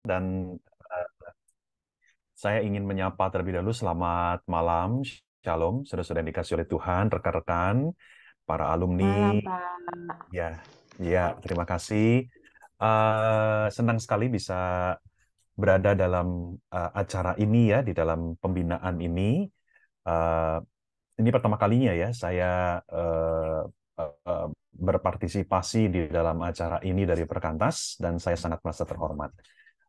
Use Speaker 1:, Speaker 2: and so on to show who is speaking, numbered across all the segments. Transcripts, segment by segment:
Speaker 1: dan eh, saya ingin menyapa terlebih dahulu selamat malam, Shalom, saudara-saudara yang dikasih oleh Tuhan, rekan-rekan, para alumni,
Speaker 2: Malam, Pak.
Speaker 1: ya, ya, terima kasih. Senang sekali bisa berada dalam acara ini ya, di dalam pembinaan ini. Eh, ini pertama kalinya ya saya eh, eh, berpartisipasi di dalam acara ini dari Perkantas dan saya sangat merasa terhormat.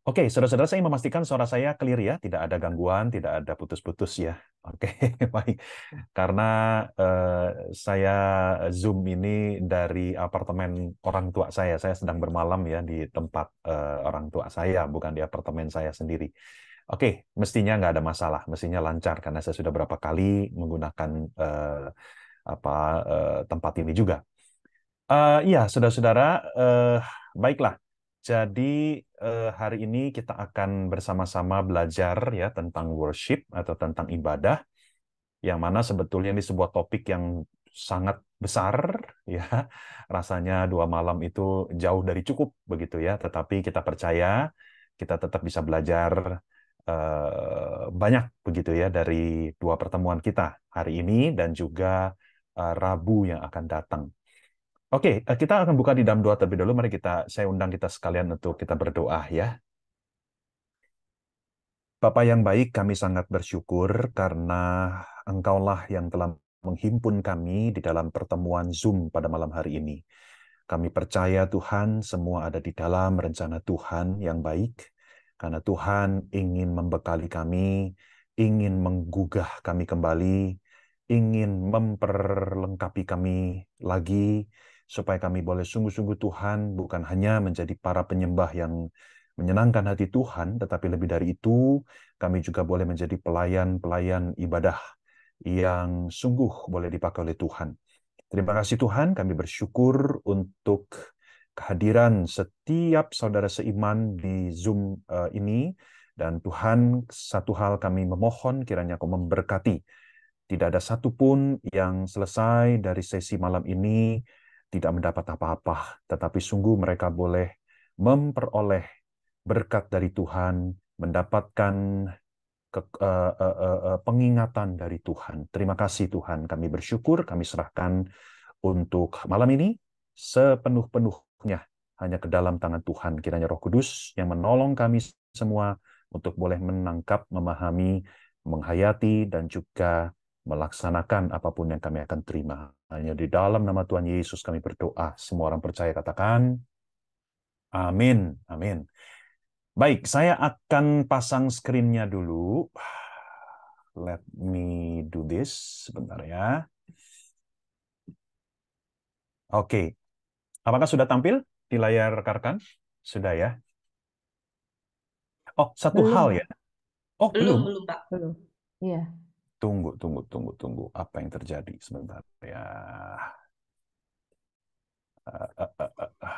Speaker 1: Oke, saudara-saudara, saya memastikan suara saya clear ya, tidak ada gangguan, tidak ada putus-putus ya. Oke, baik. Karena saya Zoom ini dari apartemen orang tua saya sedang bermalam ya di tempat orang tua saya, bukan di apartemen saya sendiri. Oke, mestinya nggak ada masalah, mestinya lancar karena saya sudah berapa kali menggunakan apa tempat ini juga. Iya, saudara-saudara, baiklah. Jadi hari ini kita akan bersama-sama belajar ya tentang worship atau tentang ibadah, yang mana sebetulnya ini sebuah topik yang sangat besar ya. Rasanya 2 malam itu jauh dari cukup begitu ya. Tetapi kita percaya kita tetap bisa belajar banyak begitu ya dari 2 pertemuan kita hari ini dan juga Rabu yang akan datang. Oke, kita akan buka di dalam doa terlebih dahulu. Mari saya undang kita sekalian untuk kita berdoa ya. Bapa yang baik, kami sangat bersyukur karena Engkaulah yang telah menghimpun kami di dalam pertemuan Zoom pada malam hari ini. Kami percaya Tuhan semua ada di dalam rencana Tuhan yang baik, karena Tuhan ingin membekali kami, ingin menggugah kami kembali, ingin memperlengkapi kami lagi, supaya kami boleh sungguh-sungguh Tuhan bukan hanya menjadi para penyembah yang menyenangkan hati Tuhan, tetapi lebih dari itu, kami juga boleh menjadi pelayan-pelayan ibadah yang sungguh boleh dipakai oleh Tuhan. Terima kasih Tuhan, kami bersyukur untuk kehadiran setiap saudara seiman di Zoom ini. Dan Tuhan, satu hal kami memohon kiranya Kau memberkati. Tidak ada satupun yang selesai dari sesi malam ini tidak mendapat apa-apa, tetapi sungguh mereka boleh memperoleh berkat dari Tuhan, mendapatkan pengingatan dari Tuhan. Terima kasih Tuhan, kami bersyukur, kami serahkan untuk malam ini sepenuh-penuhnya hanya ke dalam tangan Tuhan. Kiranya Roh Kudus yang menolong kami semua untuk boleh menangkap, memahami, menghayati, dan juga melaksanakan apapun yang kami akan terima. Hanya di dalam nama Tuhan Yesus kami berdoa. Semua orang percaya katakan, amin, amin. Baik, saya akan pasang screen-nya dulu. Let me do this sebentar ya. Oke, apakah sudah tampil di layar rekan-rekan? Sudah ya. Oh, satu
Speaker 2: Belum,
Speaker 1: hal
Speaker 2: Pak.
Speaker 1: ya. Oh,
Speaker 3: Belum,
Speaker 1: belum.
Speaker 3: belum, Pak.
Speaker 2: Belum. Iya.
Speaker 1: Tunggu. Apa yang terjadi sebentar ya. Eh, eh, eh, eh.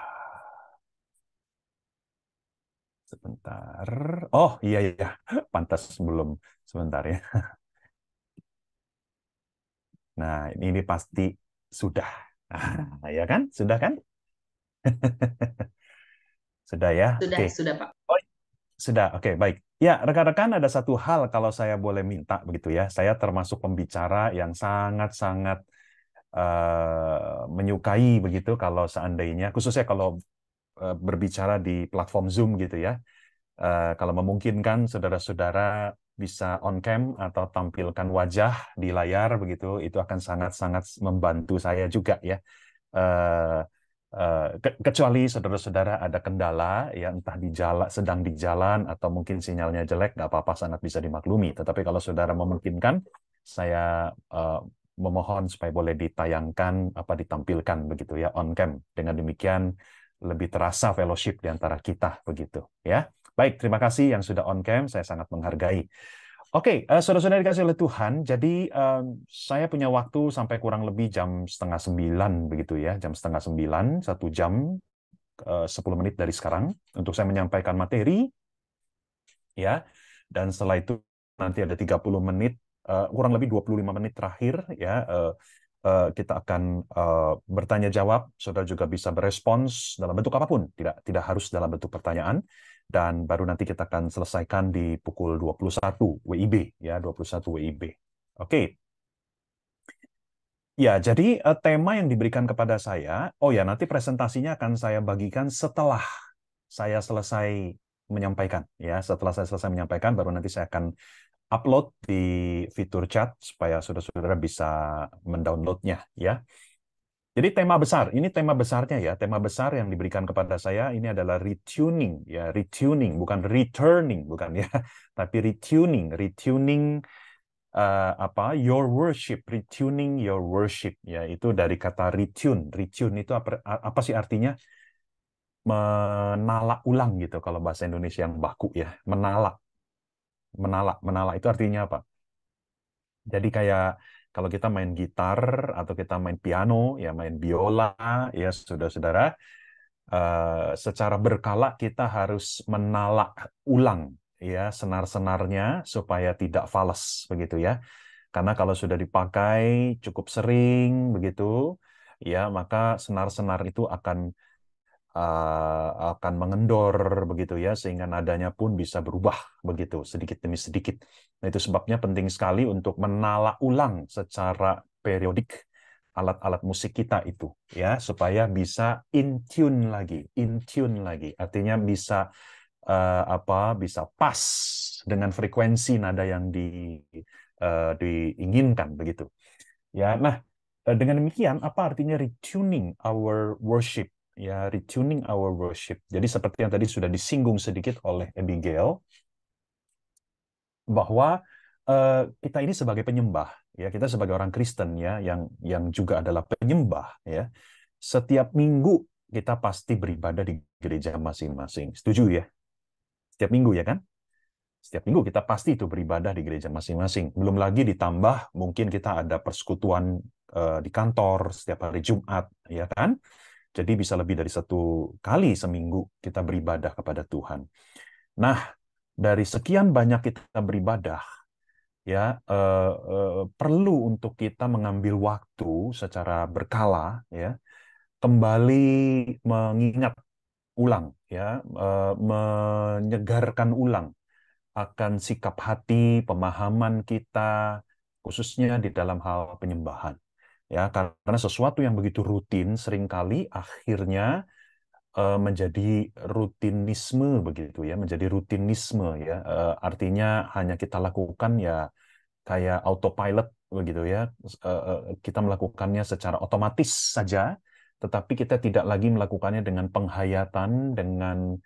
Speaker 1: Sebentar. Oh, iya. Pantas belum. Sebentar ya. Nah, ini pasti sudah. Nah, ya kan? Sudah kan? Sudah ya. Oke.
Speaker 3: Sudah, Pak.
Speaker 1: Oh, sudah. Oke, baik. Ya, rekan-rekan ada satu hal kalau saya boleh minta begitu ya. Saya termasuk pembicara yang sangat-sangat menyukai begitu kalau seandainya, khususnya kalau berbicara di platform Zoom gitu ya. Kalau memungkinkan saudara-saudara bisa on cam atau tampilkan wajah di layar begitu, itu akan sangat-sangat membantu saya juga ya. Eh, Kecuali saudara-saudara ada kendala ya entah di jalan sedang di jalan atau mungkin sinyalnya jelek, nggak apa-apa, sangat bisa dimaklumi. Tetapi kalau saudara memungkinkan, saya memohon supaya boleh ditayangkan apa ditampilkan begitu ya on cam. Dengan demikian lebih terasa fellowship di antara kita begitu ya. Baik, terima kasih yang sudah on cam, saya sangat menghargai. Oke, saudara-saudara dikasih oleh Tuhan, jadi saya punya waktu sampai kurang lebih jam 8:30 begitu ya, jam 8:30, 1 jam 10 menit dari sekarang untuk saya menyampaikan materi ya, dan setelah itu nanti ada 30 menit, kurang lebih 25 menit terakhir ya, kita akan bertanya jawab. Saudara juga bisa berespons dalam bentuk apapun, tidak harus dalam bentuk pertanyaan. dan baru nanti kita akan selesaikan di pukul 21 WIB ya, 21 WIB. Oke. Ya, jadi tema yang diberikan kepada saya, oh ya nanti presentasinya akan saya bagikan setelah saya selesai menyampaikan ya. Setelah saya selesai menyampaikan baru nanti saya akan upload di fitur chat supaya saudara-saudara bisa mendownloadnya ya. Jadi tema besar, ini tema besarnya ya, tema besar yang diberikan kepada saya ini adalah retuning ya, retuning bukan returning bukan ya, tapi retuning, retuning apa your worship, retuning your worship ya, itu dari kata retune. Retune itu apa sih artinya? Menala ulang gitu kalau bahasa Indonesia yang baku ya, menala, menala, menala itu artinya apa? Jadi kayak kalau kita main gitar atau kita main piano, ya main biola, ya saudara-saudara, secara berkala kita harus menala ulang ya senar-senarnya supaya tidak fals begitu ya. Karena kalau sudah dipakai cukup sering begitu, ya maka senar-senar itu akan mengendor begitu ya sehingga nadanya pun bisa berubah begitu sedikit demi sedikit. Nah, itu sebabnya penting sekali untuk menala ulang secara periodik alat-alat musik kita itu ya supaya bisa in tune lagi. Artinya bisa bisa pas dengan frekuensi nada yang diinginkan begitu. Ya, nah dengan demikian apa artinya retuning our worship? Ya, retuning our worship. Jadi seperti yang tadi sudah disinggung sedikit oleh Abigail, bahwa kita ini sebagai penyembah, ya kita sebagai orang Kristen ya, yang juga adalah penyembah, ya. Setiap minggu kita pasti beribadah di gereja masing-masing. Setuju ya? Setiap minggu ya kan? Setiap minggu kita pasti itu beribadah di gereja masing-masing. Belum lagi ditambah mungkin kita ada persekutuan di kantor setiap hari Jumat, ya kan? Jadi bisa lebih dari satu kali seminggu kita beribadah kepada Tuhan. Nah, dari sekian banyak kita beribadah, ya perlu untuk kita mengambil waktu secara berkala, ya, kembali mengingat ulang, ya, menyegarkan ulang akan sikap hati, pemahaman kita, khususnya di dalam hal penyembahan. Ya, karena sesuatu yang begitu rutin seringkali akhirnya menjadi rutinisme begitu ya, menjadi rutinisme ya. Artinya hanya kita lakukan ya kayak autopilot begitu ya. Kita melakukannya secara otomatis saja, tetapi kita tidak lagi melakukannya dengan penghayatan, dengan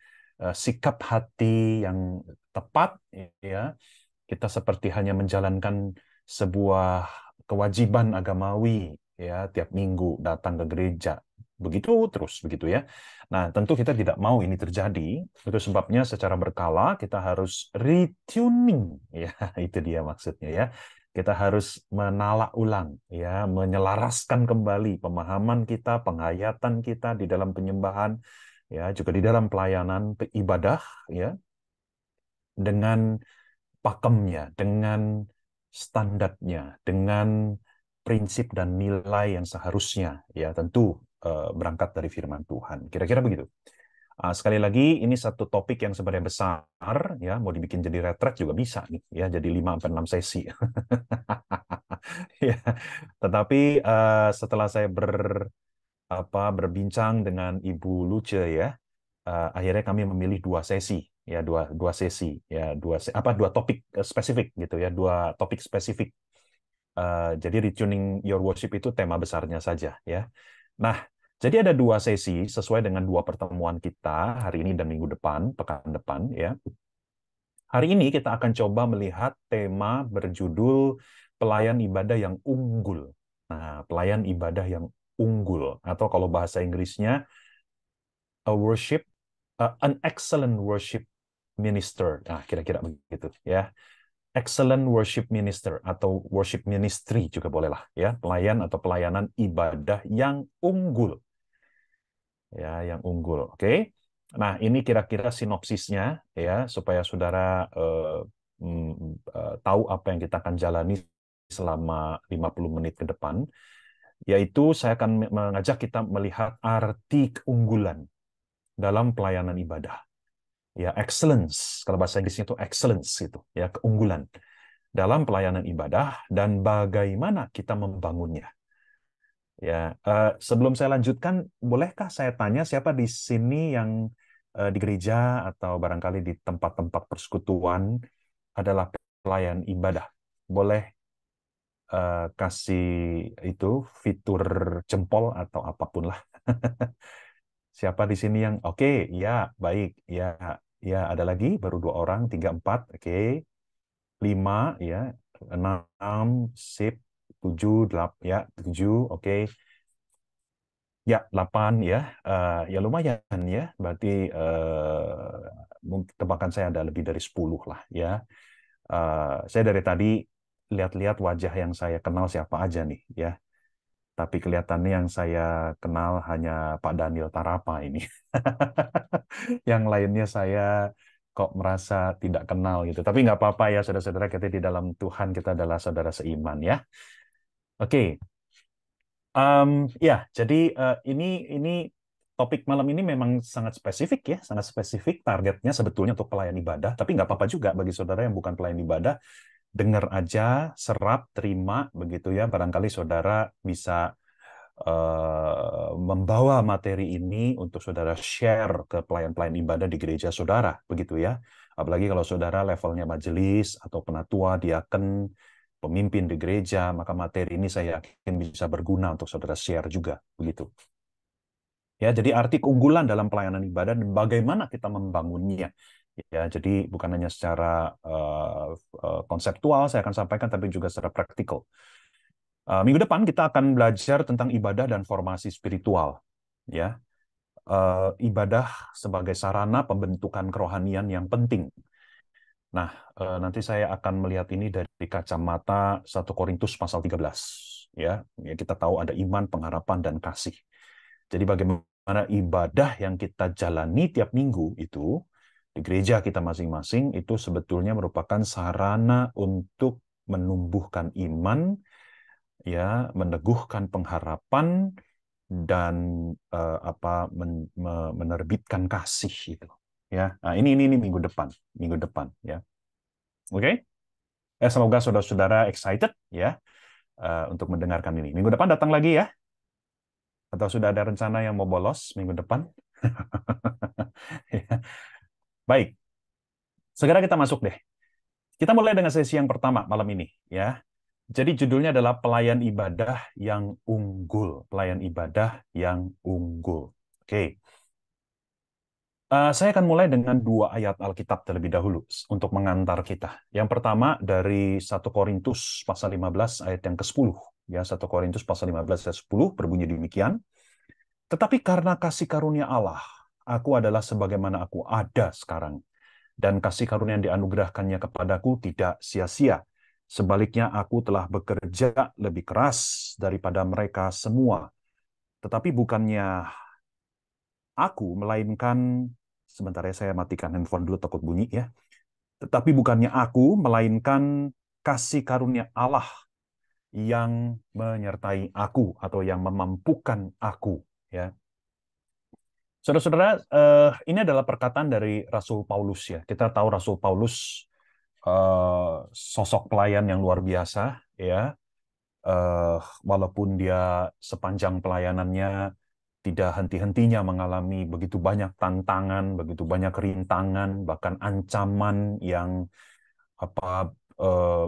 Speaker 1: sikap hati yang tepat ya. Kita seperti hanya menjalankan sebuah kewajiban agamawi ya, tiap minggu datang ke gereja. Begitu terus begitu ya. Nah, tentu kita tidak mau ini terjadi. Itu sebabnya secara berkala kita harus retuning ya, itu dia maksudnya ya. Kita harus menala ulang ya, menyelaraskan kembali pemahaman kita, penghayatan kita di dalam penyembahan ya, juga di dalam pelayanan ibadah ya, dengan pakemnya, dengan standarnya, dengan prinsip dan nilai yang seharusnya, ya tentu berangkat dari firman Tuhan. Kira-kira begitu. Sekali lagi, ini satu topik yang sebenarnya besar, ya mau dibikin jadi retret juga bisa nih, ya jadi 5-6 sesi. Ya, tetapi setelah saya berbincang dengan Ibu Luce ya, akhirnya kami memilih dua sesi ya dua sesi ya dua topik spesifik gitu ya dua topik spesifik. Jadi retuning your worship itu tema besarnya saja ya. Nah, jadi ada dua sesi sesuai dengan dua pertemuan kita hari ini dan minggu depan, pekan depan ya. Hari ini kita akan coba melihat tema berjudul pelayan ibadah yang unggul. Nah, pelayan ibadah yang unggul atau kalau bahasa Inggrisnya an excellent worship minister. Nah, kira-kira begitu ya. Excellent worship minister atau worship ministry juga bolehlah ya, pelayan atau pelayanan ibadah yang unggul. Ya, yang unggul. Oke. Nah, ini kira-kira sinopsisnya ya supaya saudara tahu apa yang kita akan jalani selama 50 menit ke depan, yaitu saya akan mengajak kita melihat arti keunggulan dalam pelayanan ibadah. ya excellence, kalau bahasa Inggrisnya itu excellence itu, ya keunggulan dalam pelayanan ibadah dan bagaimana kita membangunnya. Ya, sebelum saya lanjutkan, bolehkah saya tanya siapa di sini yang di gereja atau barangkali di tempat-tempat persekutuan adalah pelayan ibadah? Boleh kasih itu fitur jempol atau apapun lah. Siapa di sini yang oke, ya, baik, ya, ya, ada lagi, baru 2 orang, 3, 4, oke, 5, ya, 6, sip, 7, 8, ya, 7, oke. Ya, 8 ya. Ya lumayan ya. Berarti mungkin tebakan saya ada lebih dari 10 lah ya. Saya dari tadi lihat-lihat wajah yang saya kenal siapa aja nih ya. Tapi kelihatannya yang saya kenal hanya Pak Daniel Tarapa ini. Yang lainnya saya kok merasa tidak kenal gitu. Tapi nggak apa-apa ya, saudara-saudara, kita di dalam Tuhan kita adalah saudara seiman ya. Oke. Ya, jadi ini topik malam ini memang sangat spesifik ya, sangat spesifik targetnya sebetulnya untuk pelayan ibadah, tapi nggak apa-apa juga bagi saudara yang bukan pelayan ibadah, dengar aja, serap, terima begitu ya. Barangkali saudara bisa membawa materi ini untuk saudara share ke pelayan-pelayan ibadah di gereja saudara, begitu ya. Apalagi kalau saudara levelnya majelis atau penatua, diaken, pemimpin di gereja, maka materi ini saya yakin bisa berguna untuk saudara share juga, begitu. Ya, jadi arti keunggulan dalam pelayanan ibadah dan bagaimana kita membangunnya. Ya, jadi bukan hanya secara konseptual saya akan sampaikan, tapi juga secara praktikal. Minggu depan kita akan belajar tentang ibadah dan formasi spiritual. Ya, ibadah sebagai sarana pembentukan kerohanian yang penting. Nah, nanti saya akan melihat ini dari kacamata 1 Korintus pasal 13. Ya, kita tahu ada iman, pengharapan, dan kasih. Jadi bagaimana ibadah yang kita jalani tiap minggu itu di gereja kita masing-masing itu sebetulnya merupakan sarana untuk menumbuhkan iman, ya, meneguhkan pengharapan dan menerbitkan kasih itu. Ya, nah, ini minggu depan, ya. Oke, semoga saudara-saudara excited ya untuk mendengarkan ini. Minggu depan datang lagi ya, atau sudah ada rencana yang mau bolos minggu depan? Ya. Baik, segera kita masuk deh. Kita mulai dengan sesi yang pertama malam ini ya. Jadi judulnya adalah pelayan ibadah yang unggul, pelayan ibadah yang unggul. Oke. Saya akan mulai dengan 2 ayat Alkitab terlebih dahulu untuk mengantar kita. Yang pertama dari 1 Korintus pasal 15 ayat yang ke-10. Ya, 1 Korintus pasal 15 ayat 10 berbunyi demikian. Tetapi karena kasih karunia Allah, aku adalah sebagaimana aku ada sekarang. Dan kasih karunia yang dianugerahkannya kepadaku tidak sia-sia. Sebaliknya aku telah bekerja lebih keras daripada mereka semua. Tetapi bukannya aku, melainkan, sebentar ya, saya matikan handphone dulu takut bunyi ya. Tetapi bukannya aku, melainkan kasih karunia Allah yang menyertai aku atau yang memampukan aku. Ya, saudara-saudara, ini adalah perkataan dari Rasul Paulus ya. Kita tahu Rasul Paulus sosok pelayan yang luar biasa ya. Walaupun dia sepanjang pelayanannya tidak henti-hentinya mengalami begitu banyak tantangan, begitu banyak rintangan, bahkan ancaman yang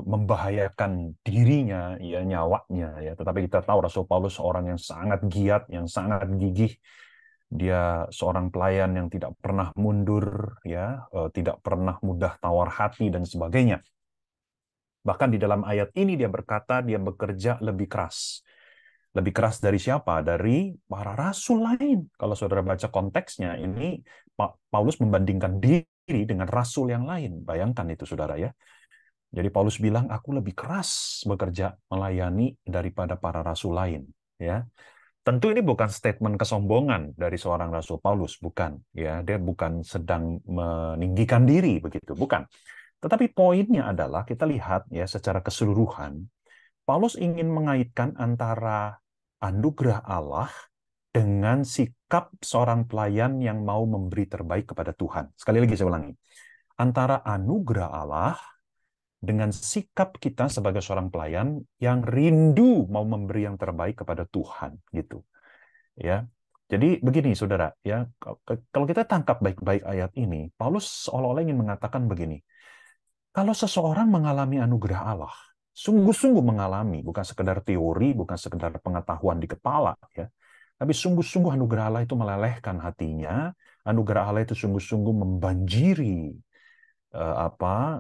Speaker 1: membahayakan dirinya, ya nyawanya ya. Tetapi kita tahu Rasul Paulus seorang yang sangat giat, yang sangat gigih. Dia seorang pelayan yang tidak pernah mundur, ya, tidak pernah mudah tawar hati dan sebagainya. Bahkan di dalam ayat ini dia berkata dia bekerja lebih keras. Lebih keras dari siapa? Dari para rasul lain. Kalau saudara baca konteksnya, ini Paulus membandingkan diri dengan rasul yang lain. Bayangkan itu, saudara ya. Jadi Paulus bilang, aku lebih keras bekerja melayani daripada para rasul lain. Ya, tentu ini bukan statement kesombongan dari seorang rasul Paulus, bukan. Ya, dia bukan sedang meninggikan diri begitu, bukan. Tetapi poinnya adalah kita lihat ya secara keseluruhan, Paulus ingin mengaitkan antara anugerah Allah dengan sikap seorang pelayan yang mau memberi terbaik kepada Tuhan. Sekali lagi saya ulangi. Antara anugerah Allah dengan sikap kita sebagai seorang pelayan yang rindu mau memberi yang terbaik kepada Tuhan gitu. Ya. Jadi begini Saudara, ya, kalau kita tangkap baik-baik ayat ini, Paulus seolah-olah ingin mengatakan begini. Kalau seseorang mengalami anugerah Allah, sungguh-sungguh mengalami, bukan sekedar teori, bukan sekedar pengetahuan di kepala, ya, tapi sungguh-sungguh anugerah Allah itu melelehkan hatinya, anugerah Allah itu sungguh-sungguh membanjiri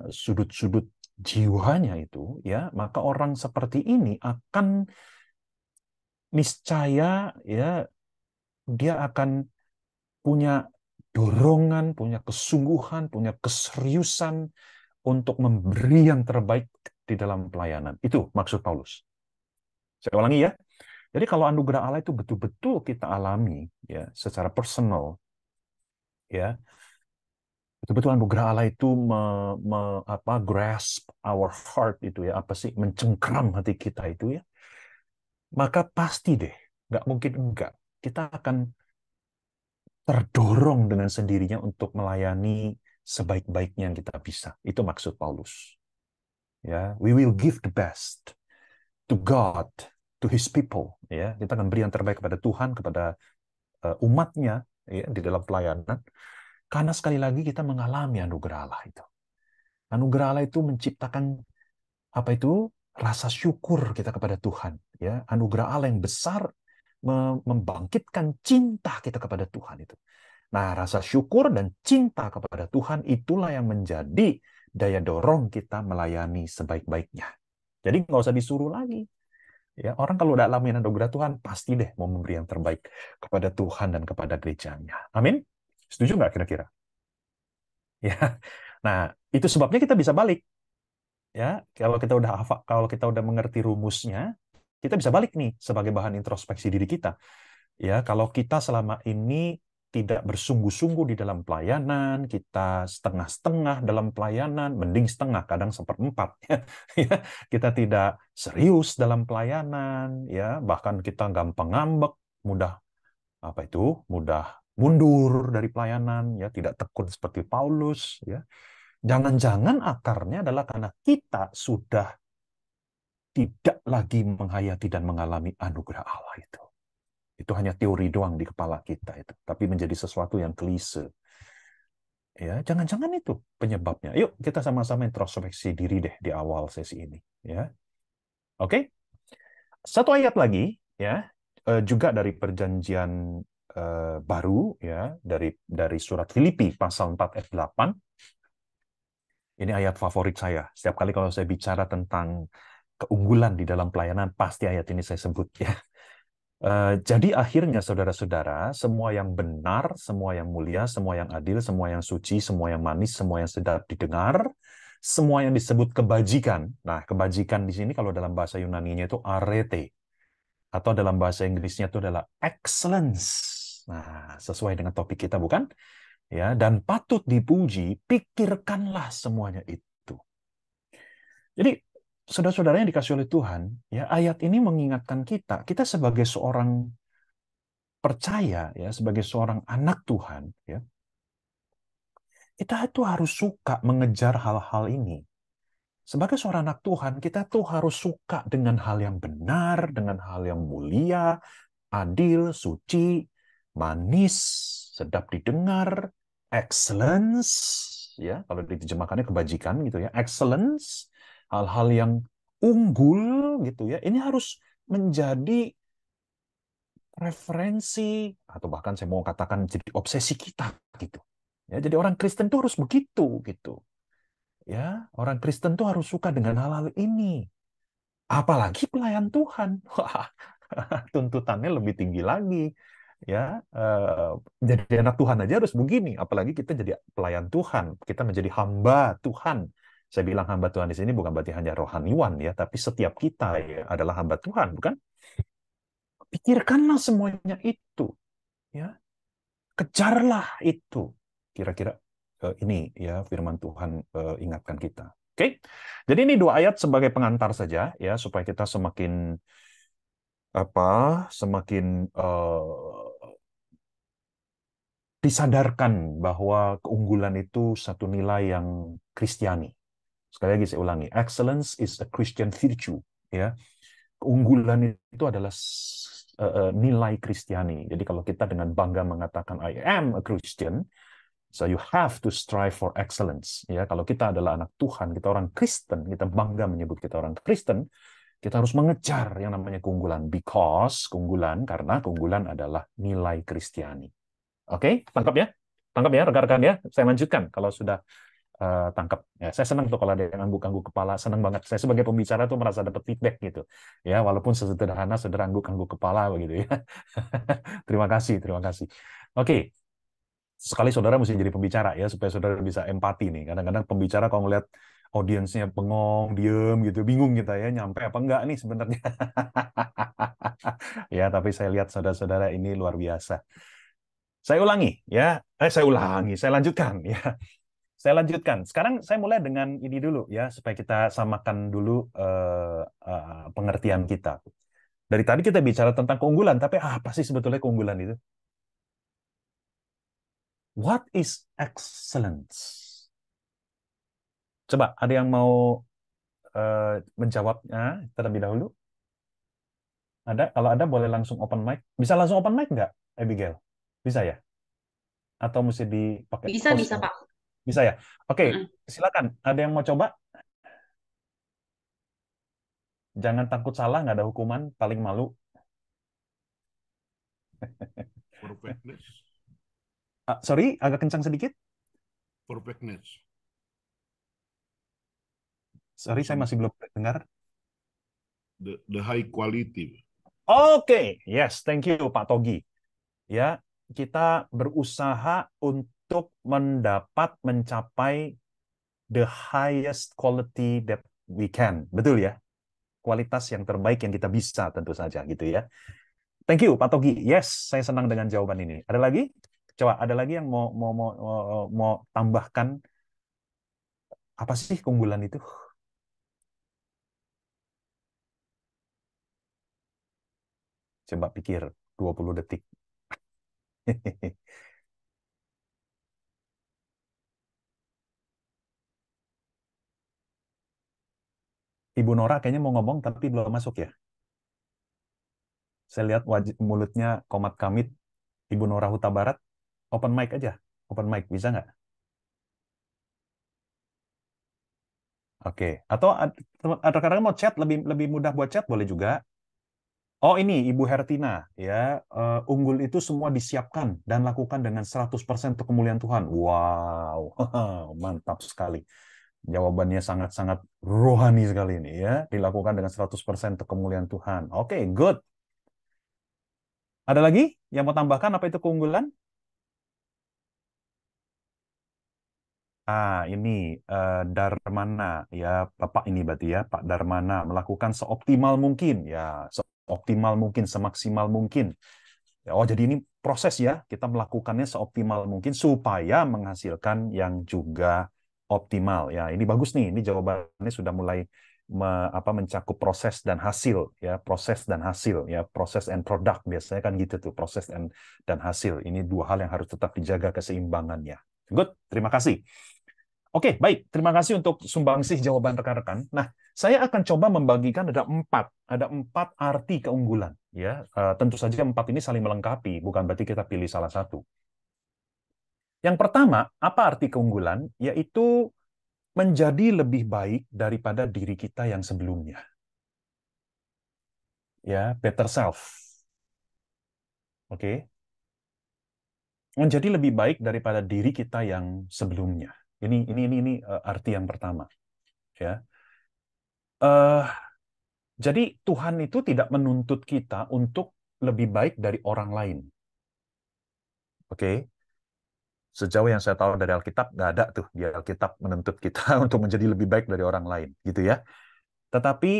Speaker 1: sudut-sudut jiwanya itu, ya, maka orang seperti ini akan niscaya, ya, dia akan punya dorongan, punya kesungguhan, punya keseriusan untuk memberi yang terbaik di dalam pelayanan. Itu maksud Paulus. Saya ulangi ya. Jadi kalau anugerah Allah itu betul-betul kita alami ya secara personal, ya, betul-betul anugerah Allah itu grasp our heart itu ya, apa sih, mencengkram hati kita itu ya, maka pasti deh, nggak mungkin enggak, kita akan terdorong dengan sendirinya untuk melayani sebaik-baiknya yang kita bisa. Itu maksud Paulus. Ya, we will give the best to God, to His people. Ya, kita akan beri yang terbaik kepada Tuhan, kepada umatnya, ya, di dalam pelayanan. Karena sekali lagi kita mengalami anugerah Allah itu. Anugerah Allah itu menciptakan apa itu? Rasa syukur kita kepada Tuhan. Ya, anugerah Allah yang besar membangkitkan cinta kita kepada Tuhan itu. Nah, rasa syukur dan cinta kepada Tuhan itulah yang menjadi daya dorong kita melayani sebaik-baiknya. Jadi nggak usah disuruh lagi. Ya, orang kalau udah alamin anugerah Tuhan, pasti deh mau memberi yang terbaik kepada Tuhan dan kepada gerejanya. Amin? Setuju nggak kira-kira? Ya. Nah, itu sebabnya kita bisa balik. Ya, kalau kita udah mengerti rumusnya, kita bisa balik nih sebagai bahan introspeksi diri kita. Ya, kalau kita selama ini tidak bersungguh-sungguh di dalam pelayanan, kita setengah-setengah dalam pelayanan, mending setengah, kadang seperempat. Ya, kita tidak serius dalam pelayanan, ya, bahkan kita gampang ngambek, mudah mudah mundur dari pelayanan, ya, tidak tekun seperti Paulus, ya. Jangan-jangan akarnya adalah karena kita sudah tidak lagi menghayati dan mengalami anugerah Allah itu. Itu hanya teori doang di kepala kita itu, tapi menjadi sesuatu yang klise. Ya, jangan-jangan itu penyebabnya. Yuk kita sama-sama introspeksi diri deh di awal sesi ini, ya. Oke. Satu ayat lagi, ya, juga dari perjanjian baru, ya, dari surat Filipi pasal 4 ayat 8. Ini ayat favorit saya. Setiap kali kalau saya bicara tentang keunggulan di dalam pelayanan, pasti ayat ini saya sebut, ya. Jadi akhirnya saudara-saudara, semua yang benar, semua yang mulia, semua yang adil, semua yang suci, semua yang manis, semua yang sedap didengar, semua yang disebut kebajikan. Nah, kebajikan di sini kalau dalam bahasa Yunani-nya itu arete, atau dalam bahasa Inggrisnya itu adalah excellence. Nah, sesuai dengan topik kita bukan? Ya, dan patut dipuji, pikirkanlah semuanya itu. Jadi saudara-saudara yang dikasih oleh Tuhan, ya, ayat ini mengingatkan kita sebagai seorang percaya, ya, sebagai seorang anak Tuhan, ya, kita itu harus suka mengejar hal-hal ini. Sebagai seorang anak Tuhan, kita tuh harus suka dengan hal yang benar, dengan hal yang mulia, adil, suci, manis, sedap didengar, excellence, ya, kalau diterjemahkannya kebajikan gitu ya, excellence, hal-hal yang unggul gitu ya. Ini harus menjadi referensi atau bahkan saya mau katakan jadi obsesi kita gitu. Ya, jadi orang Kristen tuh harus begitu gitu. Ya, orang Kristen tuh harus suka dengan hal-hal ini. Apalagi pelayan Tuhan. Wah, tuntutannya lebih tinggi lagi. Ya, jadi anak Tuhan aja harus begini. Apalagi kita jadi pelayan Tuhan, kita menjadi hamba Tuhan. Saya bilang hamba Tuhan di sini bukan berarti hanya rohaniwan ya, tapi setiap kita ya adalah hamba Tuhan, bukan? Pikirkanlah semuanya itu, ya. Kejarlah itu. Kira-kira ini ya firman Tuhan ingatkan kita. Oke. Jadi ini dua ayat sebagai pengantar saja ya supaya kita semakin disadarkan bahwa keunggulan itu satu nilai yang Kristiani. Sekali lagi saya ulangi, excellence is a Christian virtue. Ya, keunggulan itu adalah nilai Kristiani. Jadi kalau kita dengan bangga mengatakan I am a Christian, so you have to strive for excellence. Ya, kalau kita adalah anak Tuhan, kita orang Kristen, kita bangga menyebut kita orang Kristen, kita harus mengejar yang namanya keunggulan. Because keunggulan, karena keunggulan adalah nilai Kristiani. Oke, tangkap ya? Tangkap ya, rekan-rekan ya. Saya lanjutkan kalau sudah tangkap. Ya, saya senang tuh kalau ada yang angguk-angguk kepala, senang banget. Saya sebagai pembicara tuh merasa dapat feedback gitu. Ya, walaupun sesederhana saudara angguk-angguk kepala begitu ya. Terima kasih, terima kasih. Oke, sekali saudara mesti jadi pembicara ya supaya saudara bisa empati nih. Kadang-kadang pembicara kalau ngeliat audiensnya bengong, diem gitu, bingung kita ya, nyampe apa enggak nih sebenarnya. Ya, tapi saya lihat saudara-saudara ini luar biasa. Saya ulangi ya, saya lanjutkan ya. Saya lanjutkan. Sekarang saya mulai dengan ini dulu ya, supaya kita samakan dulu pengertian kita. Dari tadi kita bicara tentang keunggulan, tapi apa sih sebetulnya keunggulan itu? What is excellence? Coba ada yang mau menjawabnya terlebih dahulu? Ada? Kalau ada boleh langsung open mic. Bisa langsung open mic nggak, Abigail? Bisa ya? Atau mesti dipakai
Speaker 2: Bisa,
Speaker 1: host?
Speaker 2: bisa, Pak.
Speaker 1: Bisa ya? Oke,
Speaker 2: Mm-mm.
Speaker 1: silakan. Ada yang mau coba? Jangan takut salah, nggak ada hukuman, paling malu.
Speaker 3: Perfectness.
Speaker 1: Sorry, agak kencang sedikit.
Speaker 3: Perfectness.
Speaker 1: Sorry, saya masih belum dengar.
Speaker 3: The high quality.
Speaker 1: Oke, yes, thank you Pak Togi. Ya, kita berusaha untuk mencapai the highest quality that we can. Betul ya? Kualitas yang terbaik yang kita bisa tentu saja gitu ya. Thank you Pak Togi. Yes, saya senang dengan jawaban ini. Ada lagi? Coba ada lagi yang mau tambahkan apa sih keunggulan itu? Coba pikir 20 detik. Ibu Nora kayaknya mau ngomong tapi belum masuk ya. Saya lihat mulutnya komat kamit. Ibu Nora Huta Barat, open mic aja. Open mic, bisa nggak? Oke. Atau ada kadang mau chat, lebih lebih mudah buat chat, boleh juga. Oh ini, Ibu Hertina. Ya, unggul itu semua disiapkan dan lakukan dengan 100% untuk kemuliaan Tuhan. Wow, mantap sekali. Jawabannya sangat-sangat rohani sekali ini ya. Dilakukan dengan 100% untuk kemuliaan Tuhan. Oke, good. Ada lagi yang mau tambahkan apa itu keunggulan? Ini Darmana ya, Bapak ini berarti ya, Pak Darmana melakukan seoptimal mungkin ya, seoptimal mungkin, semaksimal mungkin. Ya, oh, jadi ini proses ya, kita melakukannya seoptimal mungkin supaya menghasilkan yang juga optimal ya. Ini bagus nih, ini jawabannya sudah mulai mencakup proses dan hasil ya, proses dan hasil ya, proses and product biasanya kan gitu tuh, proses dan hasil. Ini dua hal yang harus tetap dijaga keseimbangannya. Good, terima kasih. Oke, baik. Terima kasih untuk sumbangsih jawaban rekan-rekan. Nah, saya akan coba membagikan ada empat arti keunggulan. Ya, tentu saja empat ini saling melengkapi, bukan berarti kita pilih salah satu. Yang pertama, apa arti keunggulan? Yaitu menjadi lebih baik daripada diri kita yang sebelumnya. Ya, better self. Oke, menjadi lebih baik daripada diri kita yang sebelumnya. Ini arti yang pertama. Ya. Eh, Jadi Tuhan itu tidak menuntut kita untuk lebih baik dari orang lain. Oke, sejauh yang saya tahu dari Alkitab, nggak ada tuh di Alkitab menuntut kita untuk menjadi lebih baik dari orang lain, gitu ya. Tetapi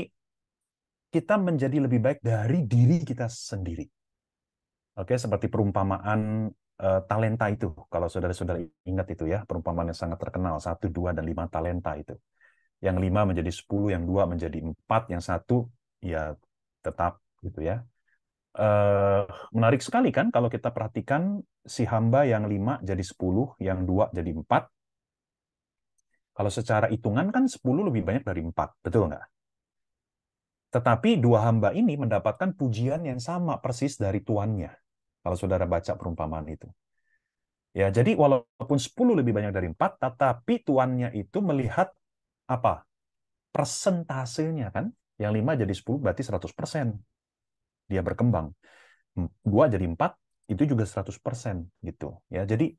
Speaker 1: kita menjadi lebih baik dari diri kita sendiri. Oke, seperti perumpamaan talenta itu. Kalau saudara-saudara ingat itu ya, perumpamaan yang sangat terkenal, 1, 2, dan 5 talenta itu. Yang 5 menjadi 10, yang 2 menjadi 4, yang 1 ya tetap gitu ya. Menarik sekali kan kalau kita perhatikan si hamba yang 5 jadi 10, yang 2 jadi 4. Kalau secara hitungan kan 10 lebih banyak dari 4, betul nggak? Tetapi dua hamba ini mendapatkan pujian yang sama persis dari tuannya. Kalau saudara baca perumpamaan itu. Ya, jadi walaupun 10 lebih banyak dari 4, tetapi tuannya itu melihat apa? Persentasenya kan. Yang 5 jadi 10 berarti 100%. Dia berkembang. 2 jadi 4, itu juga 100% gitu. Ya, jadi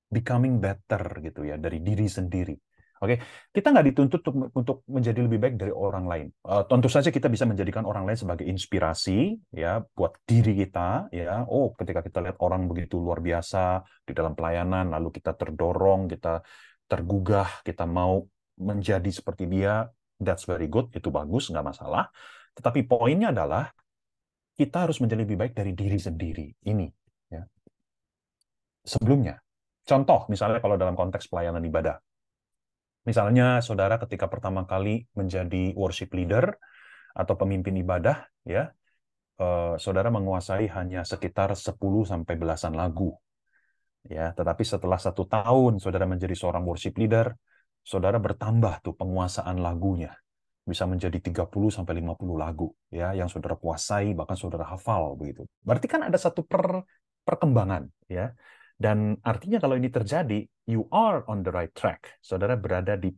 Speaker 1: becoming better gitu ya dari diri sendiri. Oke, kita nggak dituntut untuk menjadi lebih baik dari orang lain. Tentu saja kita bisa menjadikan orang lain sebagai inspirasi ya buat diri kita ya. Oh, ketika kita lihat orang begitu luar biasa di dalam pelayanan, lalu kita terdorong, kita tergugah, kita mau menjadi seperti dia, that's very good, itu bagus, nggak masalah. Tetapi poinnya adalah kita harus menjadi lebih baik dari diri sendiri. Ini ya. Sebelumnya. Contoh, misalnya kalau dalam konteks pelayanan ibadah. Misalnya, saudara ketika pertama kali menjadi worship leader atau pemimpin ibadah, ya, saudara menguasai hanya sekitar 10 sampai belasan lagu. Ya, tetapi setelah 1 tahun saudara menjadi seorang worship leader, saudara bertambah tuh penguasaan lagunya. Bisa menjadi 30 sampai 50 lagu ya yang saudara kuasai, bahkan saudara hafal begitu. Berarti kan ada satu perkembangan ya. Dan artinya kalau ini terjadi, you are on the right track. Saudara berada di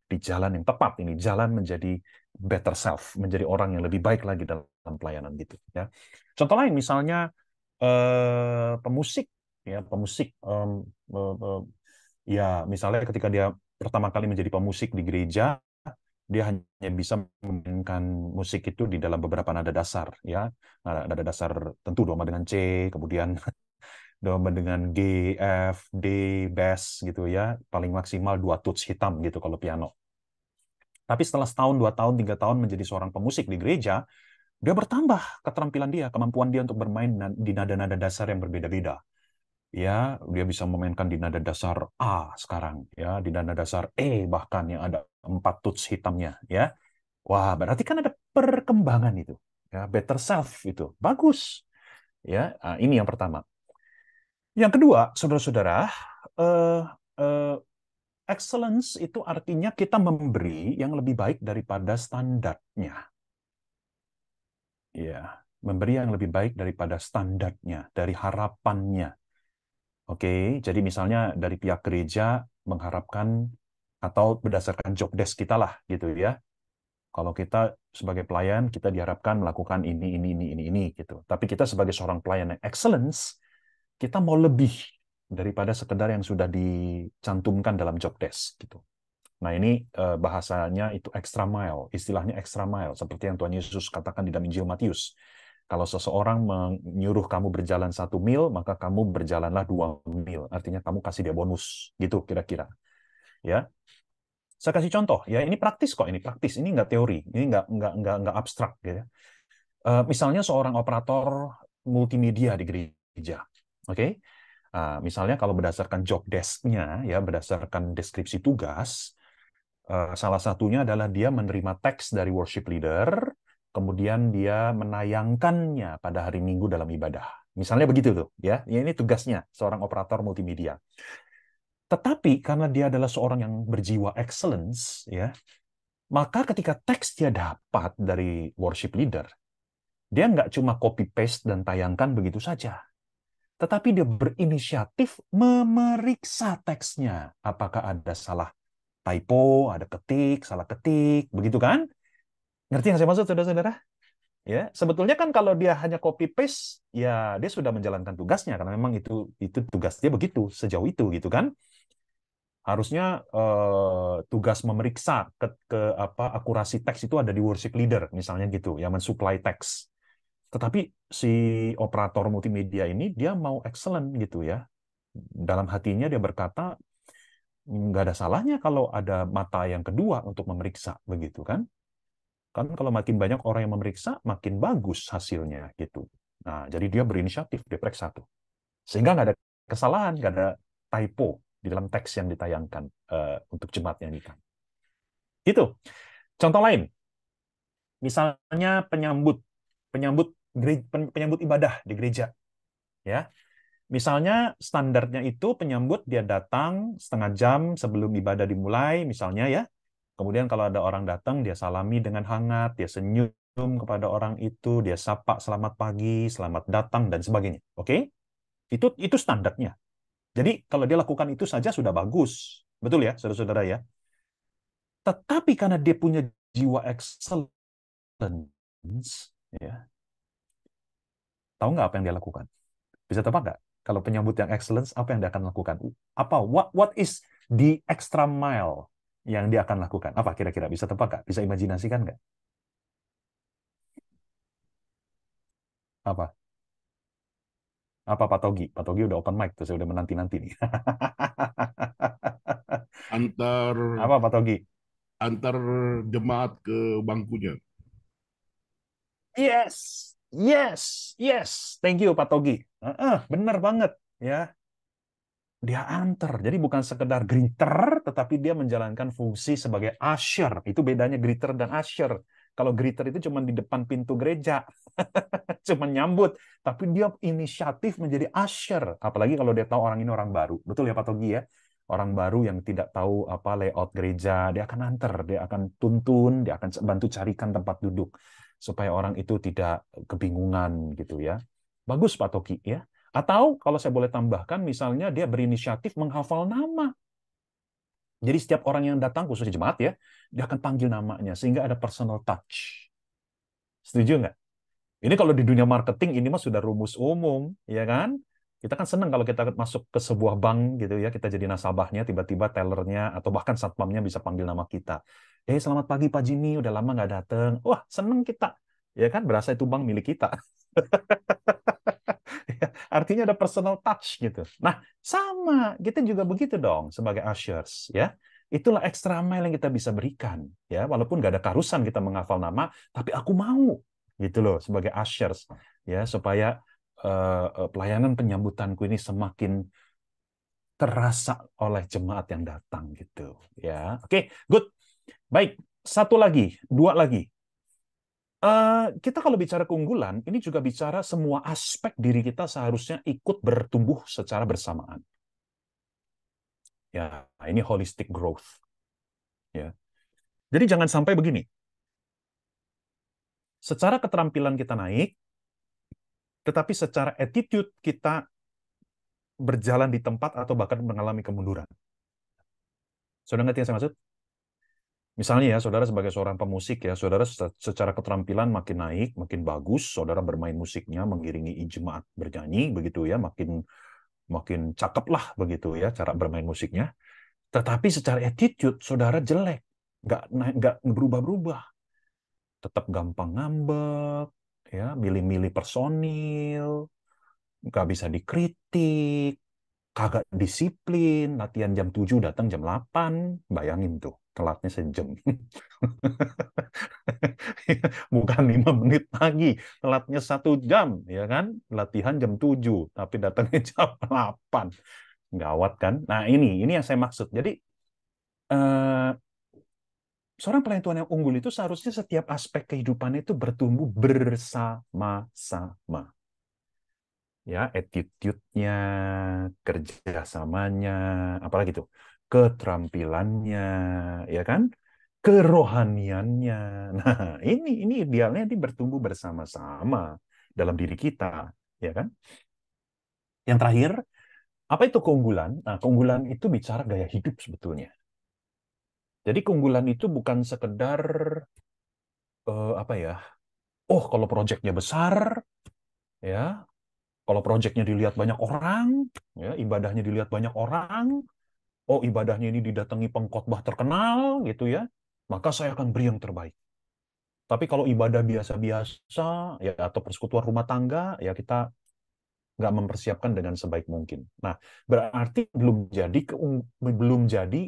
Speaker 1: jalan yang tepat ini, jalan menjadi better self, menjadi orang yang lebih baik lagi dalam pelayanan gitu ya. Contoh lain misalnya pemusik ya, pemusik ya misalnya ketika dia pertama kali menjadi pemusik di gereja, dia hanya bisa memainkan musik itu di dalam beberapa nada dasar ya, nada dasar tentu doma dengan C, kemudian doma dengan G, F, D, bass gitu ya, paling maksimal 2 tuts hitam gitu kalau piano. Tapi setelah setahun, 2 tahun, 3 tahun menjadi seorang pemusik di gereja, dia bertambah keterampilan dia, kemampuan dia untuk bermain di nada-nada dasar yang berbeda-beda. Ya, dia bisa memainkan di nada dasar A sekarang, ya, di nada dasar E bahkan yang ada 4 tuts hitamnya, ya. Wah, berarti kan ada perkembangan itu, ya, better self itu, bagus, ya. Nah, ini yang pertama. Yang kedua, saudara-saudara, eh, eh, excellence itu artinya kita memberi yang lebih baik daripada standarnya, ya, memberi yang lebih baik daripada standarnya, dari harapannya. Oke, jadi misalnya dari pihak gereja mengharapkan atau berdasarkan job desk kita lah, gitu ya. Kalau kita sebagai pelayan, kita diharapkan melakukan ini, gitu. Tapi kita sebagai seorang pelayan yang excellence, kita mau lebih daripada sekedar yang sudah dicantumkan dalam job desk, gitu. Nah, ini bahasanya itu extra mile, istilahnya extra mile, seperti yang Tuhan Yesus katakan di dalam Injil Matius. Kalau seseorang menyuruh kamu berjalan 1 mil, maka kamu berjalanlah 2 mil. Artinya kamu kasih dia bonus, gitu kira-kira. Ya, saya kasih contoh. Ya, ini praktis kok. Ini praktis. Ini nggak teori. Ini nggak abstrak. Gitu. Misalnya seorang operator multimedia di gereja. Oke. Misalnya kalau berdasarkan job desk-nya, ya berdasarkan deskripsi tugas, salah satunya adalah dia menerima teks dari worship leader, kemudian dia menayangkannya pada hari Minggu dalam ibadah. Misalnya begitu tuh, ya. Ini tugasnya seorang operator multimedia. Tetapi karena dia adalah seorang yang berjiwa excellence, ya, maka ketika teks dia dapat dari worship leader, dia nggak cuma copy paste dan tayangkan begitu saja, tetapi dia berinisiatif memeriksa teksnya. Apakah ada salah typo, ada ketik, salah ketik, begitu kan? Ngerti yang saya maksud, saudara-saudara? Ya, sebetulnya kan kalau dia hanya copy paste, ya dia sudah menjalankan tugasnya karena memang itu tugas dia begitu sejauh itu, gitu kan? Harusnya tugas memeriksa apa akurasi teks itu ada di worship leader, misalnya gitu, yang mensuplai teks. Tetapi si operator multimedia ini dia mau excellent gitu ya. Dalam hatinya dia berkata, nggak ada salahnya kalau ada mata yang kedua untuk memeriksa, begitu kan? Kan kalau makin banyak orang yang memeriksa, makin bagus hasilnya gitu. Nah, jadi dia berinisiatif, dia periksa tuh. Sehingga nggak ada kesalahan, nggak ada typo di dalam teks yang ditayangkan untuk jemaat yang nyanyikan. Itu. Contoh lain, misalnya penyambut penyambut ibadah di gereja, ya. Misalnya standarnya itu penyambut dia datang setengah jam sebelum ibadah dimulai, misalnya ya. Kemudian kalau ada orang datang, dia salami dengan hangat, dia senyum kepada orang itu, dia sapa selamat pagi, selamat datang, dan sebagainya. Oke? Itu standarnya. Jadi kalau dia lakukan itu saja sudah bagus. Betul ya, saudara-saudara ya? Tetapi karena dia punya jiwa excellence, ya, tahu nggak apa yang dia lakukan? Bisa tebak nggak? Kalau penyambut yang excellence, apa yang dia akan lakukan? What is the extra mile yang dia akan lakukan? Apa kira-kira? Bisa tebak nggak? Bisa imajinasikan nggak? Apa? Apa Pak Togi? Pak Togi udah open mic tuh, saya udah menanti-nanti nih.
Speaker 3: Antar
Speaker 1: Apa Pak Togi?
Speaker 3: antar jemaat ke bangkunya.
Speaker 1: Yes, yes, yes. Thank you Pak Togi. Benar banget ya. Dia antar. Jadi bukan sekedar greeter, tetapi dia menjalankan fungsi sebagai usher. Itu bedanya greeter dan usher. Kalau greeter itu cuma di depan pintu gereja, cuma nyambut. Tapi dia inisiatif menjadi usher. Apalagi kalau dia tahu orang ini orang baru. Betul ya Pak Togi ya? Orang baru yang tidak tahu apa layout gereja, dia akan antar, dia akan tuntun, dia akan bantu carikan tempat duduk supaya orang itu tidak kebingungan gitu ya. Bagus Pak Togi ya. Atau kalau saya boleh tambahkan, misalnya dia berinisiatif menghafal nama. Jadi setiap orang yang datang, khususnya jemaat ya, dia akan panggil namanya, sehingga ada personal touch. Setuju nggak? Ini kalau di dunia marketing, ini mah sudah rumus umum, ya kan? Kita kan senang kalau kita masuk ke sebuah bank gitu ya, kita jadi nasabahnya, tiba-tiba tellernya atau bahkan satpamnya bisa panggil nama kita. Selamat pagi Pak Jimmy, udah lama nggak datang. Wah, seneng kita. Ya kan, berasa itu bank milik kita. Artinya ada personal touch gitu. Nah, sama, kita juga begitu dong sebagai ushers ya. Itulah extra mile yang kita bisa berikan ya, walaupun nggak ada keharusan kita menghafal nama, tapi aku mau gitu loh sebagai ushers ya, supaya pelayanan penyambutanku ini semakin terasa oleh jemaat yang datang gitu ya. Oke, good. Baik, satu lagi, dua lagi. Kita kalau bicara keunggulan, ini juga bicara semua aspek diri kita seharusnya ikut bertumbuh secara bersamaan. Ya, ini holistic growth. Ya. Jadi jangan sampai begini. Secara keterampilan kita naik, tetapi secara attitude kita berjalan di tempat atau bahkan mengalami kemunduran. Saudara ngerti yang saya maksud? Misalnya ya, saudara sebagai seorang pemusik ya, saudara secara keterampilan makin naik, makin bagus, saudara bermain musiknya, mengiringi jemaat bernyanyi, begitu ya, makin makin cakep lah begitu ya cara bermain musiknya. Tetapi secara attitude saudara jelek, nggak berubah-berubah, tetap gampang ngambek, ya, milih-milih personil, nggak bisa dikritik, kagak disiplin, latihan jam 7 datang jam 8, bayangin tuh, telatnya sejam. Bukan 5 menit lagi, telatnya 1 jam, ya kan? Latihan jam 7, tapi datangnya jam 8. Gawat kan? Nah ini yang saya maksud. Jadi, seorang pelayan Tuhan yang unggul itu seharusnya setiap aspek kehidupannya itu bertumbuh bersama-sama. Ya, attitude-nya, kerjasamanya, apalagi itu, keterampilannya, ya kan, kerohaniannya. Nah, ini idealnya nanti bertumbuh bersama-sama dalam diri kita, ya kan? Yang terakhir, apa itu keunggulan? Nah, keunggulan itu bicara gaya hidup sebetulnya. Jadi keunggulan itu bukan sekedar apa ya? Oh, kalau proyeknya besar, ya, kalau proyeknya dilihat banyak orang, ya, ibadahnya dilihat banyak orang, oh ibadahnya ini didatangi pengkhotbah terkenal gitu ya, maka saya akan beri yang terbaik. Tapi kalau ibadah biasa-biasa ya atau persekutuan rumah tangga ya kita nggak mempersiapkan dengan sebaik mungkin. Nah, berarti belum jadi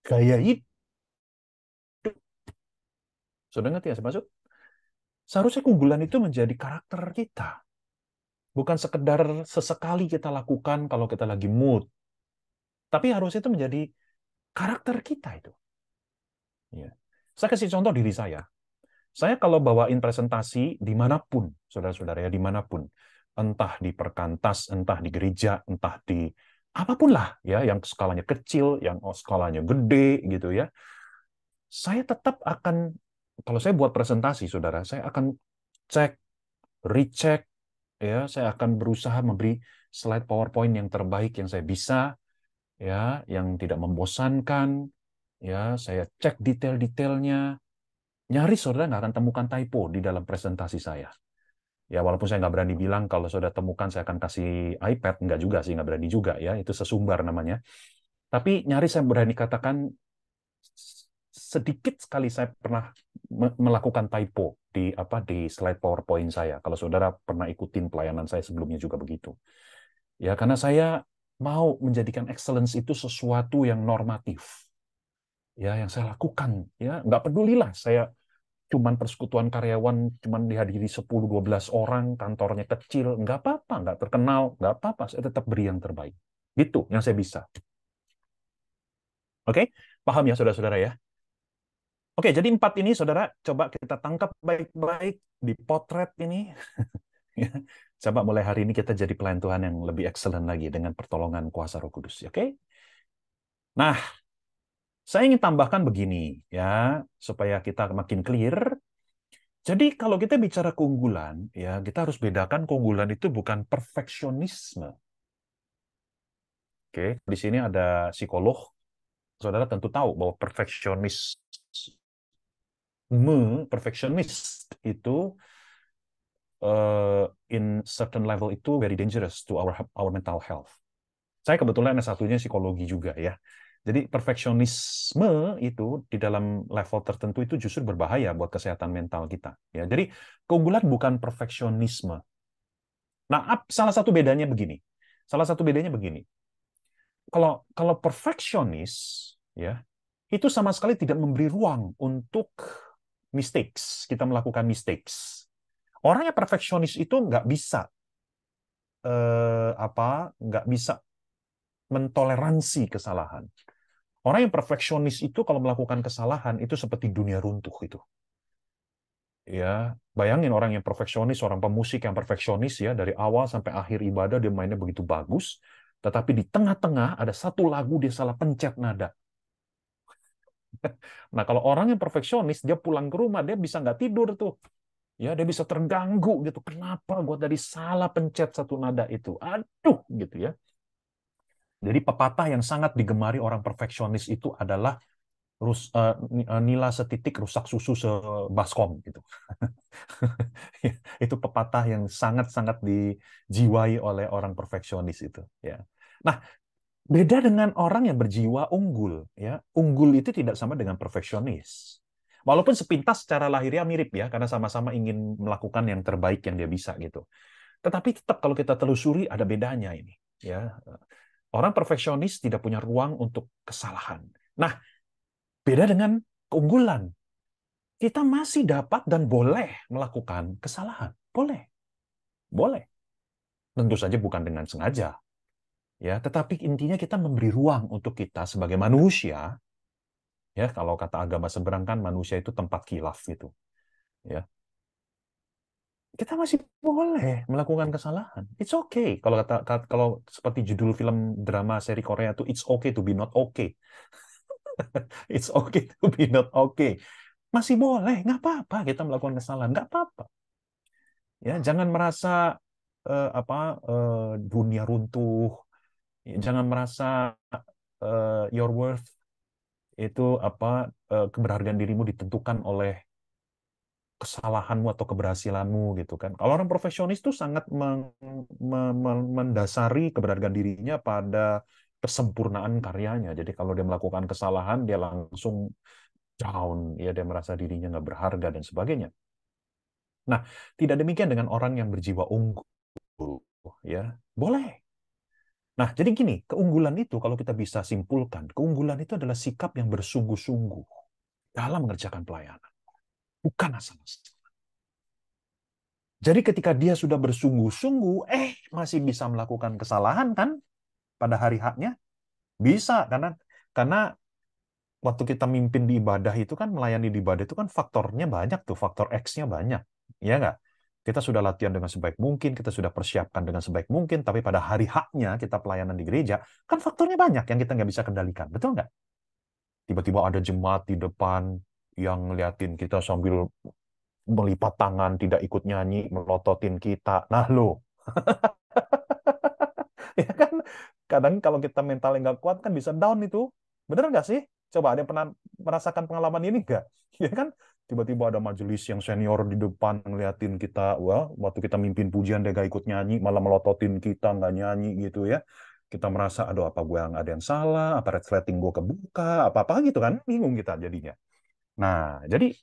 Speaker 1: gaya hidup. Sudah ngerti ya saya maksud? Seharusnya keunggulan itu menjadi karakter kita. Bukan sekedar sesekali kita lakukan kalau kita lagi mood. Tapi harusnya itu menjadi karakter kita itu. Ya. Saya kasih contoh diri saya. Saya kalau bawain presentasi dimanapun, saudara-saudara ya, dimanapun, entah di perkantas, entah di gereja, entah di apapun lah ya, yang skalanya kecil, yang skalanya gede gitu ya, saya tetap akan, kalau saya buat presentasi, saudara, saya akan cek, recheck, ya, saya akan berusaha memberi slide PowerPoint yang terbaik yang saya bisa, ya, yang tidak membosankan, ya, saya cek detail-detailnya, nyaris saudara nggak akan temukan typo di dalam presentasi saya. Ya, walaupun saya nggak berani bilang kalau saudara temukan saya akan kasih iPad, nggak juga sih, nggak berani juga ya, itu sesumbar namanya. Tapi nyaris saya berani katakan sedikit sekali saya pernah melakukan typo di slide PowerPoint saya. Kalau saudara pernah ikutin pelayanan saya sebelumnya juga begitu. Ya, karena saya mau menjadikan excellence itu sesuatu yang normatif. Ya, yang saya lakukan. Ya, nggak pedulilah saya cuman persekutuan karyawan, cuman dihadiri 10-12 orang, kantornya kecil, nggak apa-apa, nggak terkenal, nggak apa-apa, saya tetap beri yang terbaik. Gitu yang saya bisa. Oke? Paham ya, saudara-saudara ya? Oke, jadi 4 ini, saudara, coba kita tangkap baik-baik, dipotret ini. Coba mulai hari ini kita jadi pelayan Tuhan yang lebih excellent lagi dengan pertolongan kuasa Roh Kudus. Oke? Nah, saya ingin tambahkan begini, ya, supaya kita makin clear. Jadi kalau kita bicara keunggulan, ya kita harus bedakan keunggulan itu bukan perfeksionisme. Oke, di sini ada psikolog. Saudara tentu tahu bahwa perfeksionis itu in certain level itu very dangerous to our mental health. Saya kebetulan S1-nya psikologi juga ya. Jadi perfeksionisme itu di dalam level tertentu itu justru berbahaya buat kesehatan mental kita. Ya, jadi keunggulan bukan perfeksionisme. Nah, salah satu bedanya begini. Salah satu bedanya begini. Kalau perfeksionis, ya, itu sama sekali tidak memberi ruang untuk mistakes. Kita melakukan mistakes. Orang yang perfeksionis itu nggak bisa mentoleransi kesalahan. Orang yang perfeksionis itu kalau melakukan kesalahan itu seperti dunia runtuh itu. Ya, bayangin orang yang perfeksionis, orang pemusik yang perfeksionis ya, dari awal sampai akhir ibadah dia mainnya begitu bagus, tetapi di tengah-tengah ada satu lagu dia salah pencet nada. Nah, kalau orang yang perfeksionis, dia pulang ke rumah dia bisa nggak tidur tuh. Ya, dia bisa terganggu gitu. Kenapa gue tadi salah pencet satu nada itu? Aduh, gitu ya. Jadi pepatah yang sangat digemari orang perfeksionis itu adalah nila setitik rusak susu sebaskom gitu. Itu pepatah yang sangat-sangat dijiwai oleh orang perfeksionis itu ya. Nah, beda dengan orang yang berjiwa unggul ya. Unggul itu tidak sama dengan perfeksionis. Walaupun sepintas secara lahiriah mirip ya, karena sama-sama ingin melakukan yang terbaik yang dia bisa gitu. Tetapi tetap kalau kita telusuri ada bedanya ini ya. Orang perfeksionis tidak punya ruang untuk kesalahan. Nah, beda dengan keunggulan. Kita masih dapat dan boleh melakukan kesalahan. Boleh. Boleh. Tentu saja bukan dengan sengaja. Ya, tetapi intinya kita memberi ruang untuk kita sebagai manusia. Ya, kalau kata agama seberang kan manusia itu tempat khilaf gitu. Ya. Kita masih boleh melakukan kesalahan. It's okay. Kalau seperti judul film drama seri Korea itu It's okay to be not okay. It's okay to be not okay. Masih boleh, nggak apa-apa kita melakukan kesalahan, nggak apa-apa. Ya, jangan merasa dunia runtuh. Jangan merasa your worth itu keberhargaan dirimu ditentukan oleh kesalahanmu atau keberhasilanmu gitu kan. Kalau orang profesionis itu sangat mendasari keberhargaan dirinya pada kesempurnaan karyanya. Jadi kalau dia melakukan kesalahan dia langsung down, ya dia merasa dirinya nggak berharga dan sebagainya. Nah, tidak demikian dengan orang yang berjiwa unggul, ya boleh. Nah, jadi gini, keunggulan itu kalau kita bisa simpulkan, keunggulan itu adalah sikap yang bersungguh-sungguh dalam mengerjakan pelayanan, bukan asal-asalan. Jadi ketika dia sudah bersungguh-sungguh, masih bisa melakukan kesalahan kan pada hari haknya? Bisa, karena waktu kita mimpin di ibadah itu kan, melayani di ibadah itu kan faktornya banyak tuh, faktor X-nya banyak. Ya nggak? Kita sudah latihan dengan sebaik mungkin, kita sudah persiapkan dengan sebaik mungkin, tapi pada hari haknya kita pelayanan di gereja, kan faktornya banyak yang kita nggak bisa kendalikan. Betul nggak? Tiba-tiba ada jemaat di depan yang ngeliatin kita sambil melipat tangan, tidak ikut nyanyi, melototin kita. Nah lo, ya kan? Kadang kalau kita mentalnya nggak kuat kan bisa down itu. Bener nggak sih? Coba ada yang pernah merasakan pengalaman ini nggak? Ya kan? Tiba-tiba ada majelis yang senior di depan ngeliatin kita. Wah, waktu kita mimpin pujian dia nggak ikut nyanyi, malah melototin kita nggak nyanyi gitu ya. Kita merasa, aduh apa gue yang ada yang salah, apa resleting gue kebuka, apa-apa gitu kan. Bingung kita jadinya. Nah, jadi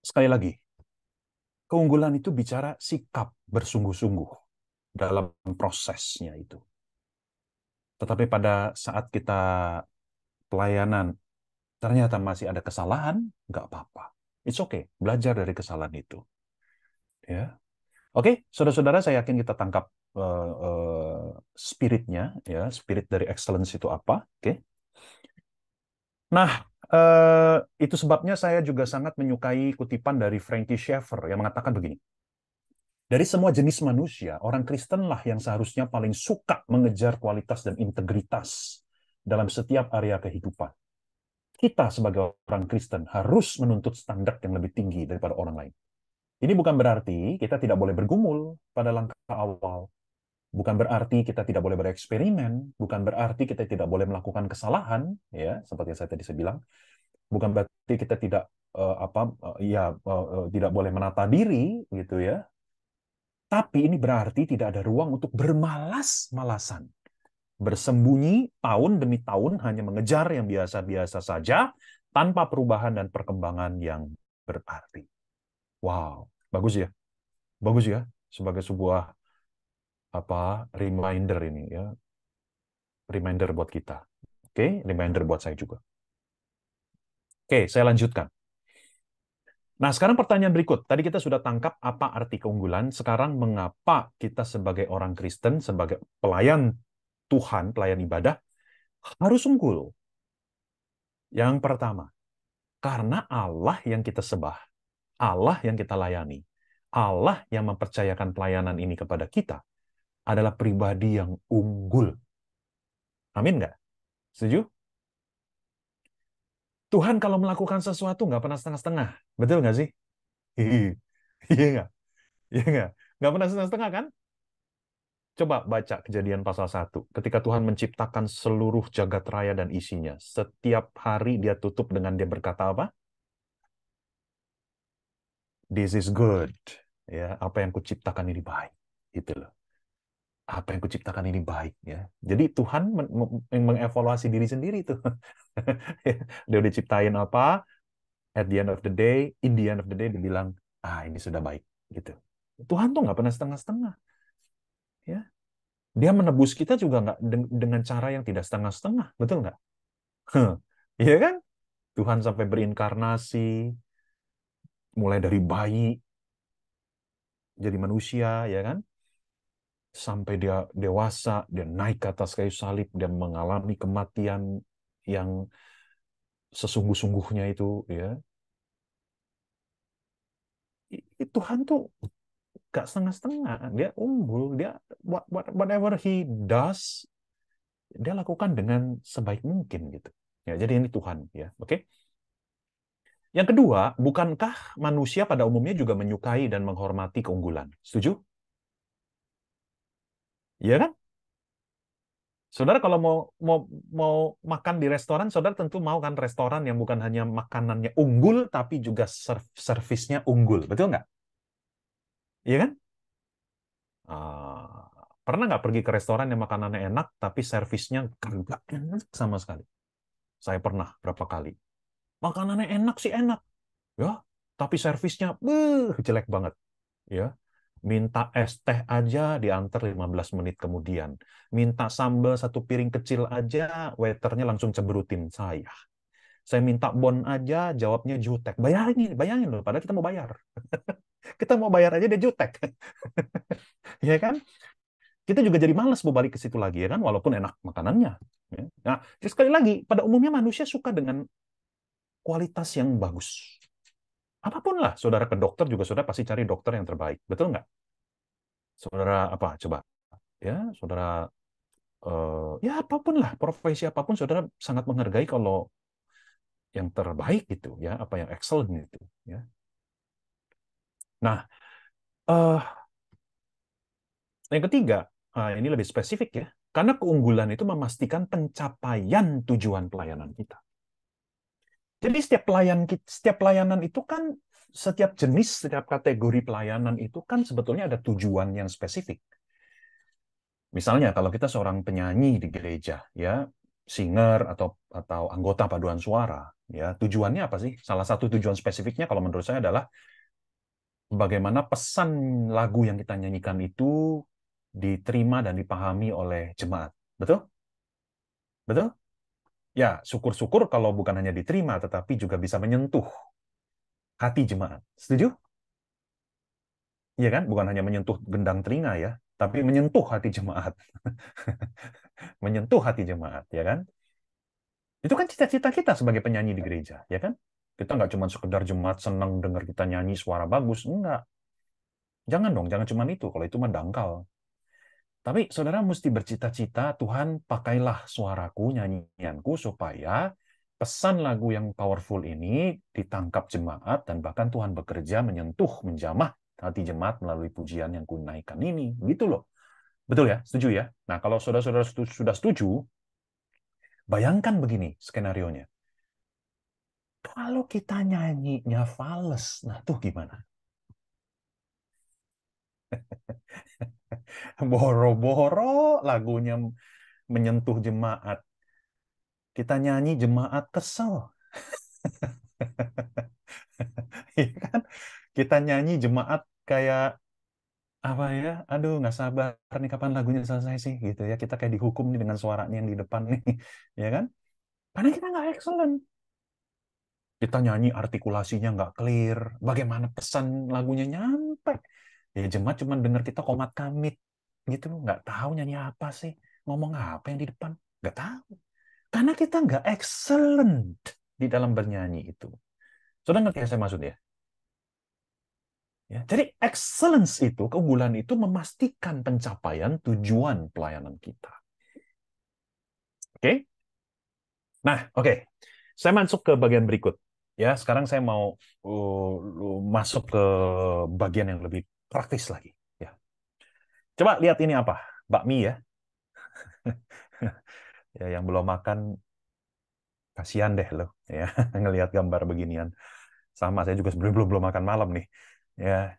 Speaker 1: sekali lagi, keunggulan itu bicara sikap bersungguh-sungguh dalam prosesnya itu. Tetapi pada saat kita pelayanan, ternyata masih ada kesalahan, nggak apa-apa. It's okay, belajar dari kesalahan itu. Ya, oke, saudara-saudara, saya yakin kita tangkap spiritnya, ya, spirit dari excellence itu apa. Oke. Nah, itu sebabnya saya juga sangat menyukai kutipan dari Frankie Schaeffer yang mengatakan begini. Dari semua jenis manusia, orang Kristenlah yang seharusnya paling suka mengejar kualitas dan integritas dalam setiap area kehidupan. Kita sebagai orang Kristen harus menuntut standar yang lebih tinggi daripada orang lain. Ini bukan berarti kita tidak boleh bergumul pada langkah awal. Bukan berarti kita tidak boleh bereksperimen. Bukan berarti kita tidak boleh melakukan kesalahan, ya, seperti yang saya tadi bilang. Bukan berarti kita tidak tidak boleh menata diri, gitu ya. Tapi ini berarti tidak ada ruang untuk bermalas-malasan. Bersembunyi tahun demi tahun hanya mengejar yang biasa-biasa saja tanpa perubahan dan perkembangan yang berarti. Wow, bagus ya. Bagus ya sebagai sebuah reminder ini ya. Reminder buat kita. Oke, reminder buat saya juga. Oke, saya lanjutkan. Nah, sekarang pertanyaan berikut. Tadi kita sudah tangkap apa arti keunggulan. Sekarang mengapa kita sebagai orang Kristen, sebagai pelayan Tuhan, pelayan ibadah, harus unggul? Yang pertama, karena Allah yang kita sembah, Allah yang kita layani, Allah yang mempercayakan pelayanan ini kepada kita adalah pribadi yang unggul. Amin nggak? Setuju? Tuhan kalau melakukan sesuatu nggak pernah setengah-setengah. Betul nggak sih? Iya nggak? Iya nggak? Nggak pernah setengah-setengah kan? Coba baca Kejadian pasal 1. Ketika Tuhan menciptakan seluruh jagat raya dan isinya, setiap hari dia tutup dengan dia berkata apa? This is good. Ya, apa yang kuciptakan ini baik. Gitu loh. Apa yang kuciptakan ini baik, ya. Jadi Tuhan mengevaluasi diri sendiri tuh. Dia udah ciptain apa? At the end of the day, in the end of the day dia bilang, ini sudah baik, gitu. Tuhan tuh nggak pernah setengah-setengah, ya. Dia menebus kita juga nggak dengan cara yang tidak setengah-setengah, betul nggak? Iya kan? Tuhan sampai berinkarnasi, mulai dari bayi jadi manusia, ya kan? Sampai dia dewasa, dia naik ke atas kayu salib, dia mengalami kematian yang sesungguh-sungguhnya itu, ya. Tuhan tuh gak setengah-setengah, dia unggul, dia whatever he does, dia lakukan dengan sebaik mungkin gitu. Ya, jadi ini Tuhan, ya, oke. Yang kedua, bukankah manusia pada umumnya juga menyukai dan menghormati keunggulan? Setuju? Iya kan? Saudara kalau mau mau mau makan di restoran, saudara tentu mau kan restoran yang bukan hanya makanannya unggul, tapi juga servisnya unggul, betul nggak? Iya kan? Ah, pernah nggak pergi ke restoran yang makanannya enak, tapi servisnya nggak enak sama sekali? Saya pernah berapa kali. Makanannya enak sih enak, ya, tapi servisnya jelek banget, ya. Minta es teh aja diantar 15 menit kemudian. Minta sambal satu piring kecil aja, waiternya langsung cemberutin saya. Saya minta bon aja, jawabnya jutek. Bayangin, bayangin loh, padahal kita mau bayar. Kita mau bayar aja dia jutek. Ya kan? kita juga jadi malas mau balik ke situ lagi ya kan, walaupun enak makanannya. Ya. Nah, jadi sekali lagi, pada umumnya manusia suka dengan kualitas yang bagus. Apapun lah, saudara ke dokter juga saudara pasti cari dokter yang terbaik, betul nggak? Saudara apa? Coba, ya, saudara ya apapun lah, profesi apapun, saudara sangat menghargai kalau yang terbaik gitu, ya, apa yang excellent itu, ya. Nah, eh yang ketiga, ini lebih spesifik ya, karena keunggulan itu memastikan pencapaian tujuan pelayanan kita. Jadi setiap pelayanan itu kan, setiap jenis, setiap kategori pelayanan itu kan sebetulnya ada tujuan yang spesifik. Misalnya kalau kita seorang penyanyi di gereja, ya, singer atau anggota paduan suara, ya, tujuannya apa sih? Salah satu tujuan spesifiknya kalau menurut saya adalah bagaimana pesan lagu yang kita nyanyikan itu diterima dan dipahami oleh jemaat. Betul? Betul? Ya, syukur-syukur kalau bukan hanya diterima, tetapi juga bisa menyentuh hati jemaat. Setuju? Iya kan? Bukan hanya menyentuh gendang telinga ya, tapi menyentuh hati jemaat. Menyentuh hati jemaat, ya kan? Itu kan cita-cita kita sebagai penyanyi di gereja, ya kan? Kita nggak cuma sekedar jemaat senang dengar kita nyanyi suara bagus, enggak. Jangan dong, jangan cuma itu. Kalau itu mah dangkal. Tapi saudara mesti bercita-cita, Tuhan pakailah suaraku, nyanyianku, supaya pesan lagu yang powerful ini ditangkap jemaat, dan bahkan Tuhan bekerja menyentuh, menjamah hati jemaat melalui pujian yang kunaikkan ini. Gitu loh. Betul ya? Setuju ya? Nah, kalau saudara-saudara sudah setuju, bayangkan begini skenarionya. Kalau kita nyanyinya fales, nah tuh gimana? Boro-boro lagunya menyentuh jemaat. Kita nyanyi jemaat kesel. Iya kan? Kita nyanyi jemaat kayak apa ya? Aduh, nggak sabar nih kapan lagunya selesai sih gitu ya. Kita kayak dihukum nih dengan suaranya yang di depan nih, ya kan? Karena kita nggak excellent. Kita nyanyi artikulasinya nggak clear. Bagaimana pesan lagunya nyampe? Ya jemaat cuma dengar kita komat kamit gitu, nggak tahu nyanyi apa sih, ngomong apa yang di depan, nggak tahu. Karena kita nggak excellent di dalam bernyanyi itu. Sudah ngerti yang saya maksud ya? Ya, jadi excellence itu, keunggulan itu memastikan pencapaian tujuan pelayanan kita. Oke? Nah, oke. Saya masuk ke bagian berikut. Ya, sekarang saya mau masuk ke bagian yang lebih praktis lagi. Ya. Coba lihat ini apa? Bakmi ya. Ya, yang belum makan kasihan deh loh ya ngelihat gambar beginian. Sama saya juga sebenarnya belum belum makan malam nih. Ya.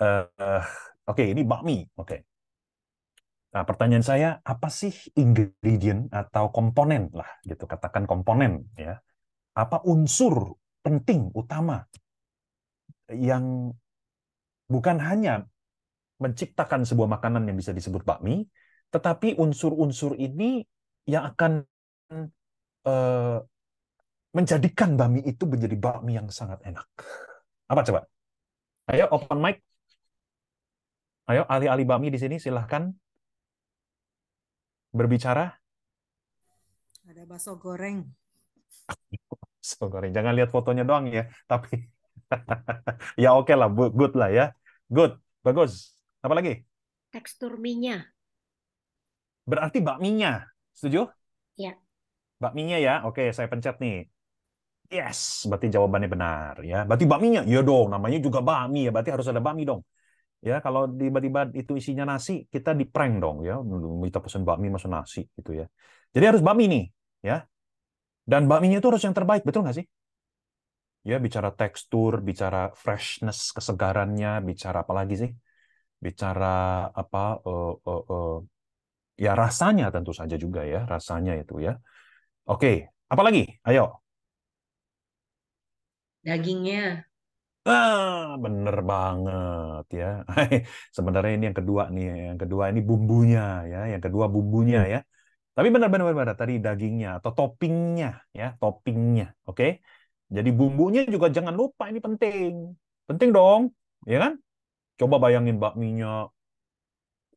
Speaker 1: eh, oke, ini bakmi. Oke. Nah, pertanyaan saya, apa sih ingredient atau komponen lah gitu, katakan komponen ya. Apa unsur penting utama yang bukan hanya menciptakan sebuah makanan yang bisa disebut bakmi, tetapi unsur-unsur ini yang akan eh, menjadikan bakmi itu menjadi bakmi yang sangat enak. Apa coba? Ayo open mic. Ayo ahli-ahli bakmi di sini silahkan berbicara.
Speaker 4: Ada bakso goreng.
Speaker 1: So, goreng. Jangan lihat fotonya doang ya, tapi ya oke lah, good lah ya. Good, bagus. Apa lagi?
Speaker 5: Tekstur mie-nya.
Speaker 1: Berarti bakminya. Setuju?
Speaker 5: Ya.
Speaker 1: Bakminya ya. Oke, saya pencet nih. Yes, berarti jawabannya benar ya. Berarti bakminya. Iya dong, namanya juga bakmi ya. Berarti harus ada bakmi dong. Ya, kalau tiba-tiba itu isinya nasi, kita di prank dong ya. Kita pesan bakmi masuk nasi gitu ya. Jadi harus bakmi nih, ya. Dan bakminya itu harus yang terbaik, betul nggak sih? Ya, bicara tekstur, bicara freshness, kesegarannya, bicara apa lagi sih? Bicara apa? Ya rasanya tentu saja juga ya, rasanya itu ya. Oke, apa lagi? Ayo.
Speaker 5: Dagingnya.
Speaker 1: Bener banget ya. Sebenarnya ini yang kedua nih, yang kedua ini bumbunya ya, yang kedua bumbunya ya. Tapi benar-benar tadi dagingnya atau toppingnya ya, toppingnya. Oke. Jadi bumbunya juga jangan lupa, ini penting. Penting dong, ya kan? Coba bayangin bakminya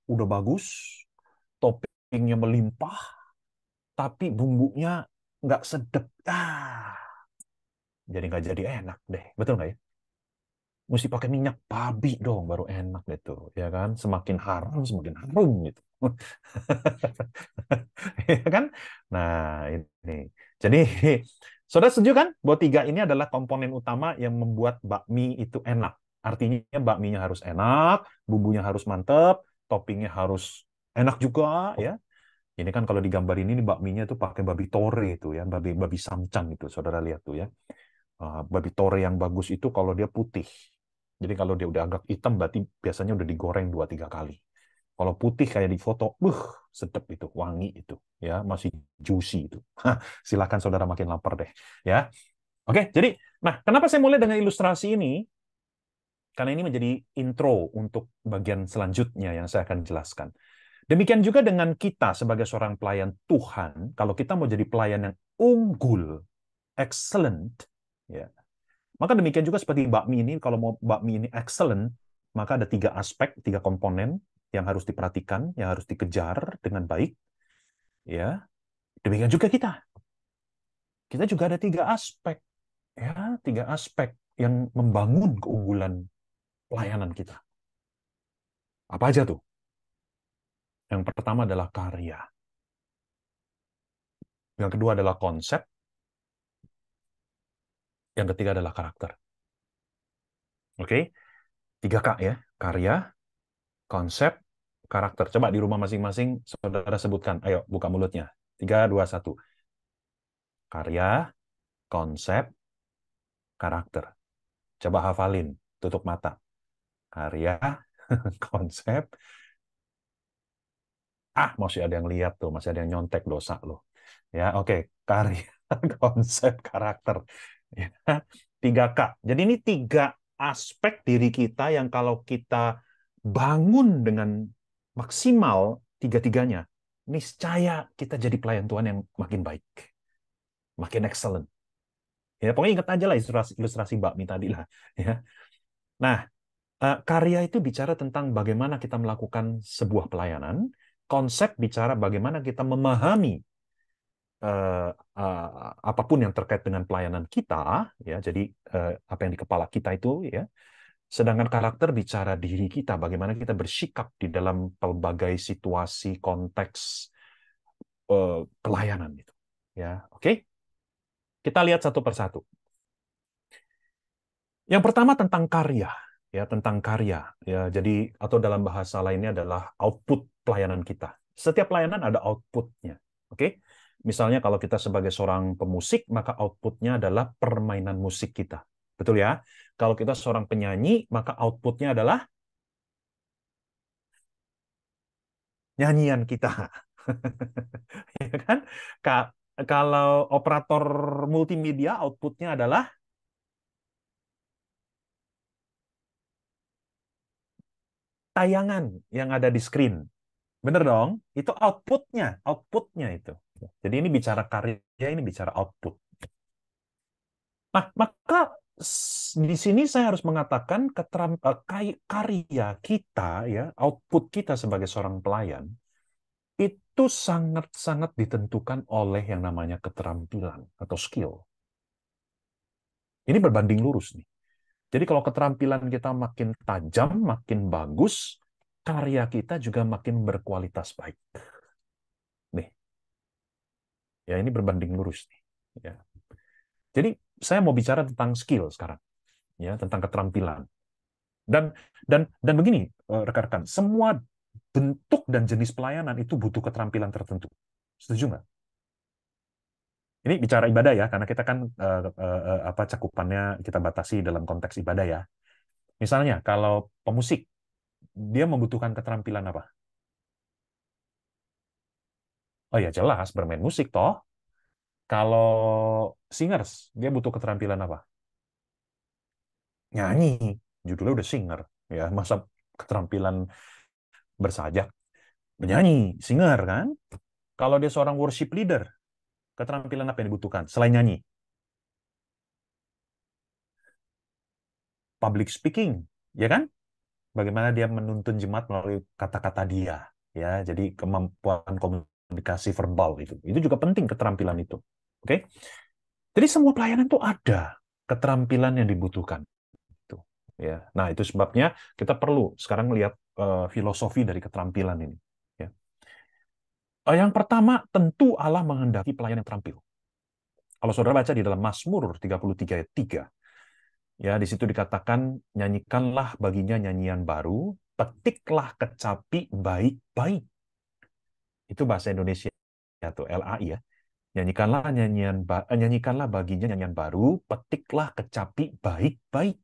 Speaker 1: udah bagus, toppingnya melimpah, tapi bumbunya nggak sedap. Jadi nggak jadi enak deh. Betul nggak ya? Mesti pakai minyak babi dong baru enak gitu, ya kan? Semakin haram semakin harum gitu. Ya kan? Nah, ini. Jadi, saudara setuju kan bahwa tiga ini adalah komponen utama yang membuat bakmi itu enak. Artinya bakminya harus enak, bumbunya harus mantep, toppingnya harus enak juga, ya. Ini kan kalau di gambar ini bakminya tuh pakai babi tore itu ya, babi babi samcan itu, saudara lihat tuh ya. Babi tore yang bagus itu kalau dia putih. Jadi kalau dia udah agak hitam berarti biasanya udah digoreng 2-3 kali. Kalau putih kayak di foto, sedap itu, wangi itu, ya masih juicy itu. Silakan saudara makin lapar deh, ya. Oke, jadi, nah kenapa saya mulai dengan ilustrasi ini? Karena ini menjadi intro untuk bagian selanjutnya yang saya akan jelaskan. Demikian juga dengan kita sebagai seorang pelayan Tuhan, kalau kita mau jadi pelayan yang unggul, excellent, ya. Maka demikian juga seperti bakmi ini, kalau mau bakmi ini excellent, maka ada 3 aspek, 3 komponen yang harus diperhatikan, yang harus dikejar dengan baik. Ya, demikian juga kita. Kita juga ada 3 aspek, ya, 3 aspek yang membangun keunggulan pelayanan kita. Apa aja tuh? Yang pertama adalah karya. Yang kedua adalah konsep. Yang ketiga adalah karakter. Oke? 3K ya, karya, konsep, karakter. Coba di rumah masing-masing saudara sebutkan. Ayo, buka mulutnya. 3, 2, 1. Karya, konsep, karakter. Coba hafalin, tutup mata. Karya, konsep. Masih ada yang lihat tuh, masih ada yang nyontek, dosa loh. Ya, oke. Karya, konsep, karakter. Ya, 3K. Jadi ini 3 aspek diri kita yang kalau kita bangun dengan maksimal tiga-tiganya, niscaya kita jadi pelayan Tuhan yang makin baik, makin excellent. Ya, pokoknya ingat aja lah ilustrasi bakmi tadi lah. Ya. Nah, karya itu bicara tentang bagaimana kita melakukan sebuah pelayanan. Konsep bicara bagaimana kita memahami apapun yang terkait dengan pelayanan kita. Ya, jadi apa yang di kepala kita itu, ya. Sedangkan karakter bicara diri kita, bagaimana kita bersikap di dalam pelbagai situasi, konteks pelayanan itu. Ya, oke. Kita lihat satu persatu. Yang pertama tentang karya, ya tentang karya, ya jadi atau dalam bahasa lainnya adalah output pelayanan kita. Setiap pelayanan ada outputnya, oke? Misalnya kalau kita sebagai seorang pemusik, maka outputnya adalah permainan musik kita, betul ya? Kalau kita seorang penyanyi, maka outputnya adalah nyanyian kita, ya kan? Kalau operator multimedia, outputnya adalah tayangan yang ada di screen. Bener dong? Itu outputnya itu. Jadi ini bicara karya, ini bicara output. Nah, maka di sini saya harus mengatakan karya kita, ya, output kita sebagai seorang pelayan, itu sangat-sangat ditentukan oleh yang namanya keterampilan atau skill. Ini berbanding lurus nih. Jadi kalau keterampilan kita makin tajam, makin bagus, karya kita juga makin berkualitas baik. Nih. Ya, ini berbanding lurus nih. Ya. Jadi saya mau bicara tentang skill sekarang, ya, tentang keterampilan. Dan begini, rekan-rekan, semua bentuk dan jenis pelayanan itu butuh keterampilan tertentu. Setuju nggak? Ini bicara ibadah ya, karena kita kan cakupannya kita batasi dalam konteks ibadah ya. Misalnya kalau pemusik, dia membutuhkan keterampilan apa? Oh ya jelas bermain musik toh. Kalau singers, dia butuh keterampilan apa? Nyanyi, judulnya udah singer, ya masa keterampilan bersajak, menyanyi, singer kan? Kalau dia seorang worship leader, keterampilan apa yang dibutuhkan selain nyanyi? Public speaking, ya kan? Bagaimana dia menuntun jemaat melalui kata-kata dia, ya. Jadi kemampuan komunikasi verbal itu juga penting, keterampilan itu. Oke. Jadi semua pelayanan itu ada keterampilan yang dibutuhkan. Itu, ya. Nah, itu sebabnya kita perlu sekarang melihat filosofi dari keterampilan ini. Ya. Yang pertama, tentu Allah menghendaki pelayan yang terampil. Kalau saudara baca di dalam Mazmur 33 ayat 3, ya di situ dikatakan, nyanyikanlah baginya nyanyian baru, petiklah kecapi baik-baik. Itu bahasa Indonesia atau LAI ya. Nyanyikanlah baginya nyanyian baru, petiklah kecapi baik-baik.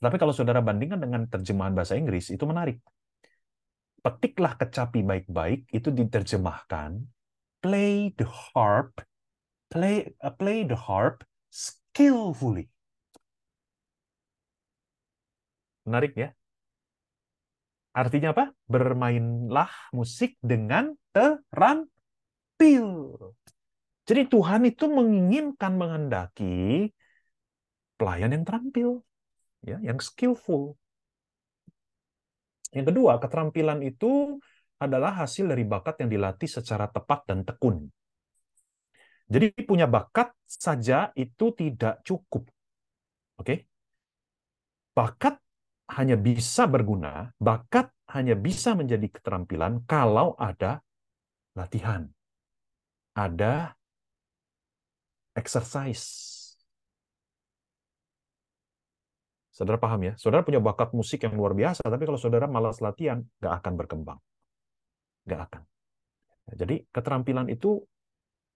Speaker 1: Tapi kalau saudara bandingkan dengan terjemahan bahasa Inggris, itu menarik. Petiklah kecapi baik-baik, itu diterjemahkan, play the harp, play the harp skillfully. Menarik ya? Artinya apa? Bermainlah musik dengan terampil. Jadi Tuhan itu menginginkan, menghendaki pelayan yang terampil, ya, yang skillful. Yang kedua, keterampilan itu adalah hasil dari bakat yang dilatih secara tepat dan tekun. Jadi punya bakat saja itu tidak cukup. Oke? Bakat hanya bisa berguna, bakat hanya bisa menjadi keterampilan kalau ada latihan, ada exercise. Saudara paham ya? Saudara punya bakat musik yang luar biasa, tapi kalau saudara malas latihan, nggak akan berkembang. Nggak akan. Jadi keterampilan itu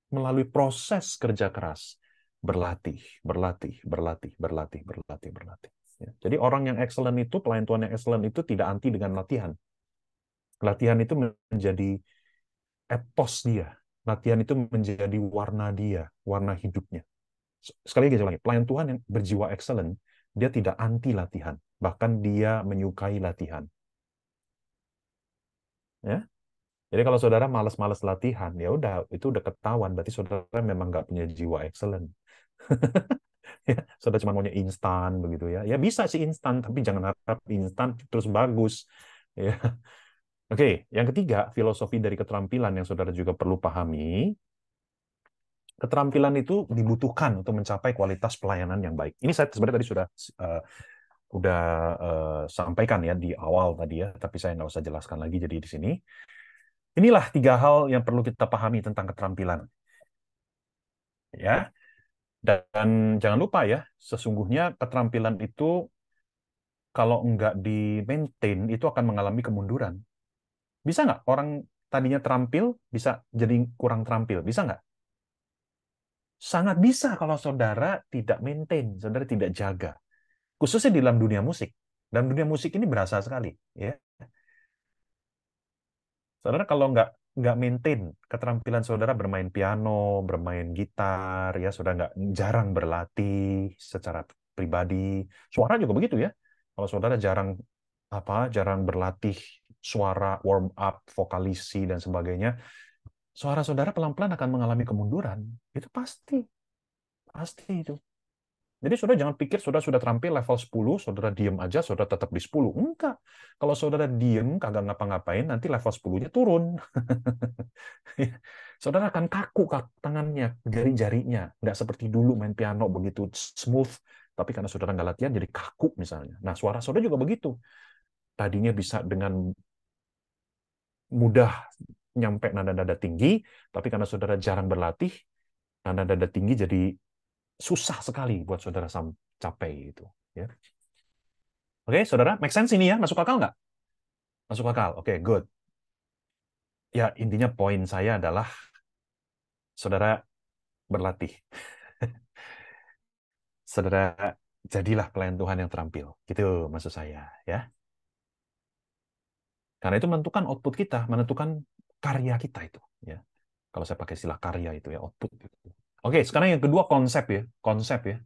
Speaker 1: melalui proses kerja keras, berlatih, berlatih, berlatih, berlatih, berlatih, berlatih. Ya. Jadi orang yang excellent itu, pelayan Tuhan yang excellent itu tidak anti dengan latihan. Latihan itu menjadi etos dia. Latihan itu menjadi warna dia, warna hidupnya. Sekali lagi, pelayan Tuhan yang berjiwa excellent, dia tidak anti latihan, bahkan dia menyukai latihan. Ya. Jadi kalau saudara malas-malas latihan, ya udah, itu udah ketahuan, berarti saudara memang nggak punya jiwa excellent. Ya, saudara cuma maunya instan begitu ya. Ya bisa sih instan, tapi jangan harap instan terus bagus. Ya. Oke, yang ketiga, filosofi dari keterampilan yang saudara juga perlu pahami. Keterampilan itu dibutuhkan untuk mencapai kualitas pelayanan yang baik. Ini saya sebenarnya tadi sudah sampaikan ya di awal tadi ya, tapi saya nggak usah jelaskan lagi jadi di sini. Inilah 3 hal yang perlu kita pahami tentang keterampilan. Ya. Dan jangan lupa ya, sesungguhnya keterampilan itu kalau nggak di-maintain itu akan mengalami kemunduran. Bisa nggak orang tadinya terampil bisa jadi kurang terampil? Bisa nggak? Sangat bisa kalau saudara tidak maintain, saudara tidak jaga. Khususnya di dalam dunia musik. Dalam dunia musik ini berasa sekali. Ya. Saudara kalau nggak maintain keterampilan saudara bermain piano, bermain gitar, ya saudara nggak jarang berlatih secara pribadi. Suara juga begitu ya. Kalau saudara jarang berlatih suara, warm up, vokalisi dan sebagainya, suara saudara pelan-pelan akan mengalami kemunduran. Itu pasti itu. Jadi saudara jangan pikir saudara sudah terampil level 10, saudara diem aja, saudara tetap di 10. Enggak. Kalau saudara diem, kagak ngapa-ngapain, nanti level 10-nya turun. Saudara akan kaku tangannya, jari-jarinya. Nggak seperti dulu main piano begitu smooth, tapi karena saudara nggak latihan jadi kaku misalnya. Nah, suara saudara juga begitu. Tadinya bisa dengan mudah nyampe nada-nada tinggi, tapi karena saudara jarang berlatih, nada-nada tinggi jadi susah sekali buat saudara capai itu. Ya. Oke, saudara, make sense ini ya? Masuk akal nggak? Masuk akal. Oke, good. Ya, intinya poin saya adalah saudara berlatih. Saudara jadilah pelayan Tuhan yang terampil. Gitu maksud saya. Ya. Karena itu menentukan output kita, menentukan karya kita itu. Ya. Kalau saya pakai istilah karya itu ya, output. Gitu. Oke, sekarang yang kedua konsep ya. Konsep ya.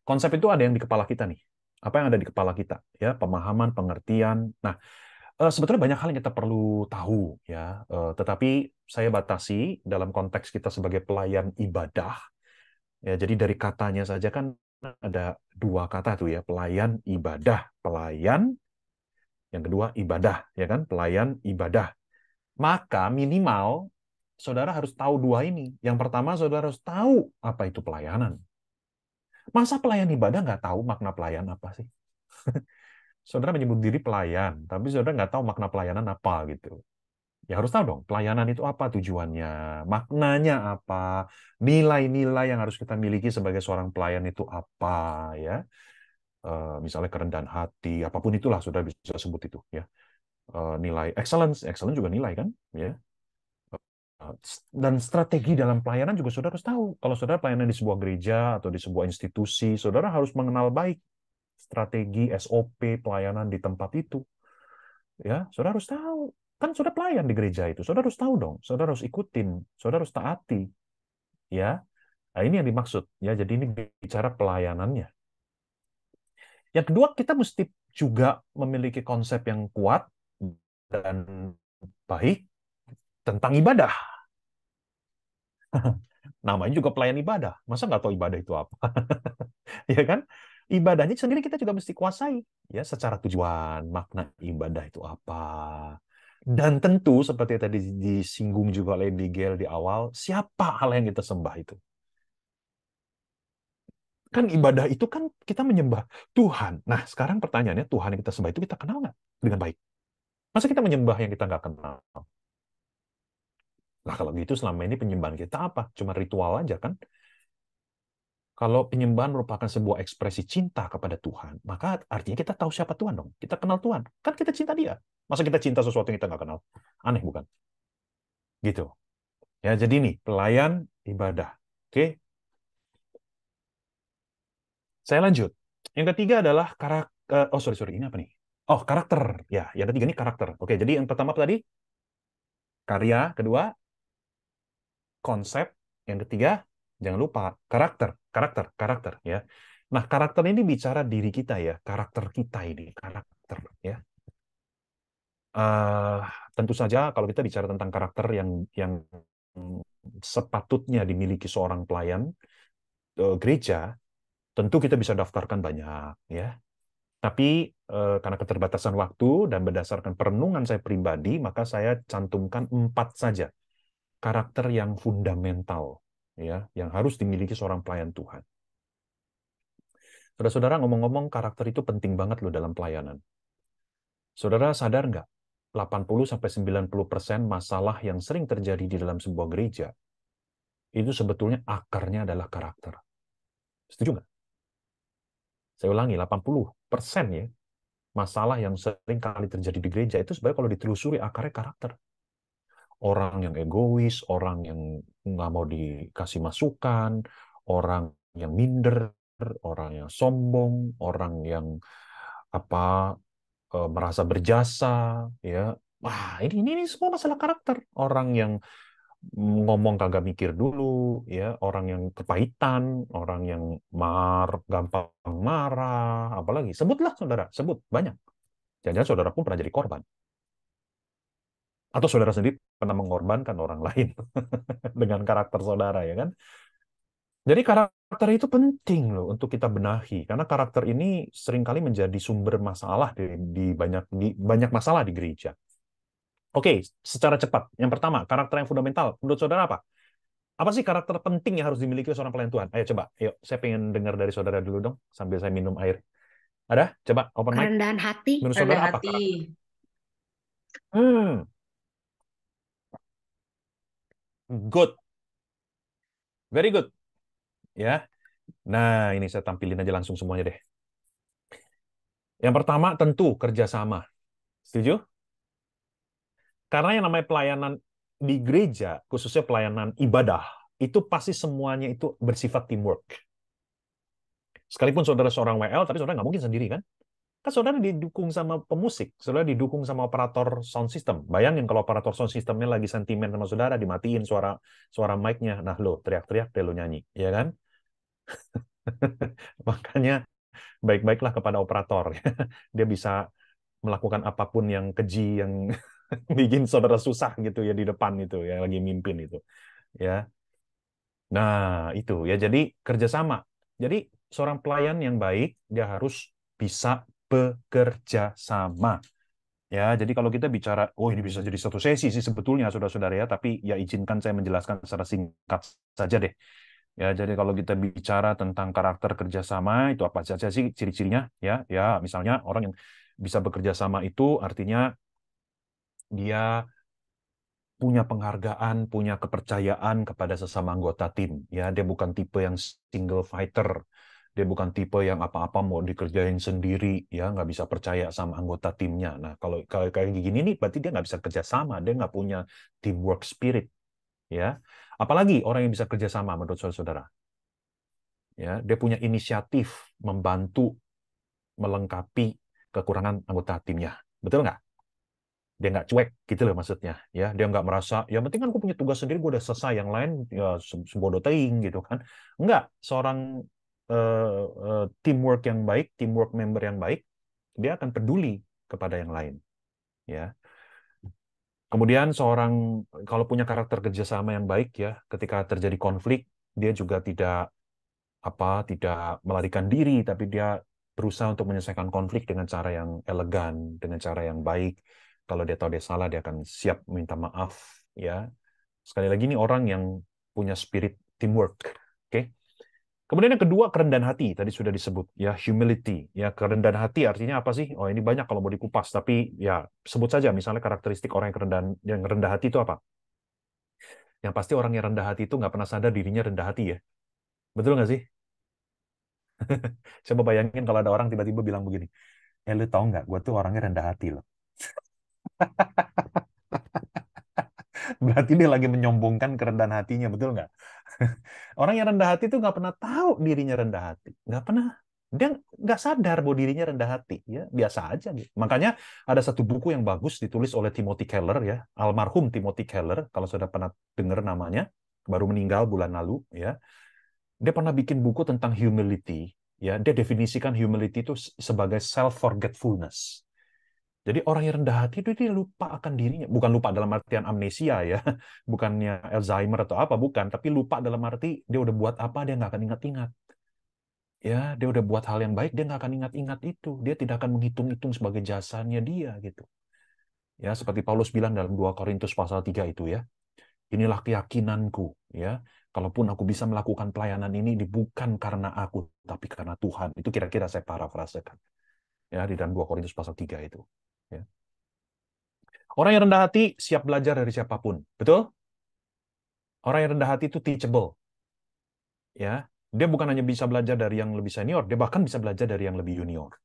Speaker 1: Konsep itu ada yang di kepala kita nih. Apa yang ada di kepala kita? Ya, pemahaman, pengertian. Nah, sebetulnya banyak hal yang kita perlu tahu ya, tetapi saya batasi dalam konteks kita sebagai pelayan ibadah. Ya, jadi dari katanya saja kan ada 2 kata tuh ya, pelayan ibadah, pelayan Yang kedua, ibadah, ya kan? Pelayan ibadah. Maka minimal saudara harus tahu dua ini. Yang pertama, saudara harus tahu apa itu pelayanan. Masa pelayan ibadah nggak tahu makna pelayan apa sih? Saudara menyebut diri pelayan, tapi saudara nggak tahu makna pelayanan apa gitu. Ya harus tahu dong, pelayanan itu apa tujuannya, maknanya apa, nilai-nilai yang harus kita miliki sebagai seorang pelayan itu apa, ya. Misalnya kerendahan hati, apapun itulah saudara bisa sebut itu, ya. Nilai excellence, excellence juga nilai kan, ya. Dan strategi dalam pelayanan juga saudara harus tahu. Kalau saudara pelayanan di sebuah gereja atau di sebuah institusi, saudara harus mengenal baik strategi SOP pelayanan di tempat itu. Ya, saudara harus tahu. Kan saudara pelayan di gereja itu, saudara harus tahu dong. Saudara harus ikutin, saudara harus taati. Ya, nah, ini yang dimaksud. Ya, jadi ini bicara pelayanannya. Yang kedua, kita mesti juga memiliki konsep yang kuat dan baik tentang ibadah. Namanya juga pelayan ibadah. Masa nggak tahu ibadah itu apa? Ya kan? Ibadahnya sendiri kita juga mesti kuasai. Ya, secara tujuan, makna ibadah itu apa. Dan tentu, seperti tadi disinggung juga oleh Miguel di awal, siapa Allah yang kita sembah itu? Kan ibadah itu kan kita menyembah Tuhan. Nah, sekarang pertanyaannya, Tuhan yang kita sembah itu kita kenal nggak dengan baik? Masa kita menyembah yang kita nggak kenal? Nah, kalau gitu selama ini penyembahan kita apa? Cuma ritual aja kan? Kalau penyembahan merupakan sebuah ekspresi cinta kepada Tuhan, maka artinya kita tahu siapa Tuhan dong. Kita kenal Tuhan. Kan kita cinta Dia. Masa kita cinta sesuatu yang kita nggak kenal? Aneh, bukan? Gitu. Ya, jadi nih, pelayan ibadah. Oke? Saya lanjut. Yang ketiga adalah karakter. Oh, sorry. Ini apa nih? Oh, karakter. Ya, yang ketiga ini karakter. Oke, jadi yang pertama apa tadi? Karya. Kedua, konsep. Yang ketiga, jangan lupa karakter ya. Nah, karakter ini bicara diri kita ya, karakter kita ini, karakter ya. Eh, Tentu saja kalau kita bicara tentang karakter yang sepatutnya dimiliki seorang pelayan gereja, tentu kita bisa daftarkan banyak ya. Tapi karena keterbatasan waktu dan berdasarkan perenungan saya pribadi, maka saya cantumkan 4 saja karakter yang fundamental ya, yang harus dimiliki seorang pelayan Tuhan. Saudara-saudara, ngomong-ngomong, karakter itu penting banget loh dalam pelayanan. Saudara sadar nggak? 80-90% masalah yang sering terjadi di dalam sebuah gereja, itu sebetulnya akarnya adalah karakter. Setuju nggak? Saya ulangi, 80% ya, masalah yang sering kali terjadi di gereja, itu sebenarnya kalau ditelusuri akarnya karakter. Orang yang egois, orang yang nggak mau dikasih masukan, orang yang minder, orang yang sombong, orang yang merasa berjasa, ya. Wah, ini semua masalah karakter. Orang yang ngomong kagak mikir dulu, ya. Orang yang kepahitan, orang yang gampang marah, apalagi. Sebutlah, saudara, sebut banyak. Jangan-jangan saudara pun pernah jadi korban. Atau saudara sendiri pernah mengorbankan orang lain dengan karakter saudara, ya kan? Jadi karakter itu penting loh untuk kita benahi, karena karakter ini seringkali menjadi sumber masalah di banyak masalah di gereja. Oke, secara cepat. Yang pertama, karakter yang fundamental. Menurut saudara apa? Apa sih karakter penting yang harus dimiliki seorang pelayan Tuhan? Ayo coba, yuk. Saya pengen dengar dari saudara dulu dong, sambil saya minum air. Ada? Coba, open mic.
Speaker 5: Kerendahan hati.
Speaker 1: Menurut
Speaker 2: Rendah
Speaker 1: saudara apa
Speaker 2: hati.
Speaker 1: karakter? Hmm, good. Very good. Ya. Nah, ini saya tampilin aja langsung semuanya deh. Yang pertama, tentu kerjasama. Setuju? Karena yang namanya pelayanan di gereja, khususnya pelayanan ibadah, itu pasti semuanya itu bersifat teamwork. Sekalipun saudara seorang WL, tapi saudara nggak mungkin sendiri kan? Kan saudara didukung sama pemusik, saudara didukung sama operator sound system. Bayangin kalau operator sound systemnya lagi sentimen sama saudara, dimatiin suara mic-nya. Nah lo, teriak-teriak deh lo nyanyi, ya kan? Makanya baik-baiklah kepada operator. Dia bisa melakukan apapun yang keji, yang bikin saudara susah gitu ya di depan itu, yang lagi mimpin itu. Ya. Nah, itu ya. Jadi kerjasama. Jadi seorang pelayan yang baik, dia harus bisa bekerja sama. Ya, jadi kalau kita bicara, oh ini bisa jadi satu sesi sih sebetulnya, saudara-saudara ya, tapi ya izinkan saya menjelaskan secara singkat saja deh. Ya, jadi kalau kita bicara tentang karakter kerjasama, itu apa saja sih ciri-cirinya? Ya, ya, misalnya orang yang bisa bekerja sama itu artinya dia punya penghargaan, punya kepercayaan kepada sesama anggota tim. Ya, dia bukan tipe yang single fighter. Dia bukan tipe yang apa-apa mau dikerjain sendiri, ya nggak bisa percaya sama anggota timnya. Nah, kalau kalau kayak gini nih, berarti dia nggak bisa kerja sama, dia nggak punya teamwork spirit, ya. Apalagi orang yang bisa kerja sama menurut saudara, ya, dia punya inisiatif membantu melengkapi kekurangan anggota timnya, betul nggak? Dia nggak cuek gitu loh maksudnya, ya dia nggak merasa ya penting kan gue punya tugas sendiri, gue udah selesai, yang lain ya sebodoh teing gitu kan. Enggak, seorang teamwork yang baik, teamwork member yang baik, dia akan peduli kepada yang lain, ya. Kemudian seorang kalau punya karakter kerjasama yang baik, ya, ketika terjadi konflik dia juga tidak melarikan diri, tapi dia berusaha untuk menyelesaikan konflik dengan cara yang elegan, dengan cara yang baik. Kalau dia tahu dia salah, dia akan siap minta maaf, ya. Sekali lagi ini orang yang punya spirit teamwork. Oke. Kemudian yang kedua, kerendahan hati. Tadi sudah disebut, ya, humility. Ya, kerendahan hati artinya apa sih? Oh, ini banyak kalau mau dikupas, tapi ya sebut saja misalnya karakteristik orang yang rendah hati itu apa? Yang pasti orang yang rendah hati itu nggak pernah sadar dirinya rendah hati, ya. Betul nggak sih? Coba bayangin kalau ada orang tiba-tiba bilang begini, lu tahu nggak, gue tuh orangnya rendah hati loh. Berarti dia lagi menyombongkan kerendahan hatinya, betul nggak? Orang yang rendah hati itu nggak pernah tahu dirinya rendah hati. Nggak pernah. Dia nggak sadar bahwa dirinya rendah hati. Ya, biasa aja gitu. Makanya ada satu buku yang bagus ditulis oleh Timothy Keller, ya, almarhum Timothy Keller, kalau sudah pernah dengar namanya, baru meninggal bulan lalu, ya. Dia pernah bikin buku tentang humility, ya. Dia definisikan humility itu sebagai self forgetfulness. Jadi orang yang rendah hati itu dia lupa akan dirinya. Bukan lupa dalam artian amnesia, ya. Bukannya Alzheimer atau apa, bukan. Tapi lupa dalam arti dia udah buat apa, dia nggak akan ingat-ingat. Ya, dia udah buat hal yang baik, dia nggak akan ingat-ingat itu. Dia tidak akan menghitung-hitung sebagai jasanya dia, gitu. Ya, seperti Paulus bilang dalam 2 Korintus pasal 3 itu, ya. Inilah keyakinanku, ya. Kalaupun aku bisa melakukan pelayanan ini, bukan karena aku, tapi karena Tuhan. Itu kira-kira saya parafrasekan. Ya, di dalam 2 Korintus pasal 3 itu. Ya. Orang yang rendah hati siap belajar dari siapapun. Betul? Orang yang rendah hati itu teachable. Ya, dia bukan hanya bisa belajar dari yang lebih senior, dia bahkan bisa belajar dari yang lebih junior.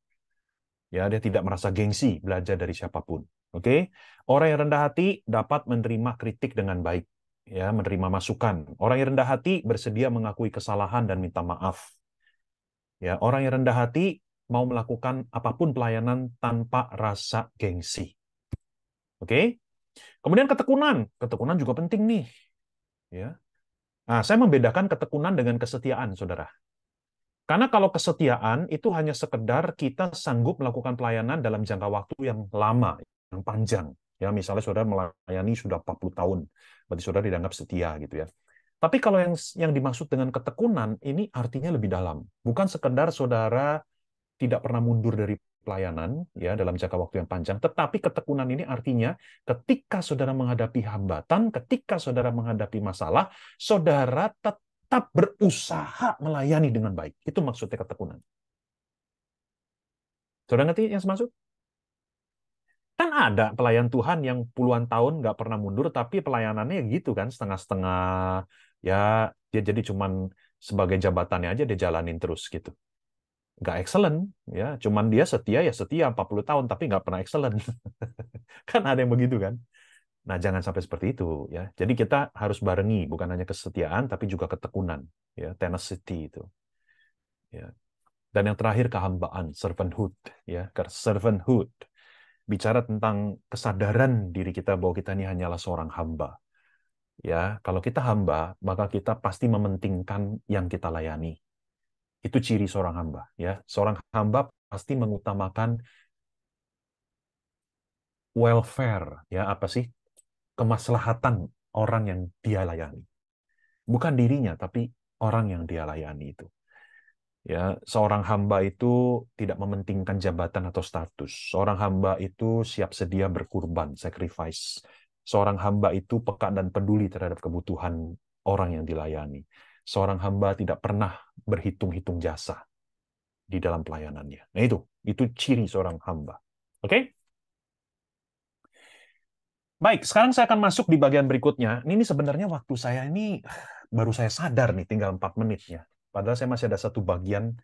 Speaker 1: Ya, dia tidak merasa gengsi belajar dari siapapun. Oke? Orang yang rendah hati dapat menerima kritik dengan baik. Ya, menerima masukan. Orang yang rendah hati bersedia mengakui kesalahan dan minta maaf. Ya, orang yang rendah hati mau melakukan apapun pelayanan tanpa rasa gengsi. Oke? Kemudian ketekunan. Ketekunan juga penting nih. Ya. Nah, saya membedakan ketekunan dengan kesetiaan, saudara. Karena kalau kesetiaan itu hanya sekedar kita sanggup melakukan pelayanan dalam jangka waktu yang lama, yang panjang. Ya, misalnya saudara melayani sudah 40 tahun, berarti saudara dianggap setia gitu ya. Tapi kalau yang dimaksud dengan ketekunan ini artinya lebih dalam. Bukan sekedar saudara tidak pernah mundur dari pelayanan ya dalam jangka waktu yang panjang, tetapi ketekunan ini artinya ketika saudara menghadapi hambatan, ketika saudara menghadapi masalah, saudara tetap berusaha melayani dengan baik. Itu maksudnya ketekunan. Saudara ngerti yang saya maksud? Kan ada pelayan Tuhan yang puluhan tahun nggak pernah mundur, tapi pelayanannya gitu kan, setengah-setengah, ya dia jadi cuman sebagai jabatannya aja dia jalanin terus gitu. Nggak excellent, ya cuman dia setia 40 tahun, tapi nggak pernah excellent. Kan ada yang begitu kan. Nah, jangan sampai seperti itu ya. Jadi kita harus barengi bukan hanya kesetiaan tapi juga ketekunan, ya, tenacity itu. Ya. Dan yang terakhir kehambaan, servanthood, ya. Servanthood bicara tentang kesadaran diri kita bahwa kita ini hanyalah seorang hamba. Ya, kalau kita hamba, maka kita pasti mementingkan yang kita layani. Itu ciri seorang hamba, ya. Seorang hamba pasti mengutamakan welfare, ya, apa sih? Kemaslahatan orang yang dia layani. Bukan dirinya, tapi orang yang dia layani itu. Ya, seorang hamba itu tidak mementingkan jabatan atau status. Seorang hamba itu siap sedia berkurban, sacrifice. Seorang hamba itu peka dan peduli terhadap kebutuhan orang yang dilayani. Seorang hamba tidak pernah berhitung-hitung jasa di dalam pelayanannya. Nah, itu ciri seorang hamba. Oke? Baik, sekarang saya akan masuk di bagian berikutnya. Ini sebenarnya waktu saya ini baru saya sadar nih, tinggal 4 menitnya. Padahal saya masih ada satu bagian.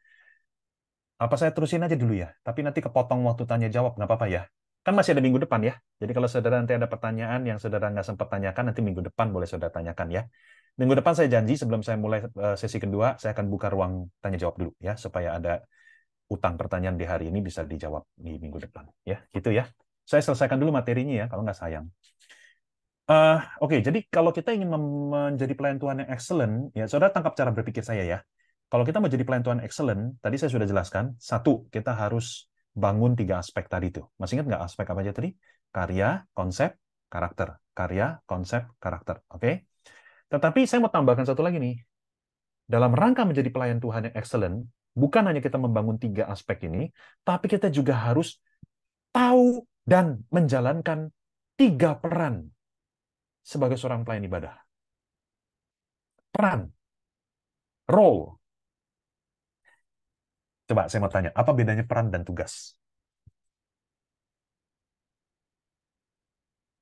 Speaker 1: Apa saya terusin aja dulu ya? Tapi nanti kepotong waktu tanya jawab, nggak apa-apa ya? Kan masih ada minggu depan ya. Jadi kalau saudara nanti ada pertanyaan yang saudara nggak sempat tanyakan, nanti minggu depan boleh saudara tanyakan ya. Minggu depan saya janji sebelum saya mulai sesi kedua, saya akan buka ruang tanya jawab dulu ya, supaya ada utang pertanyaan di hari ini bisa dijawab di minggu depan. Ya, gitu ya. Saya selesaikan dulu materinya ya, kalau nggak sayang. Oke, jadi kalau kita ingin menjadi pelayan Tuhan yang excellent, ya saudara tangkap cara berpikir saya ya. Kalau kita mau jadi pelayan Tuhan excellent, tadi saya sudah jelaskan, satu, kita harus bangun 3 aspek tadi tuh. Masih ingat nggak aspek apa aja tadi? Karya, konsep, karakter. Karya, konsep, karakter. Oke? Tetapi saya mau tambahkan satu lagi nih. Dalam rangka menjadi pelayan Tuhan yang excellent, bukan hanya kita membangun 3 aspek ini, tapi kita juga harus tahu dan menjalankan 3 peran sebagai seorang pelayan ibadah. Peran, role. Coba saya mau tanya, apa bedanya peran dan tugas?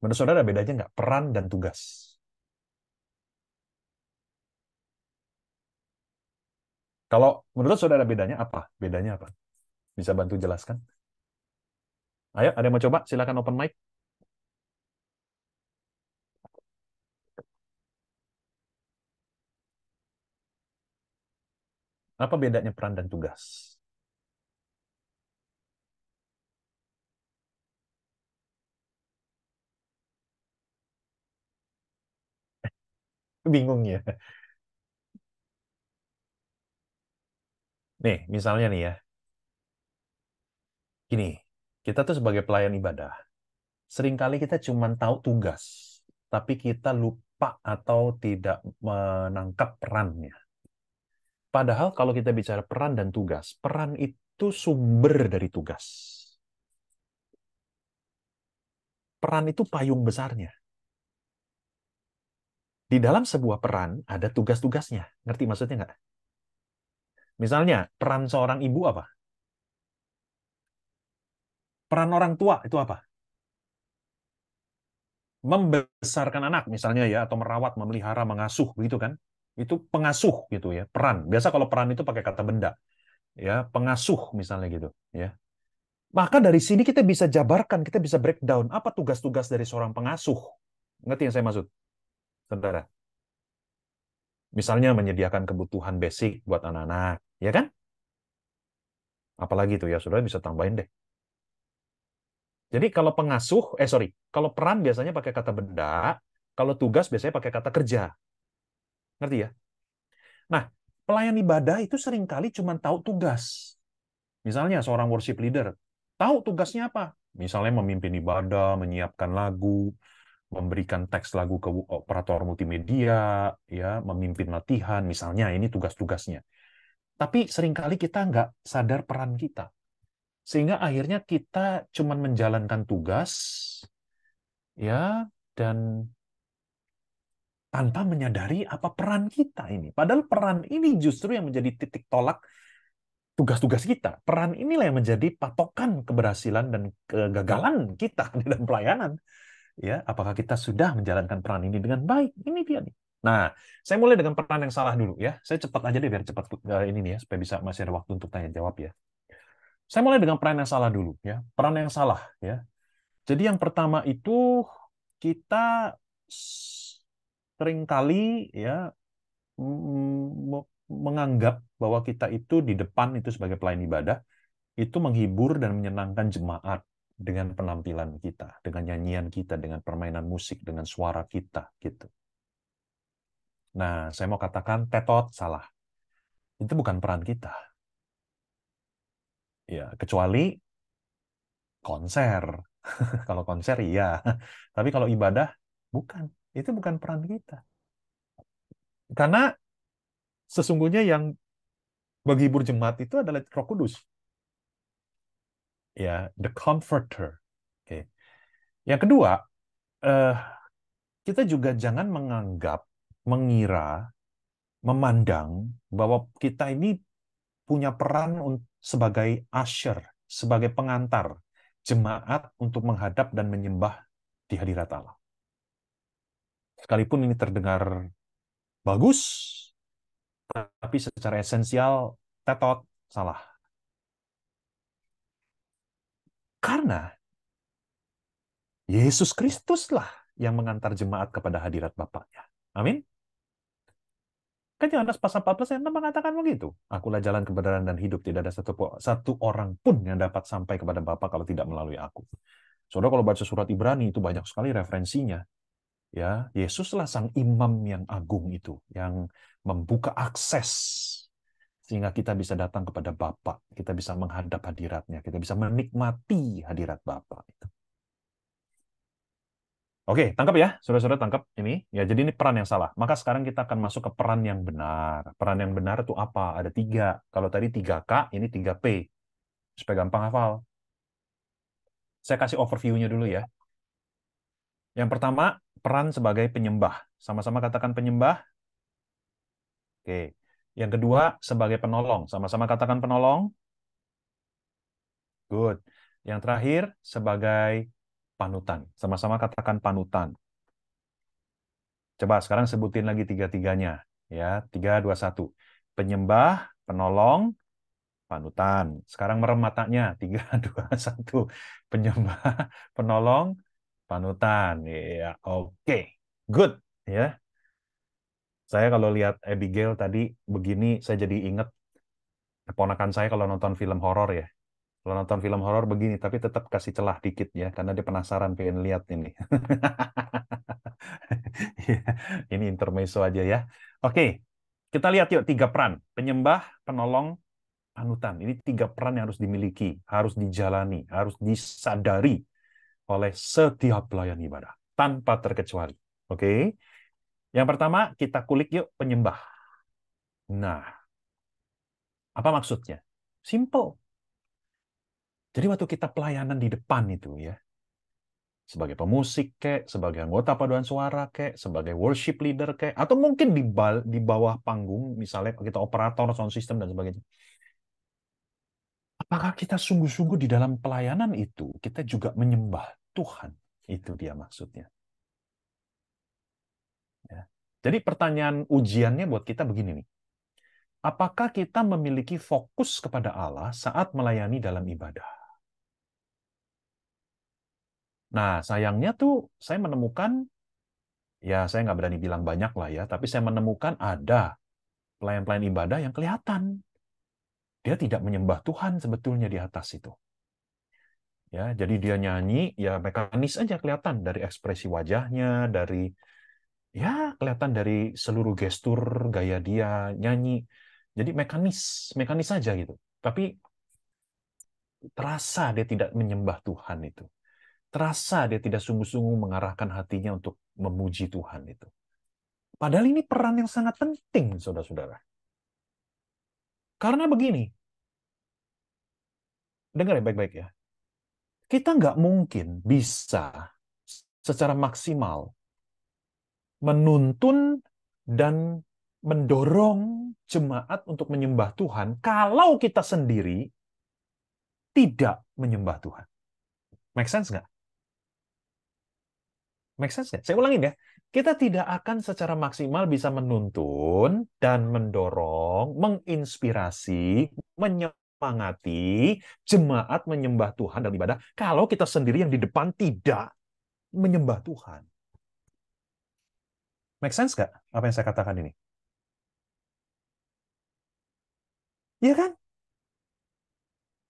Speaker 1: Menurut saudara ada bedanya nggak? Peran dan tugas. Kalau menurut saudara bedanya apa? Bedanya apa? Bisa bantu jelaskan? Ayo, ada yang mau coba? Silakan open mic. Apa bedanya peran dan tugas? Bingung ya. Nih, misalnya nih ya. Gini, kita tuh sebagai pelayan ibadah, seringkali kita cuma tahu tugas, tapi kita lupa atau tidak menangkap perannya. Padahal kalau kita bicara peran dan tugas, peran itu sumber dari tugas. Peran itu payung besarnya. Di dalam sebuah peran ada tugas-tugasnya. Ngerti maksudnya nggak? Misalnya, peran seorang ibu apa? Peran orang tua itu apa? Membesarkan anak misalnya ya, atau merawat, memelihara, mengasuh begitu kan? Itu pengasuh gitu ya, peran. Biasa kalau peran itu pakai kata benda, ya, pengasuh misalnya gitu, ya. Maka dari sini kita bisa jabarkan, kita bisa breakdown apa tugas-tugas dari seorang pengasuh. Ngerti yang saya maksud, saudara? Misalnya menyediakan kebutuhan basic buat anak-anak, ya kan? Apalagi itu ya, saudara bisa tambahin deh. Jadi kalau pengasuh, kalau peran biasanya pakai kata benda, kalau tugas biasanya pakai kata kerja. Ngerti ya? Nah, pelayan ibadah itu seringkali cuma tahu tugas. Misalnya seorang worship leader, tahu tugasnya apa? Misalnya memimpin ibadah, menyiapkan lagu, memberikan teks lagu ke operator multimedia, ya, memimpin latihan, misalnya ini tugas-tugasnya. Tapi seringkali kita nggak sadar peran kita. Sehingga akhirnya kita cuma menjalankan tugas, ya, dan tanpa menyadari apa peran kita ini. Padahal peran ini justru yang menjadi titik tolak tugas-tugas kita. Peran inilah yang menjadi patokan keberhasilan dan kegagalan kita di dalam pelayanan. Ya, apakah kita sudah menjalankan peran ini dengan baik? Ini dia nih. Nah, saya mulai dengan peran yang salah dulu ya. Saya cepat aja deh biar cepat ini nih ya, supaya bisa masih ada waktu untuk tanya jawab ya. Saya mulai dengan peran yang salah dulu ya. Peran yang salah ya. Jadi yang pertama itu kita seringkali ya menganggap bahwa kita itu di depan itu sebagai pelayan ibadah itu menghibur dan menyenangkan jemaat dengan penampilan kita, dengan nyanyian kita, dengan permainan musik, dengan suara kita gitu. Nah, saya mau katakan tetot salah. Itu bukan peran kita. Ya, kecuali konser. Kalau konser iya. Tapi kalau ibadah bukan. Itu bukan peran kita. Karena sesungguhnya yang Menghibur jemaat itu adalah Roh Kudus. Ya, the comforter. Oke. Yang kedua, eh, kita juga jangan mengira, memandang bahwa kita ini punya peran sebagai usher, sebagai pengantar jemaat untuk menghadap dan menyembah di hadirat Allah. Sekalipun ini terdengar bagus, tapi secara esensial tetot salah. Karena Yesus Kristuslah yang mengantar jemaat kepada hadirat Bapaknya. Amin. Kan Yohanes pasal 14 ayat 6 mengatakan begitu. Akulah jalan kebenaran dan hidup. Tidak ada satu orang pun yang dapat sampai kepada Bapa kalau tidak melalui aku. Saudara kalau baca surat Ibrani itu banyak sekali referensinya. Ya, Yesuslah sang imam yang agung itu, yang membuka akses sehingga kita bisa datang kepada Bapa, kita bisa menghadap hadiratnya, kita bisa menikmati hadirat Bapa itu. Oke, tangkap ya, saudara-saudara, tangkap ini. Ya, jadi ini peran yang salah. Maka sekarang kita akan masuk ke peran yang benar. Peran yang benar itu apa? Ada 3. Kalau tadi 3K, ini 3P. Supaya gampang hafal. Saya kasih overview-nya dulu ya. Yang pertama, peran sebagai penyembah. Sama-sama katakan penyembah. Oke. Yang kedua, sebagai penolong. Sama-sama katakan penolong. Good. Yang terakhir, sebagai panutan. Sama-sama katakan panutan. Coba sekarang sebutin lagi 3-tiganya. Ya, 3, 2, 1. Penyembah, penolong, panutan. Sekarang merem matanya. 3, 2, 1. Penyembah, penolong, panutan. Ya, oke. Good. Ya. Saya kalau lihat Abigail tadi begini, saya jadi ingat keponakan saya kalau nonton film horor ya. Kalau nonton film horor begini, tapi tetap kasih celah dikit ya, karena dia penasaran pengen lihat ini. Ini intermezzo aja ya. Oke, kita lihat yuk 3 peran. Penyembah, penolong, panutan. Ini 3 peran yang harus dimiliki, harus dijalani, harus disadari oleh setiap pelayan ibadah, tanpa terkecuali. Oke, yang pertama kita kulik yuk penyembah. Nah, apa maksudnya? Simple. Jadi waktu kita pelayanan di depan itu ya, sebagai pemusik kek, sebagai anggota paduan suara kek, sebagai worship leader kek, atau mungkin di bawah panggung, misalnya kita operator, sound system, dan sebagainya. Apakah kita sungguh-sungguh di dalam pelayanan itu, kita juga menyembah Tuhan? Itu dia maksudnya. Ya. Jadi pertanyaan ujiannya buat kita begini nih. Apakah kita memiliki fokus kepada Allah saat melayani dalam ibadah? Nah, sayangnya tuh saya menemukan, ya saya nggak berani bilang banyak lah ya, tapi saya menemukan ada pelayan-pelayan ibadah yang kelihatan. Dia tidak menyembah Tuhan sebetulnya di atas itu. Ya, jadi dia nyanyi, ya mekanis aja kelihatan dari ekspresi wajahnya, dari ya kelihatan dari seluruh gestur gaya dia nyanyi. Jadi mekanis aja gitu. Tapi terasa dia tidak menyembah Tuhan itu. Terasa dia tidak sungguh-sungguh mengarahkan hatinya untuk memuji Tuhan itu. Padahal ini peran yang sangat penting, saudara-saudara. Karena begini, dengar ya baik-baik ya. Kita nggak mungkin bisa secara maksimal menuntun dan mendorong jemaat untuk menyembah Tuhan kalau kita sendiri tidak menyembah Tuhan. Make sense nggak? Make sense nggak? Saya ulangin ya. Kita tidak akan secara maksimal bisa menuntun dan mendorong, menginspirasi, menyemangati jemaat menyembah Tuhan dalam ibadah kalau kita sendiri yang di depan tidak menyembah Tuhan. Make sense nggak apa yang saya katakan ini? Iya kan?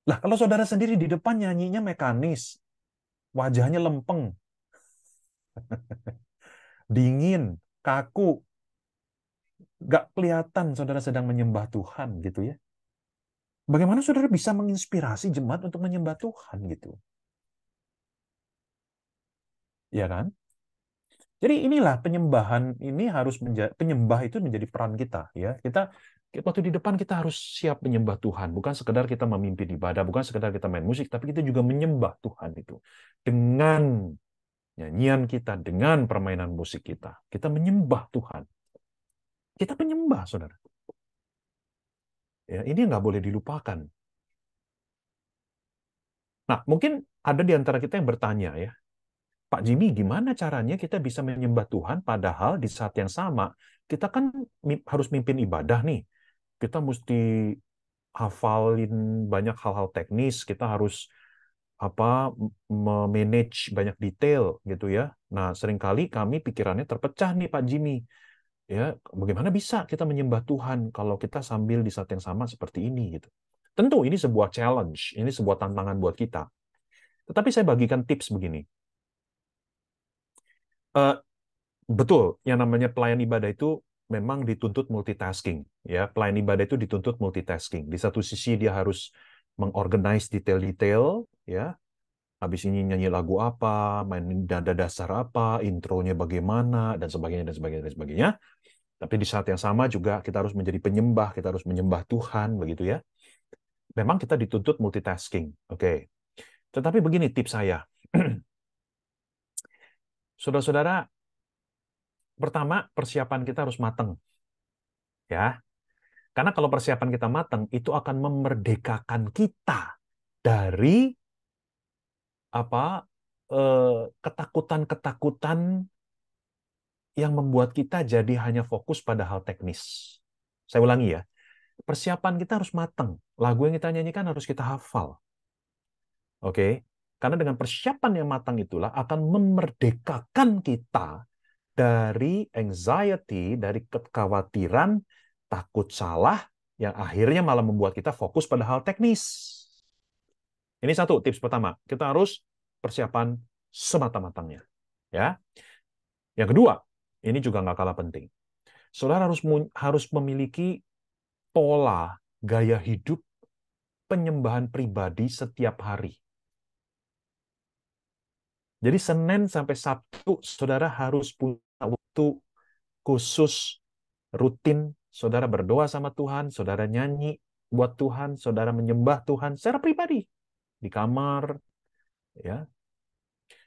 Speaker 1: Lah, kalau saudara sendiri di depan nyanyinya mekanis, wajahnya lempeng, dingin, kaku, nggak kelihatan saudara sedang menyembah Tuhan gitu ya. Bagaimana saudara bisa menginspirasi jemaat untuk menyembah Tuhan gitu? Ya kan? Jadi inilah penyembahan ini harus penyembah itu menjadi peran kita ya. Waktu di depan kita harus siap menyembah Tuhan, bukan sekedar kita memimpin ibadah, bukan sekedar kita main musik, tapi kita juga menyembah Tuhan itu. Dengan nyanyian kita, dengan permainan musik kita. Kita menyembah Tuhan. Kita penyembah, saudara. Ya, ini nggak boleh dilupakan. Nah, mungkin ada di antara kita yang bertanya ya, Pak Jimmy, gimana caranya kita bisa menyembah Tuhan padahal di saat yang sama kita kan harus mimpin ibadah nih. Kita mesti hafalin banyak hal-hal teknis, kita harus memanage banyak detail gitu ya. Nah, seringkali kami pikirannya terpecah nih Pak Jimmy. Ya, bagaimana bisa kita menyembah Tuhan kalau kita sambil di saat yang sama seperti ini gitu. Tentu ini sebuah challenge, ini sebuah tantangan buat kita. Tetapi saya bagikan tips begini. Betul, yang namanya pelayan ibadah itu memang dituntut multitasking. Ya, pelayan ibadah itu dituntut multitasking. Di satu sisi dia harus mengorganize detail-detail, ya. Habis ini nyanyi lagu apa, main nada dasar apa, intronya bagaimana, dan sebagainya, dan sebagainya, dan sebagainya. Tapi di saat yang sama juga kita harus menjadi penyembah, kita harus menyembah Tuhan, begitu ya. Memang kita dituntut multitasking, oke. Tetapi begini tips saya. Saudara-saudara, pertama persiapan kita harus matang. Ya. Karena kalau persiapan kita matang, itu akan memerdekakan kita dari ketakutan-ketakutan yang membuat kita jadi hanya fokus pada hal teknis. Saya ulangi ya, persiapan kita harus matang. Lagu yang kita nyanyikan harus kita hafal. Oke? Karena dengan persiapan yang matang itulah akan memerdekakan kita dari anxiety, dari kekhawatiran, takut salah, yang akhirnya malah membuat kita fokus pada hal teknis. Ini satu tips pertama. Kita harus persiapan semata-matangnya. Ya. Yang kedua, ini juga nggak kalah penting. Saudara harus memiliki pola gaya hidup penyembahan pribadi setiap hari. Jadi Senin sampai Sabtu, saudara harus punya waktu khusus, rutin, saudara berdoa sama Tuhan, saudara nyanyi buat Tuhan, saudara menyembah Tuhan secara pribadi. Di kamar, ya.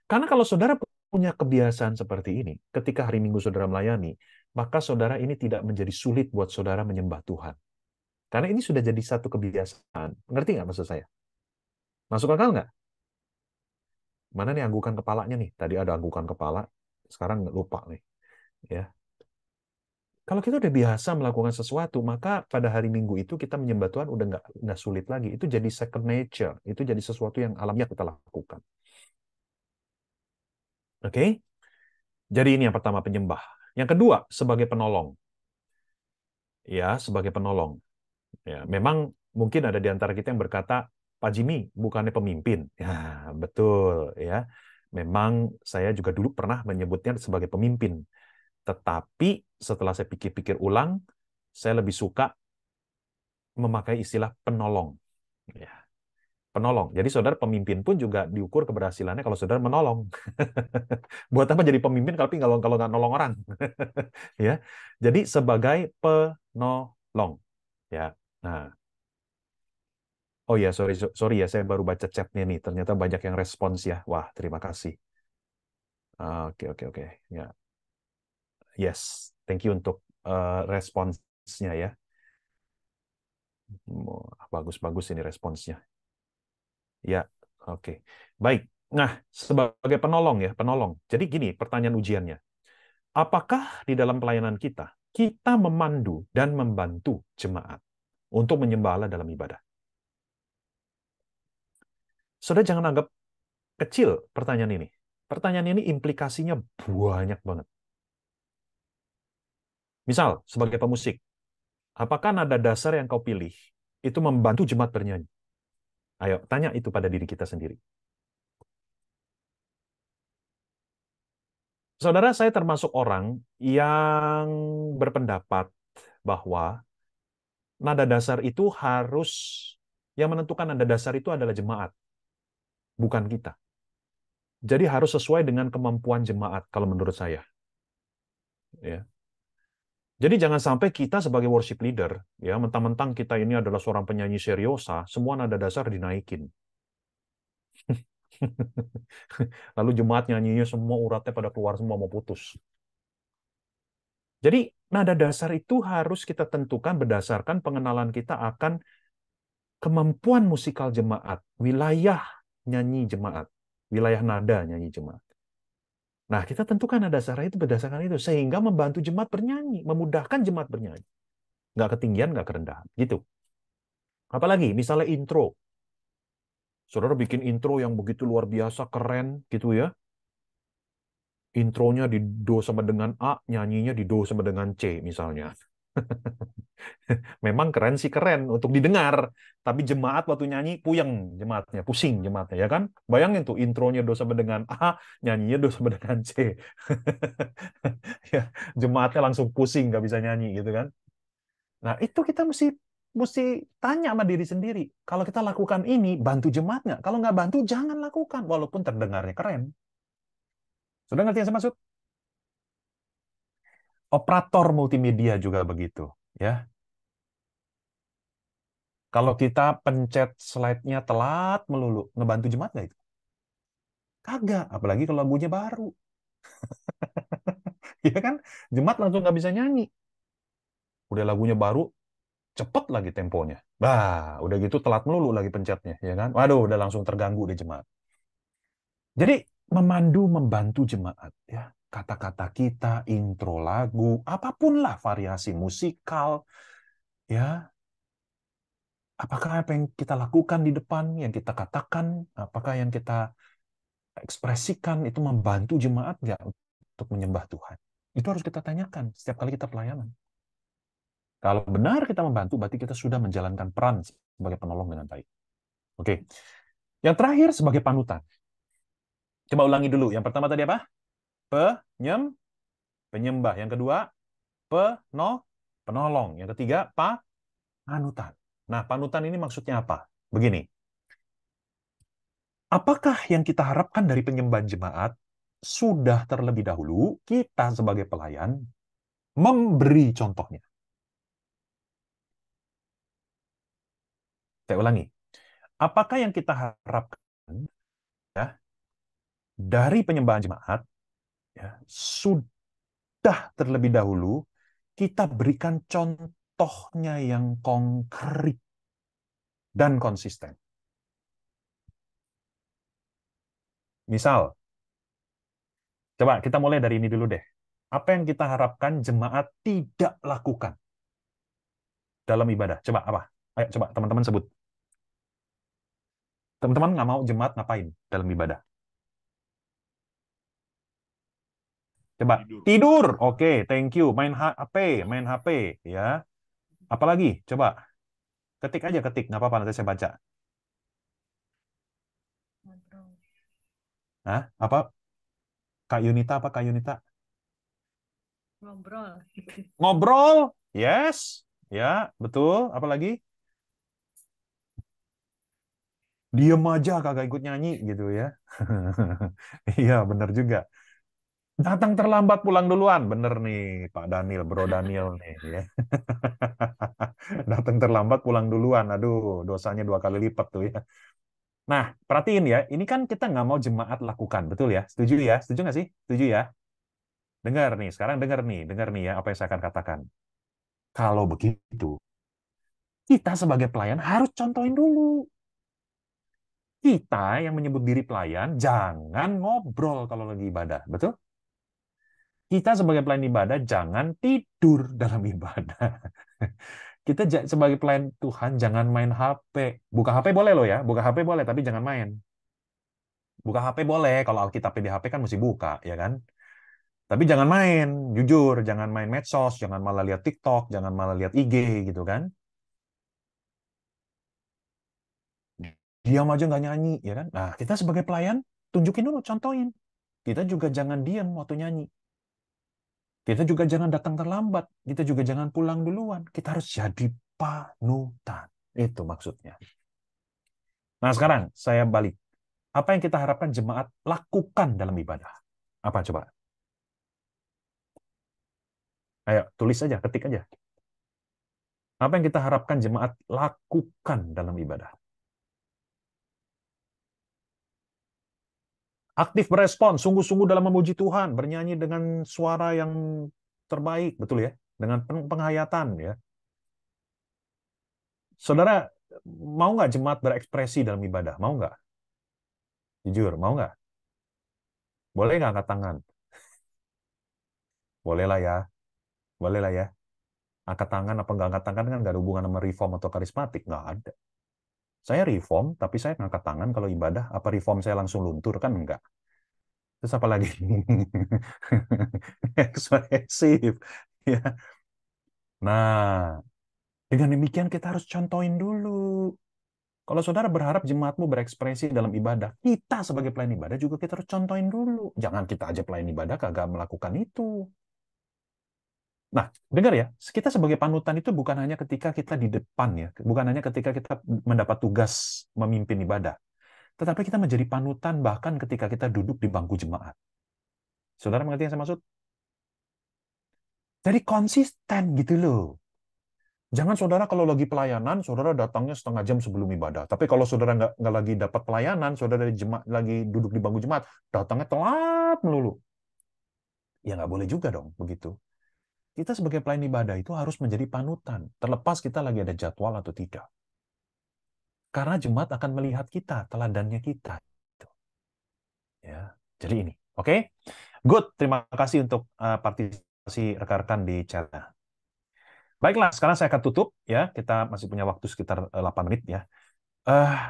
Speaker 1: Karena kalau saudara punya kebiasaan seperti ini, ketika hari Minggu saudara melayani, maka saudara ini tidak menjadi sulit buat saudara menyembah Tuhan. Karena ini sudah jadi satu kebiasaan. Ngerti nggak maksud saya? Masuk akal nggak? Mana nih anggukan kepalanya nih? Tadi ada anggukan kepala, sekarang lupa nih. Ya. Kalau kita udah biasa melakukan sesuatu, maka pada hari Minggu itu kita menyembah Tuhan udah nggak sulit lagi. Itu jadi second nature. Itu jadi sesuatu yang alamiah kita lakukan. Oke? Jadi ini yang pertama, penyembah. Yang kedua, sebagai penolong. Ya, sebagai penolong. Ya, memang mungkin ada di antara kita yang berkata, Pak Jimmy, bukannya pemimpin. Ya, betul. Ya, memang saya juga dulu pernah menyebutnya sebagai pemimpin. Tetapi setelah saya pikir-pikir ulang, saya lebih suka memakai istilah penolong. Ya, penolong. Jadi saudara pemimpin pun juga diukur keberhasilannya kalau saudara menolong. Buat apa jadi pemimpin kalau nggak nolong orang? Ya, jadi sebagai penolong. Ya, nah. Oh ya, sorry ya, saya baru baca chatnya nih. Ternyata banyak yang respons ya. Wah, terima kasih. Oke. Ya, yes, thank you untuk responsnya ya. Bagus-bagus ini responsnya. Ya, oke. Baik. Nah, sebagai penolong ya, penolong. Jadi gini, pertanyaan ujiannya. Apakah di dalam pelayanan kita memandu dan membantu jemaat untuk menyembah Allah dalam ibadah? Saudara jangan anggap kecil pertanyaan ini. Pertanyaan ini implikasinya banyak banget. Misal, sebagai pemusik, apakah nada dasar yang kau pilih itu membantu jemaat bernyanyi? Ayo, tanya itu pada diri kita sendiri. Saudara, saya termasuk orang yang berpendapat bahwa nada dasar itu yang menentukan nada dasar itu adalah jemaat, bukan kita. Jadi harus sesuai dengan kemampuan jemaat, kalau menurut saya. Ya. Jadi jangan sampai kita sebagai worship leader, ya mentang-mentang kita ini adalah seorang penyanyi seriosa, semua nada dasar dinaikin. Lalu jemaat nyanyinya semua uratnya pada keluar semua mau putus. Jadi nada dasar itu harus kita tentukan berdasarkan pengenalan kita akan kemampuan musikal jemaat, wilayah nyanyi jemaat, wilayah nada nyanyi jemaat. Nah, kita tentukan nada dasar itu berdasarkan itu, sehingga membantu jemaat bernyanyi, memudahkan jemaat bernyanyi. Nggak ketinggian, nggak kerendahan. Gitu. Apalagi, misalnya intro. Saudara bikin intro yang begitu luar biasa, keren, gitu ya. Intronya di do sama dengan A, nyanyinya di do sama dengan C, misalnya. Memang keren sih keren untuk didengar, tapi jemaat waktu nyanyi puyeng jemaatnya, pusing jemaatnya ya kan? Bayangin tuh intronya do sama dengan A, nyanyinya do sama dengan C. Ya, jemaatnya langsung pusing nggak bisa nyanyi gitu kan. Nah, itu kita mesti mesti tanya sama diri sendiri. Kalau kita lakukan ini, bantu jemaat nggak? Kalau nggak bantu, jangan lakukan, walaupun terdengarnya keren. Sudah ngerti yang saya maksud? Operator multimedia juga begitu, ya. Kalau kita pencet slide-nya telat melulu, ngebantu jemaat nggak itu? Kagak, apalagi kalau lagunya baru. Ya kan? Jemaat langsung nggak bisa nyanyi. Udah lagunya baru, cepet lagi temponya. Bah, udah gitu telat melulu lagi pencetnya, ya kan? Waduh, udah langsung terganggu deh jemaat. Jadi, memandu, membantu jemaat, ya. Kata-kata kita, intro lagu, apapun lah variasi musikal, ya. Apakah apa yang kita lakukan di depan, yang kita katakan, apakah yang kita ekspresikan itu membantu jemaat nggak untuk menyembah Tuhan? Itu harus kita tanyakan setiap kali kita pelayanan. Kalau benar kita membantu, berarti kita sudah menjalankan peran sebagai penolong dengan baik. Oke. Yang terakhir sebagai panutan. Coba ulangi dulu. Yang pertama tadi apa? Penyembah. Yang kedua, penolong. Yang ketiga, panutan. Nah, panutan ini maksudnya apa? Begini. Apakah yang kita harapkan dari penyembahan jemaat sudah terlebih dahulu kita sebagai pelayan memberi contohnya? Saya ulangi. Apakah yang kita harapkan ya, dari penyembahan jemaat ya, sudah terlebih dahulu kita berikan contohnya yang konkret dan konsisten? Misal, coba kita mulai dari ini dulu deh. Apa yang kita harapkan jemaat tidak lakukan dalam ibadah? Coba apa? Ayo coba teman-teman sebut. Teman-teman nggak mau jemaat ngapain dalam ibadah? Coba
Speaker 3: Tidur.
Speaker 1: tidur. Oke, thank you. Main HP ya. Apalagi? Coba ketik aja ketik, nggak apa-apa nanti saya baca. Hah? Apa? Kak Yunita apa Kak Yunita?
Speaker 2: Ngobrol.
Speaker 1: Ngobrol. Yes. Ya, betul. Apalagi? Diem aja kagak ikut nyanyi gitu ya. Iya, bener juga. Datang terlambat pulang duluan. Bener nih, Pak Daniel, Bro Daniel nih ya. Datang terlambat pulang duluan. Aduh, dosanya 2 kali lipat tuh ya. Nah, perhatiin ya, ini kan kita nggak mau jemaat lakukan, betul ya? Setuju ya? Setuju nggak sih? Setuju ya? Dengar nih, sekarang dengar nih ya apa yang saya akan katakan. Kalau begitu, kita sebagai pelayan harus contohin dulu. Kita yang menyebut diri pelayan, jangan ngobrol kalau lagi ibadah, betul? Kita sebagai pelayan ibadah, jangan tidur dalam ibadah. Kita sebagai pelayan Tuhan, jangan main HP. Buka HP boleh loh ya, buka HP boleh, tapi jangan main. Buka HP boleh, kalau Alkitab di HP kan mesti buka, ya kan? Tapi jangan main, jujur, jangan main medsos, jangan malah lihat TikTok, jangan malah lihat IG gitu kan. Diam aja nggak nyanyi, ya kan? Nah, kita sebagai pelayan, tunjukin dulu, contohin. Kita juga jangan diam waktu nyanyi. Kita juga jangan datang terlambat. Kita juga jangan pulang duluan. Kita harus jadi panutan. Itu maksudnya. Nah, sekarang saya balik. Apa yang kita harapkan jemaat lakukan dalam ibadah? Apa coba? Ayo, tulis aja, ketik aja. Apa yang kita harapkan jemaat lakukan dalam ibadah? Aktif berespon, sungguh-sungguh dalam memuji Tuhan, bernyanyi dengan suara yang terbaik, betul ya? Dengan penghayatan ya. Saudara, mau nggak jemaat berekspresi dalam ibadah? Mau nggak? Jujur, mau nggak? Boleh nggak angkat tangan? Boleh lah ya. Boleh lah ya. Angkat tangan apa nggak angkat tangan kan nggak ada hubungan sama reform atau karismatik. Nggak ada. Saya reform, tapi saya ngangkat tangan kalau ibadah. Apa reform saya langsung luntur? Kan enggak. Terus apa lagi? Ekspresif. Ya. Nah, dengan demikian kita harus contohin dulu. Kalau saudara berharap jemaatmu berekspresi dalam ibadah, kita sebagai pelayan ibadah juga kita harus contohin dulu. Jangan kita aja pelayan ibadah kagak melakukan itu. Nah, dengar ya, kita sebagai panutan itu bukan hanya ketika kita di depan ya, bukan hanya ketika kita mendapat tugas memimpin ibadah, tetapi kita menjadi panutan bahkan ketika kita duduk di bangku jemaat. Saudara mengerti yang saya maksud? Jadi konsisten gitu loh. Jangan saudara kalau lagi pelayanan, saudara datangnya setengah jam sebelum ibadah. Tapi kalau saudara nggak lagi dapat pelayanan, saudara lagi duduk di bangku jemaat, datangnya telat melulu. Ya nggak boleh juga dong begitu. Kita sebagai pelayan ibadah itu harus menjadi panutan, terlepas kita lagi ada jadwal atau tidak. Karena jemaat akan melihat kita, teladannya kita. Ya, jadi ini, oke? Good, terima kasih untuk partisipasi rekan-rekan di chat. Baiklah, sekarang saya akan tutup ya. Kita masih punya waktu sekitar 8 menit ya.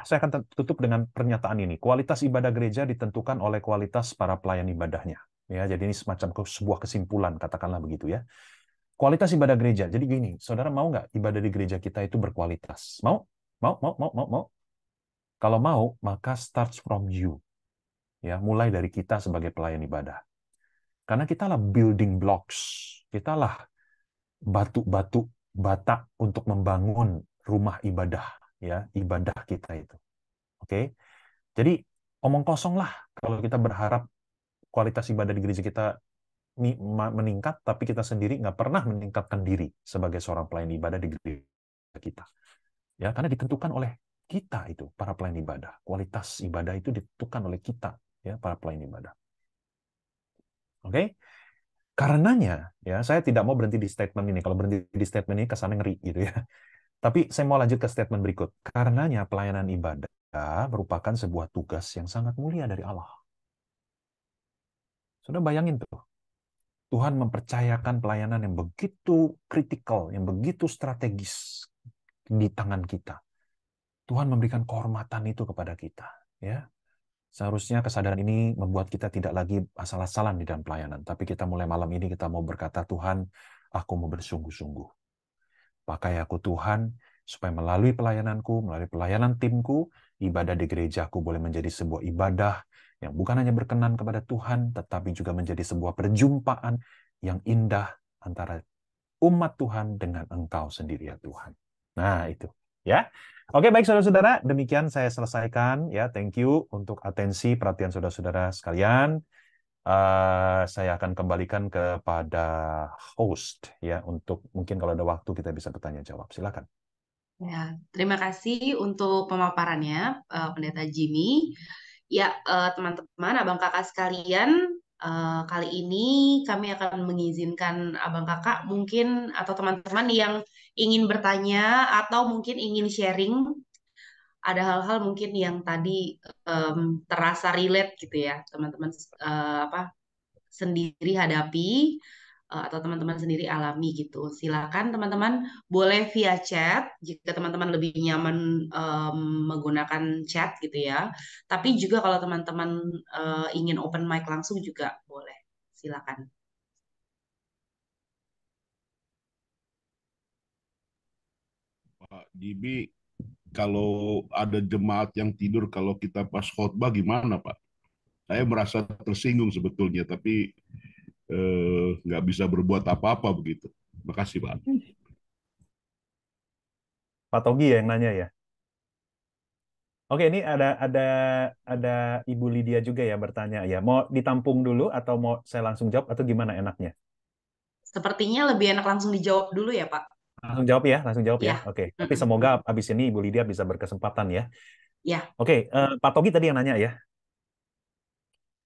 Speaker 1: Saya akan tutup dengan pernyataan ini. Kualitas ibadah gereja ditentukan oleh kualitas para pelayan ibadahnya. Ya, jadi ini semacam sebuah kesimpulan, katakanlah begitu ya. Kualitas ibadah gereja. Jadi gini, saudara mau nggak ibadah di gereja kita itu berkualitas? Mau? Mau, mau, mau, mau, mau. Kalau mau, maka starts from you. Ya, mulai dari kita sebagai pelayan ibadah. Karena kita lah building blocks. Kita lah batu-batu bata untuk membangun rumah ibadah, ya, ibadah kita itu. Oke? Jadi omong kosong lah kalau kita berharap kualitas ibadah di gereja kita meningkat, tapi kita sendiri nggak pernah meningkatkan diri sebagai seorang pelayan ibadah di gereja kita. Ya, karena ditentukan oleh kita itu, para pelayan ibadah. Kualitas ibadah itu ditentukan oleh kita, ya, para pelayan ibadah. Oke? Karenanya, ya, saya tidak mau berhenti di statement ini. Kalau berhenti di statement ini kesannya ngeri gitu ya. Tapi saya mau lanjut ke statement berikut. Karenanya pelayanan ibadah merupakan sebuah tugas yang sangat mulia dari Allah. Sudah bayangin tuh. Tuhan mempercayakan pelayanan yang begitu kritikal, yang begitu strategis di tangan kita. Tuhan memberikan kehormatan itu kepada kita, ya. Seharusnya kesadaran ini membuat kita tidak lagi asal-asalan di dalam pelayanan, tapi kita mulai malam ini kita mau berkata, Tuhan, aku mau bersungguh-sungguh. Pakai aku Tuhan, supaya melalui pelayananku, melalui pelayanan timku, ibadah di gerejaku boleh menjadi sebuah ibadah yang bukan hanya berkenan kepada Tuhan, tetapi juga menjadi sebuah perjumpaan yang indah antara umat Tuhan dengan Engkau sendiri ya Tuhan. Nah, itu. Ya. Oke, baik saudara-saudara, demikian saya selesaikan ya. Thank you untuk atensi perhatian saudara-saudara sekalian. Saya akan kembalikan kepada host ya untuk mungkin kalau ada waktu kita bisa bertanya jawab. Silakan.
Speaker 6: Ya, terima kasih untuk pemaparannya, Pendeta Jimmy. Ya, teman-teman, abang kakak sekalian, kali ini kami akan mengizinkan abang kakak mungkin atau teman-teman yang ingin bertanya atau mungkin ingin sharing, ada hal-hal mungkin yang tadi terasa relate gitu ya, teman-teman sendiri hadapi atau teman-teman sendiri alami gitu. Silakan teman-teman boleh via chat jika teman-teman lebih nyaman menggunakan chat gitu ya. Tapi juga kalau teman-teman ingin open mic langsung juga boleh. Silakan.
Speaker 3: Pak Jibi, kalau ada jemaat yang tidur kalau kita pas khotbah gimana, Pak? Saya merasa tersinggung sebetulnya, tapi nggak bisa berbuat apa-apa begitu. Makasih, Pak.
Speaker 1: Pak Togi ya yang nanya ya. Oke, ini ada Ibu Lydia juga ya bertanya ya. Mau ditampung dulu atau mau saya langsung jawab atau gimana enaknya?
Speaker 6: Sepertinya lebih enak langsung dijawab dulu ya, Pak.
Speaker 1: Langsung jawab ya, langsung jawab ya.
Speaker 6: Ya.
Speaker 1: Oke, tapi
Speaker 6: Mm-mm.
Speaker 1: semoga abis ini Ibu Lydia bisa berkesempatan ya.
Speaker 6: Ya.
Speaker 1: Oke, Pak Togi tadi yang nanya ya.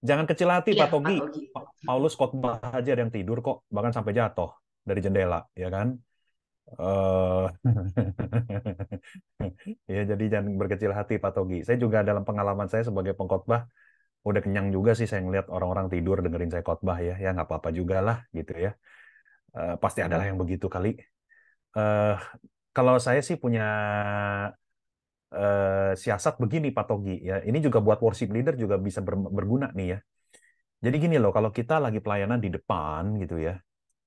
Speaker 1: Jangan kecil hati
Speaker 6: Iya,
Speaker 1: Pak
Speaker 6: Pak
Speaker 1: Togi.
Speaker 6: Togi.
Speaker 1: Paulus khotbah aja ada yang tidur kok, bahkan sampai jatuh dari jendela, ya kan? eh ya, jadi jangan berkecil hati Pak Togi. Saya juga dalam pengalaman saya sebagai pengkhotbah udah kenyang juga sih saya ngeliat orang-orang tidur dengerin saya khotbah ya. Ya nggak apa-apa juga lah gitu ya. Pasti adalah yang begitu kali. eh Kalau saya sih punya siasat begini Pak Togi ya. Ini juga buat worship leader juga bisa berguna nih ya. Jadi gini loh, kalau kita lagi pelayanan di depan gitu ya,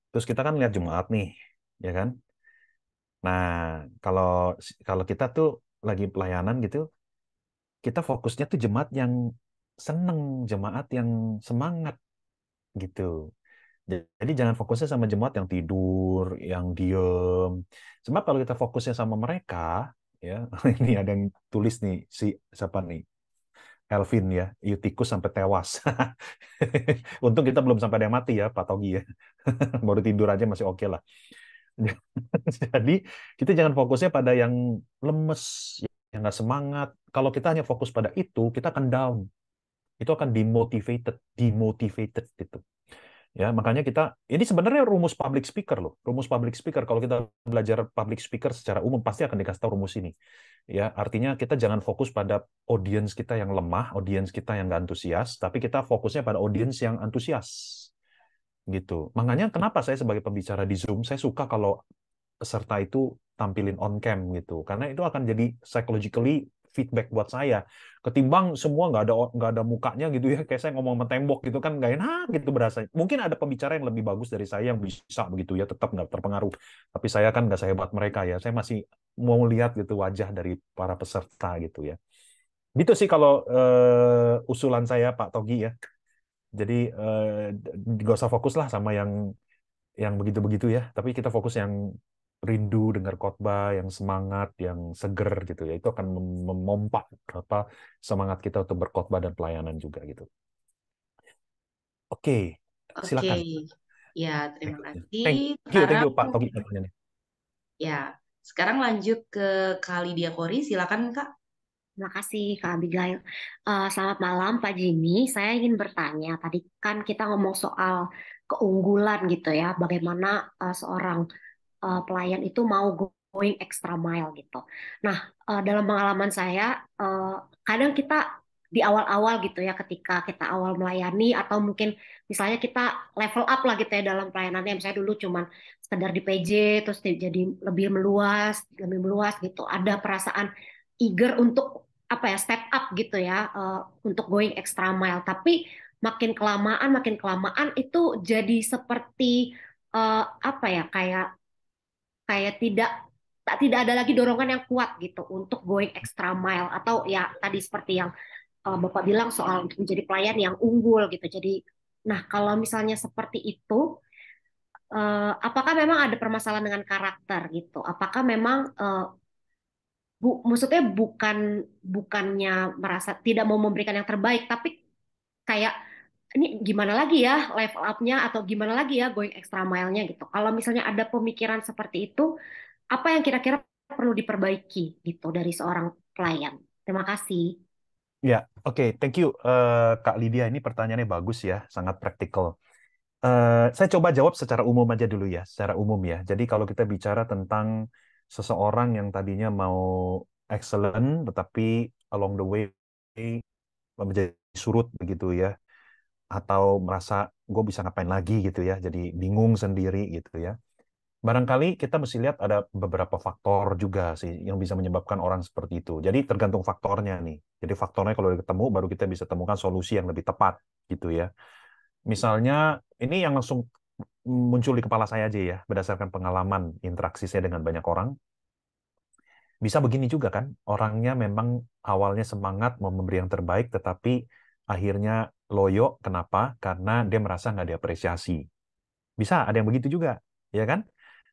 Speaker 1: terus kita kan lihat jemaat nih, ya kan? Nah, kalau kalau kita tuh lagi pelayanan gitu, kita fokusnya tuh jemaat yang seneng, jemaat yang semangat gitu. Jadi jangan fokusnya sama jemaat yang tidur, yang diem. Sebab kalau kita fokusnya sama mereka, ya ini ada yang tulis nih si siapa nih? Elvin ya, Eutikus sampai tewas. Untung kita belum sampai ada yang mati ya, Pak Togi ya. Baru tidur aja masih oke lah. Jadi kita jangan fokusnya pada yang lemes, yang nggak semangat. Kalau kita hanya fokus pada itu, kita akan down. Itu akan demotivated gitu. Ya, makanya kita ini sebenarnya rumus public speaker loh. Rumus public speaker kalau kita belajar public speaker secara umum pasti akan dikasih tahu rumus ini. Ya, artinya kita jangan fokus pada audiens kita yang lemah, audiens kita yang nggak antusias, tapi kita fokusnya pada audiens yang antusias. Gitu. Makanya kenapa saya sebagai pembicara di Zoom, saya suka kalau peserta itu tampilin on cam gitu, karena itu akan jadi psychologically feedback buat saya, ketimbang semua nggak ada mukanya gitu ya, kayak saya ngomong sama tembok gitu kan nggak enak gitu berasa. Mungkin ada pembicara yang lebih bagus dari saya yang bisa begitu ya, tetap nggak terpengaruh, tapi saya kan nggak sehebat mereka ya, saya masih mau lihat gitu wajah dari para peserta gitu ya. Gitu sih kalau usulan saya Pak Togi ya. Jadi nggak usah fokus lah sama yang begitu-begitu ya, tapi kita fokus yang rindu dengar khotbah, yang semangat, yang seger gitu ya. Itu akan memompa apa semangat kita untuk berkhotbah dan pelayanan juga gitu. Oke,
Speaker 6: Oke.
Speaker 1: silakan.
Speaker 6: Ya, terima kasih.
Speaker 1: Thank
Speaker 6: Sekarang
Speaker 1: you Pak Togi pertanyaannya.
Speaker 6: ya, sekarang lanjut ke Kali Diakori. Silakan, Kak.
Speaker 5: Terima kasih Kak Abigail. Selamat malam Pak Jimmy. Saya ingin bertanya, tadi kan kita ngomong soal keunggulan gitu ya, bagaimana seorang pelayan itu mau going extra mile gitu. Nah, dalam pengalaman saya, kadang kita di awal-awal gitu ya, ketika kita awal melayani atau mungkin misalnya kita level up lah gitu ya dalam pelayanannya, misalnya dulu cuman sekedar di PJ, terus jadi lebih meluas gitu. Ada perasaan eager untuk apa ya, step up gitu ya, untuk going extra mile. Tapi makin kelamaan itu jadi seperti apa ya, kayak kayak tidak ada lagi dorongan yang kuat gitu untuk going extra mile, atau ya tadi seperti yang Bapak bilang soal untuk menjadi pelayan yang unggul gitu. Jadi, nah kalau misalnya seperti itu, apakah memang ada permasalahan dengan karakter gitu? Apakah memang maksudnya bukannya merasa tidak mau memberikan yang terbaik, tapi kayak ini gimana lagi ya level up-nya, atau gimana lagi ya going extra mile-nya gitu. Kalau misalnya ada pemikiran seperti itu, apa yang kira-kira perlu diperbaiki gitu dari seorang pelayan? Terima kasih.
Speaker 1: Ya, oke, thank you Kak Lydia. Ini pertanyaannya bagus ya, sangat praktikal. Saya coba jawab secara umum aja dulu ya, secara umum ya. Jadi kalau kita bicara tentang seseorang yang tadinya mau excellent, tetapi along the way menjadi surut begitu ya, atau merasa gue bisa ngapain lagi gitu ya, jadi bingung sendiri gitu ya. Barangkali kita mesti lihat ada beberapa faktor juga sih yang bisa menyebabkan orang seperti itu. Jadi tergantung faktornya nih. Jadi faktornya kalau ketemu baru kita bisa temukan solusi yang lebih tepat gitu ya. Misalnya ini yang langsung muncul di kepala saya aja ya, berdasarkan pengalaman interaksi saya dengan banyak orang. Bisa begini juga kan, orangnya memang awalnya semangat mau memberi yang terbaik, tetapi akhirnya loyo. Kenapa? Karena dia merasa nggak diapresiasi. Bisa ada yang begitu juga, ya kan?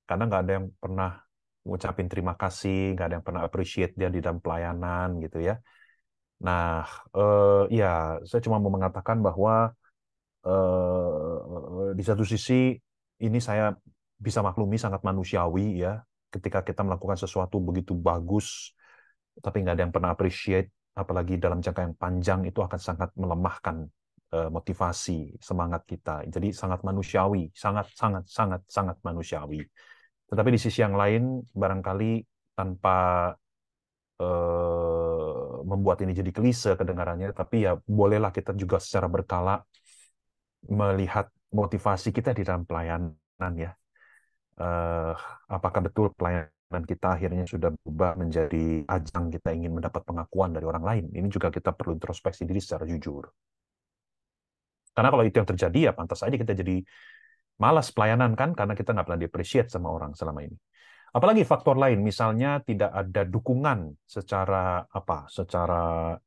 Speaker 1: Karena nggak ada yang pernah ngucapin terima kasih, nggak ada yang pernah appreciate dia di dalam pelayanan gitu ya. Nah, ya saya cuma mau mengatakan bahwa di satu sisi Ini saya bisa maklumi sangat manusiawi ya, ketika kita melakukan sesuatu begitu bagus, tapi nggak ada yang pernah appreciate, apalagi dalam jangka yang panjang, itu akan sangat melemahkan motivasi, semangat kita. Jadi sangat manusiawi, sangat, sangat, sangat, sangat manusiawi. Tetapi di sisi yang lain, barangkali tanpa membuat ini jadi klise kedengarannya, tapi ya bolehlah kita juga secara berkala melihat motivasi kita di dalam pelayanan ya. Apakah betul pelayanan kita akhirnya sudah berubah menjadi ajang kita ingin mendapat pengakuan dari orang lain? Ini juga kita perlu introspeksi diri secara jujur. Karena kalau itu yang terjadi, ya pantas saja kita jadi malas pelayanan kan, karena kita nggak pernah di-appreciate sama orang selama ini. Apalagi faktor lain, misalnya tidak ada dukungan secara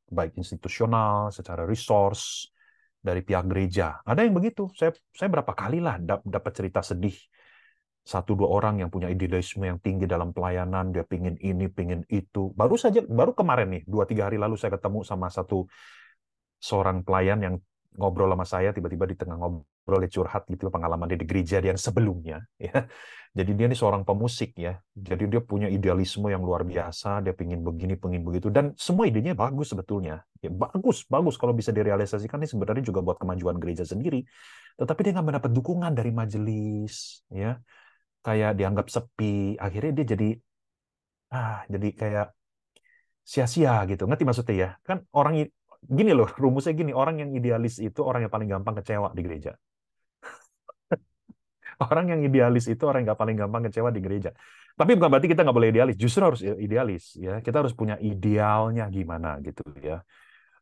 Speaker 1: baik institusional, secara resource dari pihak gereja. Ada yang begitu. Saya berapa kali lah dapat cerita sedih, satu dua orang yang punya idealisme yang tinggi dalam pelayanan, dia pingin ini, pingin itu. Baru kemarin nih, 2-3 hari lalu saya ketemu sama seorang pelayan yang ngobrol sama saya, tiba-tiba di tengah ngobrol dia curhat gitu pengalaman dia di gereja dia yang sebelumnya ya. Jadi dia ini seorang pemusik ya. Jadi dia punya idealisme yang luar biasa, dia pingin begini, pingin begitu, dan semua idenya bagus sebetulnya. Ya, bagus kalau bisa direalisasikan, ini sebenarnya juga buat kemajuan gereja sendiri. Tetapi dia nggak mendapat dukungan dari majelis ya. Kayak dianggap sepi, akhirnya dia jadi kayak sia-sia gitu. Ngerti maksudnya ya? Kan gini loh, rumusnya gini, orang yang idealis itu orang yang paling gampang kecewa di gereja. Orang yang idealis itu orang yang paling gampang kecewa di gereja. Tapi bukan berarti kita nggak boleh idealis, justru harus idealis ya. Kita harus punya idealnya gimana gitu ya.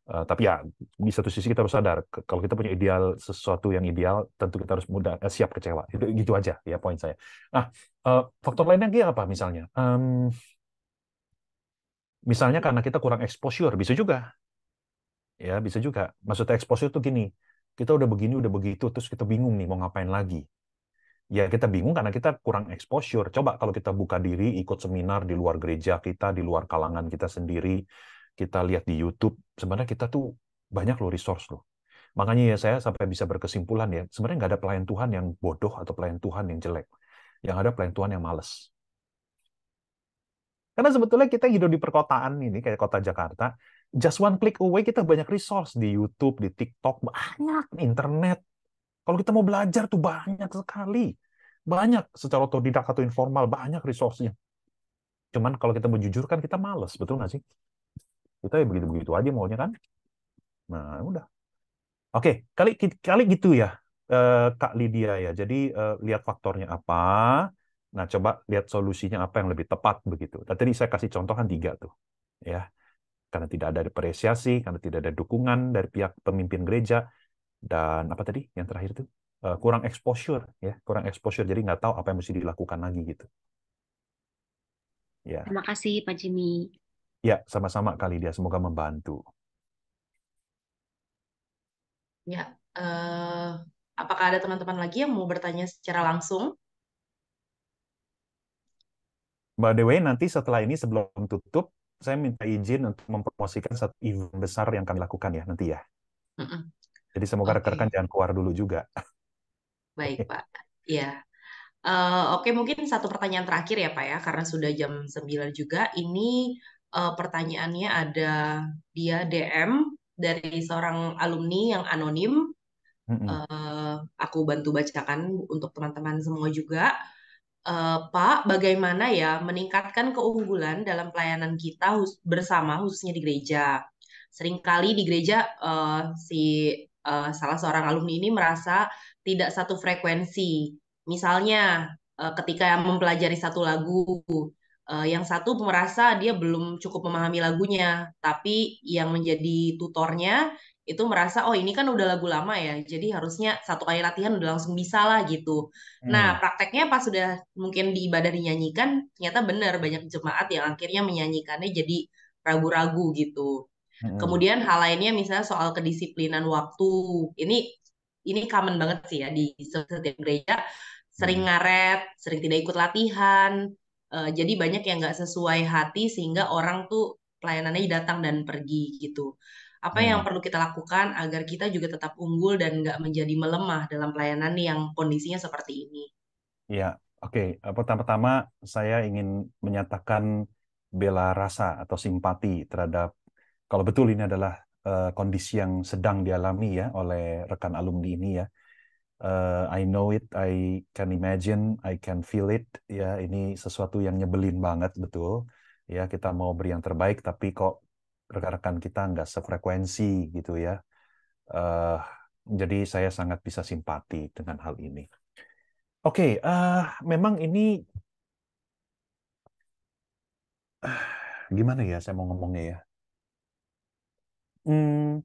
Speaker 1: Tapi ya di satu sisi kita harus sadar, kalau kita punya ideal sesuatu yang ideal, tentu kita harus siap kecewa. Itu gitu aja ya poin saya. Nah, faktor lainnya kayak apa misalnya? Misalnya karena kita kurang exposure, bisa juga. Ya, bisa juga. Maksudnya exposure tuh gini, kita udah begini, udah begitu, terus kita bingung nih mau ngapain lagi. Ya, kita bingung karena kita kurang exposure. Coba kalau kita buka diri, ikut seminar di luar gereja kita, di luar kalangan kita sendiri, kita lihat di YouTube, sebenarnya kita tuh banyak loh resource loh. Makanya ya saya sampai bisa berkesimpulan ya, sebenarnya nggak ada pelayan Tuhan yang bodoh atau pelayan Tuhan yang jelek. Yang ada pelayan Tuhan yang males. Karena sebetulnya kita hidup di perkotaan ini, kayak kota Jakarta, just one click away kita banyak resource di YouTube, di TikTok, banyak internet. Kalau kita mau belajar tuh banyak sekali. Banyak secara otodidak atau informal, banyak resource-nya. Cuman kalau kita mau jujur kan kita males, betul nggak sih? Kita ya begitu-begitu aja maunya kan? Nah, udah. Oke, kali gitu ya, Kak Lydia ya. Jadi lihat faktornya apa. Nah, coba lihat solusinya apa yang lebih tepat begitu. Dan tadi saya kasih contoh kan 3 tuh, ya. Karena tidak ada apresiasi, karena tidak ada dukungan dari pihak pemimpin gereja, dan apa tadi yang terakhir tuh kurang exposure ya, kurang exposure. Jadi nggak tahu apa yang mesti dilakukan lagi gitu. Ya,
Speaker 5: Terima kasih Pak Jimmy.
Speaker 1: ya sama-sama kali dia. Semoga membantu.
Speaker 6: Ya, apakah ada teman-teman lagi yang mau bertanya secara langsung?
Speaker 1: By the way, nanti setelah ini sebelum tutup, saya minta izin untuk mempromosikan satu event besar yang kami lakukan ya nanti ya.
Speaker 6: Mm-mm.
Speaker 1: Jadi semoga
Speaker 6: Oke,
Speaker 1: rekan-rekan jangan keluar dulu juga.
Speaker 6: baik Pak. Ya, oke mungkin satu pertanyaan terakhir ya Pak ya, karena sudah jam 9 juga. Ini pertanyaannya ada dia DM dari seorang alumni yang anonim.
Speaker 1: Mm-mm.
Speaker 6: Aku bantu bacakan untuk teman-teman semua juga. Pak, bagaimana ya meningkatkan keunggulan dalam pelayanan kita bersama khususnya di gereja? Seringkali di gereja salah seorang alumni ini merasa tidak satu frekuensi. Misalnya ketika mempelajari satu lagu, yang satu merasa dia belum cukup memahami lagunya, tapi yang menjadi tutornya itu merasa, oh ini kan udah lagu lama ya, jadi harusnya satu kali latihan udah langsung bisa lah gitu. Nah, prakteknya pas sudah mungkin di ibadah dinyanyikan, ternyata benar banyak jemaat yang akhirnya menyanyikannya jadi ragu-ragu gitu. Kemudian hal lainnya misalnya soal kedisiplinan waktu. Ini common banget sih ya di setiap gereja, sering ngaret, sering tidak ikut latihan. Jadi banyak yang nggak sesuai hati sehingga orang tuh pelayanannya datang dan pergi gitu. Apa yang perlu kita lakukan agar kita juga tetap unggul dan nggak menjadi melemah dalam pelayanan yang kondisinya seperti ini?
Speaker 1: Ya, oke. Pertama-tama saya ingin menyatakan bela rasa atau simpati terhadap kalau betul ini adalah kondisi yang sedang dialami ya oleh rekan alumni ini ya. I know it, I can imagine, I can feel it. Ya, ini sesuatu yang nyebelin banget betul. Ya, kita mau beri yang terbaik, tapi kok rekan-rekan kita nggak sefrekuensi gitu ya. Eh, jadi saya sangat bisa simpati dengan hal ini. Oke, memang ini gimana ya saya mau ngomongnya ya. Hmm,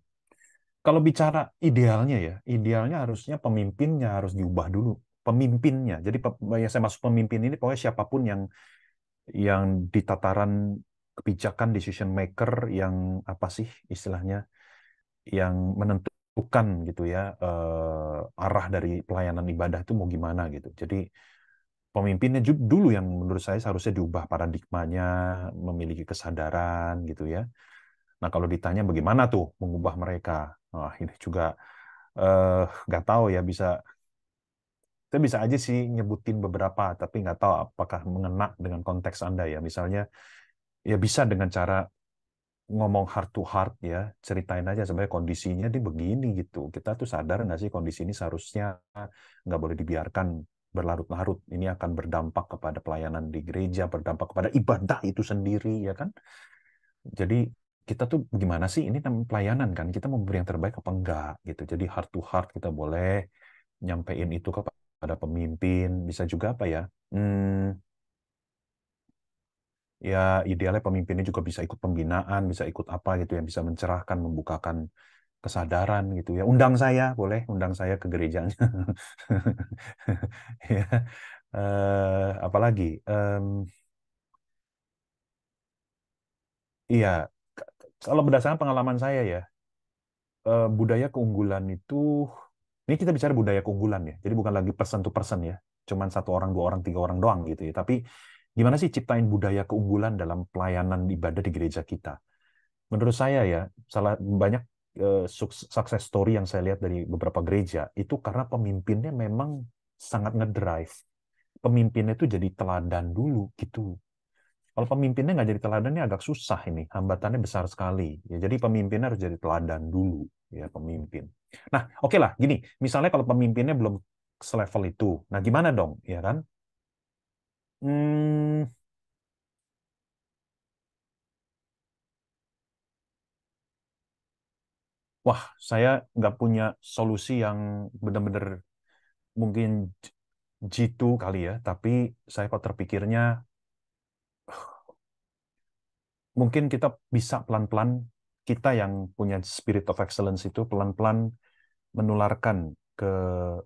Speaker 1: kalau bicara idealnya ya, idealnya harusnya pemimpinnya harus diubah dulu. Pemimpinnya. Jadi yang saya masuk pemimpin ini pokoknya siapapun yang di tataran kebijakan decision maker yang apa sih istilahnya yang menentukan gitu ya arah dari pelayanan ibadah itu mau gimana gitu. Jadi pemimpinnya dulu yang menurut saya seharusnya diubah paradigmanya, memiliki kesadaran gitu ya. Nah, kalau ditanya bagaimana tuh mengubah mereka, nah, ini juga nggak tahu ya saya bisa aja sih nyebutin beberapa, tapi nggak tahu apakah mengena dengan konteks Anda ya. Misalnya, ya bisa dengan cara ngomong heart to heart ya, ceritain aja sebenarnya kondisinya di begini gitu. Kita tuh sadar nggak sih kondisi ini seharusnya nggak boleh dibiarkan berlarut-larut. Ini akan berdampak kepada pelayanan di gereja, berdampak kepada ibadah itu sendiri ya kan. Jadi kita tuh gimana sih ini namanya pelayanan kan kita mau beri yang terbaik apa enggak gitu. Jadi heart to heart kita boleh nyampein itu kepada pemimpin. Bisa juga apa ya? Ya idealnya pemimpinnya juga bisa ikut pembinaan, bisa ikut apa gitu yang bisa mencerahkan, membukakan kesadaran gitu ya. Undang saya, boleh undang saya ke gerejanya. Ya. Apalagi, iya, kalau berdasarkan pengalaman saya ya, budaya keunggulan itu, ini kita bicara budaya keunggulan ya, jadi bukan lagi person to person ya, cuman satu orang, dua orang, tiga orang doang gitu ya. Tapi gimana sih ciptain budaya keunggulan dalam pelayanan ibadah di gereja kita? Menurut saya ya, salah banyak success story yang saya lihat dari beberapa gereja itu karena pemimpinnya memang sangat ngedrive. Pemimpinnya itu jadi teladan dulu gitu. Kalau pemimpinnya nggak jadi teladannya agak susah ini, hambatannya besar sekali. Ya, jadi pemimpinnya harus jadi teladan dulu ya pemimpin. Nah, oke lah, gini, misalnya kalau pemimpinnya belum selevel itu, nah gimana dong, ya kan? Hmm, wah, saya nggak punya solusi yang benar-benar mungkin jitu kali ya, tapi saya kok terpikirnya mungkin kita bisa pelan-pelan, kita yang punya spirit of excellence itu pelan-pelan menularkan ke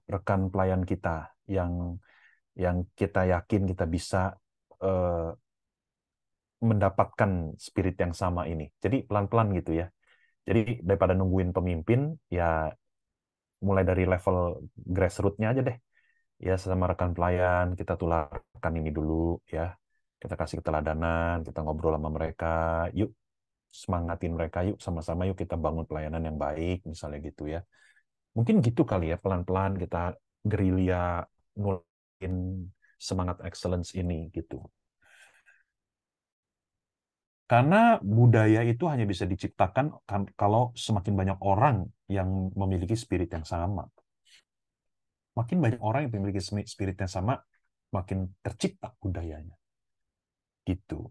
Speaker 1: rekan pelayan kita yang kita yakin kita bisa eh, mendapatkan spirit yang sama ini. Jadi pelan-pelan gitu ya. Jadi daripada nungguin pemimpin, ya mulai dari level grassroots-nya aja deh. Ya sesama rekan pelayan kita tularkan ini dulu ya. Kita kasih keteladanan, kita ngobrol sama mereka. Yuk semangatin mereka, yuk sama-sama yuk kita bangun pelayanan yang baik misalnya gitu ya. Mungkin gitu kali ya, pelan-pelan kita gerilya nularin semangat excellence ini gitu. Karena budaya itu hanya bisa diciptakan kalau semakin banyak orang yang memiliki spirit yang sama. Makin banyak orang yang memiliki spirit yang sama, makin tercipta budayanya. Gitu.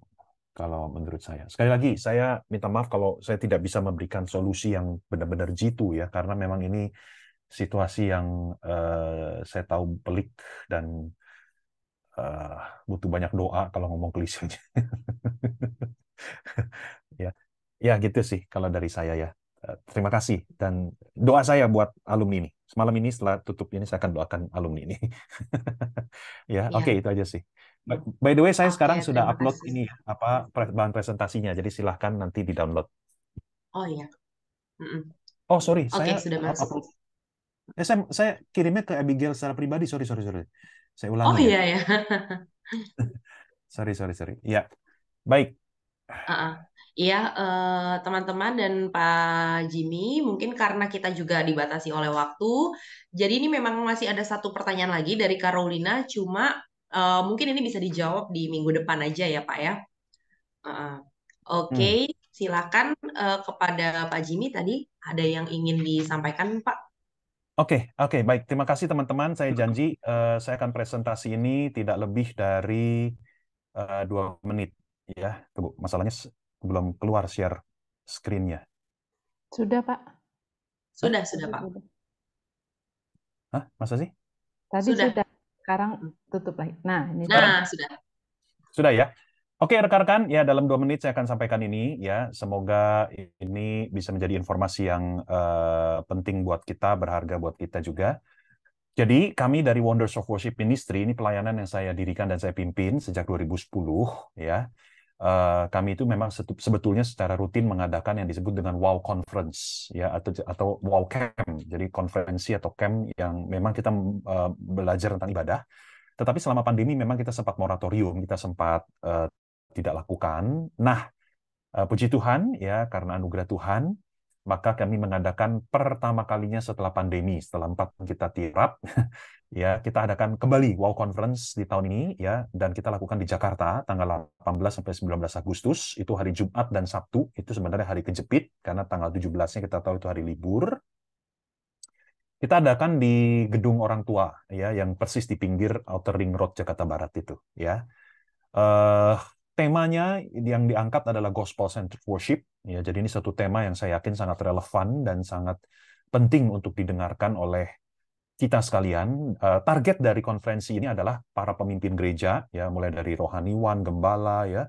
Speaker 1: Kalau menurut saya. Sekali lagi, saya minta maaf kalau saya tidak bisa memberikan solusi yang benar-benar jitu ya, karena memang ini situasi yang saya tahu pelik dan eh, butuh banyak doa kalau ngomong klisenya. Ya, ya gitu sih kalau dari saya ya. Terima kasih dan doa saya buat alumni ini. Semalam ini setelah tutup ini saya akan doakan alumni ini. Ya, oke
Speaker 6: Ya,
Speaker 1: itu aja sih. By the way, saya
Speaker 6: oke,
Speaker 1: sekarang sudah
Speaker 6: terima
Speaker 1: upload
Speaker 6: kasih.
Speaker 1: ini apa bahan presentasinya, jadi silahkan nanti di-download.
Speaker 6: Oh ya, mm-mm.
Speaker 1: Oh sorry,
Speaker 6: Oke,
Speaker 1: saya
Speaker 6: sudah masuk.
Speaker 1: upload. Saya kirimnya ke Abigail secara pribadi. Sorry. Saya
Speaker 6: Oh
Speaker 1: ulangi ya.
Speaker 6: iya ya.
Speaker 1: Sorry. Ya, baik.
Speaker 6: Uh-uh. Iya, teman-teman dan Pak Jimmy, mungkin karena kita juga dibatasi oleh waktu, jadi ini memang masih ada satu pertanyaan lagi dari Carolina, cuma mungkin ini bisa dijawab di minggu depan aja ya, Pak ya. Uh, Oke,
Speaker 1: Hmm.
Speaker 6: silakan kepada Pak Jimmy tadi ada yang ingin disampaikan, Pak.
Speaker 1: Oke, baik. Terima kasih teman-teman. Saya janji saya akan presentasi ini tidak lebih dari 2 menit. Ya, tunggu. Masalahnya belum keluar share screen-nya.
Speaker 2: Sudah, Pak.
Speaker 6: Sudah,
Speaker 2: Tadi
Speaker 6: Pak.
Speaker 2: sudah.
Speaker 1: Hah, masa sih?
Speaker 2: Tadi
Speaker 6: Sudah.
Speaker 2: sudah. Sekarang tutup lagi. Nah, ini
Speaker 6: Nah, sudah.
Speaker 1: Sudah ya? Oke, rekan-rekan, ya dalam 2 menit saya akan sampaikan ini ya. Semoga ini bisa menjadi informasi yang penting buat kita, berharga buat kita juga. Jadi kami dari Wonders of Worship Ministry, ini pelayanan yang saya dirikan dan saya pimpin sejak 2010 ya. Kami itu memang sebetulnya secara rutin mengadakan yang disebut dengan Wow Conference ya atau Wow Camp. Jadi konferensi atau camp yang memang kita belajar tentang ibadah. Tetapi selama pandemi memang kita sempat moratorium, kita sempat tidak lakukan. Nah, puji Tuhan ya karena anugerah Tuhan, maka kami mengadakan pertama kalinya setelah pandemi, setelah 4 tahun kita tiarap, ya kita adakan kembali Wow Conference di tahun ini ya, dan kita lakukan di Jakarta tanggal 18 sampai 19 Agustus, itu hari Jumat dan Sabtu, itu sebenarnya hari kejepit karena tanggal 17-nya kita tahu itu hari libur. Kita adakan di gedung orang tua ya yang persis di pinggir Outer Ring Road Jakarta Barat itu ya. Temanya yang diangkat adalah Gospel Centered Worship ya. Jadi ini satu tema yang saya yakin sangat relevan dan sangat penting untuk didengarkan oleh kita sekalian. Target dari konferensi ini adalah para pemimpin gereja ya, mulai dari rohaniwan, gembala ya,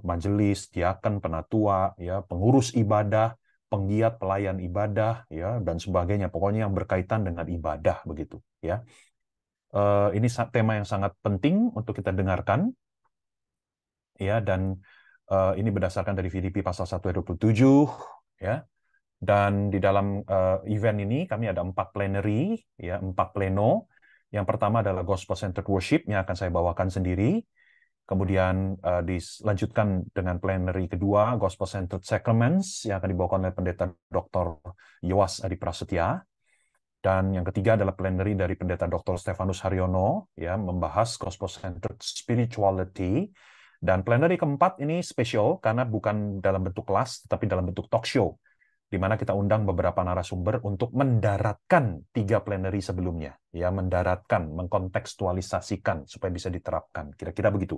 Speaker 1: majelis, diaken, penatua ya, pengurus ibadah, penggiat pelayan ibadah ya dan sebagainya, pokoknya yang berkaitan dengan ibadah begitu ya. Ini tema yang sangat penting untuk kita dengarkan ya, dan ini berdasarkan dari Filipi pasal 1 ayat 27 ya. Dan di dalam event ini kami ada 4 plenary ya, 4 pleno. Yang pertama adalah Gospel Centered Worship yang akan saya bawakan sendiri. Kemudian dilanjutkan dengan plenary kedua, Gospel Centered Sacraments, yang akan dibawakan oleh Pendeta Dr. Yowas Adi Prasetya. Dan yang ketiga adalah plenary dari Pendeta Dr. Stefanus Haryono, ya, membahas Gospel Centered Spirituality. Dan plenary keempat ini spesial karena bukan dalam bentuk kelas, tetapi dalam bentuk talk show, di mana kita undang beberapa narasumber untuk mendaratkan 3 plenary sebelumnya, ya, mendaratkan, mengkontekstualisasikan supaya bisa diterapkan, kira-kira begitu.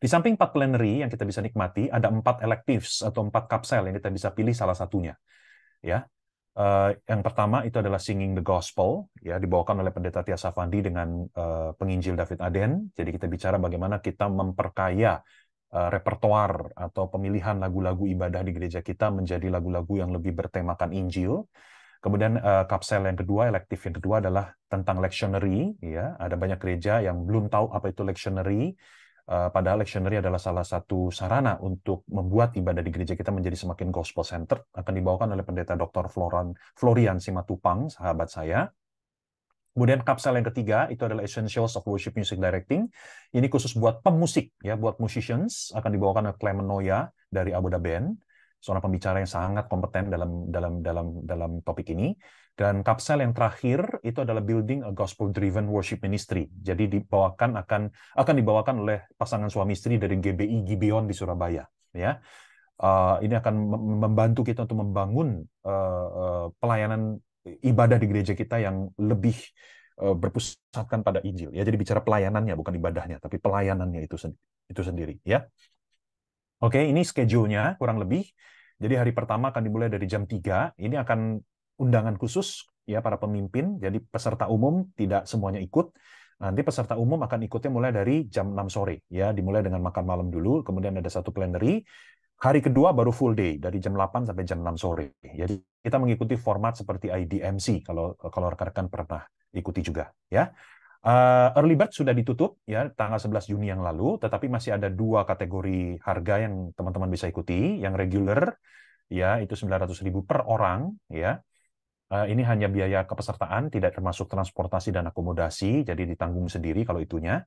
Speaker 1: Di samping 4 plenary yang kita bisa nikmati, ada 4 electives atau 4 kapsel yang kita bisa pilih salah satunya. Ya, yang pertama itu adalah Singing the Gospel, ya, dibawakan oleh Pendeta Tia Safandi dengan penginjil David Aden. Jadi kita bicara bagaimana kita memperkaya repertoar atau pemilihan lagu-lagu ibadah di gereja kita menjadi lagu-lagu yang lebih bertemakan Injil. Kemudian kapsel yang kedua, elektif yang kedua adalah tentang lectionary. Ya, ada banyak gereja yang belum tahu apa itu lectionary. Padahal lectionary adalah salah satu sarana untuk membuat ibadah di gereja kita menjadi semakin gospel-centered. Akan dibawakan oleh Pendeta Dr. Florian Simatupang, sahabat saya. Kemudian kapsel yang ketiga itu adalah Essentials of Worship Music Directing. Ini khusus buat pemusik, ya, buat musicians. Akan dibawakan oleh Clement Noya dari Abu Dhabi Band, seorang pembicara yang sangat kompeten dalam topik ini. Dan kapsel yang terakhir itu adalah Building a Gospel-Driven Worship Ministry. Jadi akan dibawakan oleh pasangan suami istri dari GBI Gibeon di Surabaya. Ya, ini akan membantu kita untuk membangun pelayanan ibadah di gereja kita yang lebih berpusatkan pada Injil. Ya, jadi bicara pelayanannya bukan ibadahnya, tapi pelayanannya itu sendiri. Ya. Oke, ini schedule-nya kurang lebih. Jadi hari pertama akan dimulai dari jam 3. Ini akan undangan khusus ya para pemimpin. Jadi peserta umum tidak semuanya ikut. Nanti peserta umum akan ikutnya mulai dari jam 6 sore ya, dimulai dengan makan malam dulu, kemudian ada satu plenary. Hari kedua baru full day dari jam 8 sampai jam 6 sore. Jadi kita mengikuti format seperti IDMC kalau rekan-rekan pernah ikuti juga ya. Early bird sudah ditutup ya tanggal 11 Juni yang lalu, tetapi masih ada 2 kategori harga yang teman-teman bisa ikuti. Yang regular ya itu 900.000 per orang ya. Ini hanya biaya kepesertaan, tidak termasuk transportasi dan akomodasi, jadi ditanggung sendiri kalau itunya.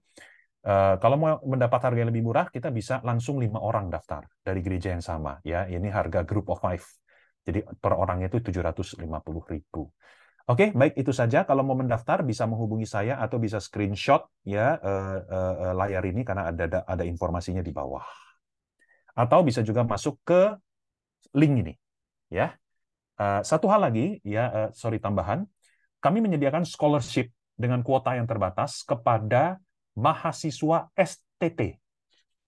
Speaker 1: Kalau mau mendapat harga yang lebih murah, kita bisa langsung 5 orang daftar dari gereja yang sama. Ya, ini harga group of 5. Jadi per orang itu 750.000. Oke, baik itu saja. Kalau mau mendaftar bisa menghubungi saya atau bisa screenshot ya layar ini karena ada informasinya di bawah. Atau bisa juga masuk ke link ini. Ya, satu hal lagi ya, sorry tambahan. Kami menyediakan scholarship dengan kuota yang terbatas kepada mahasiswa STT.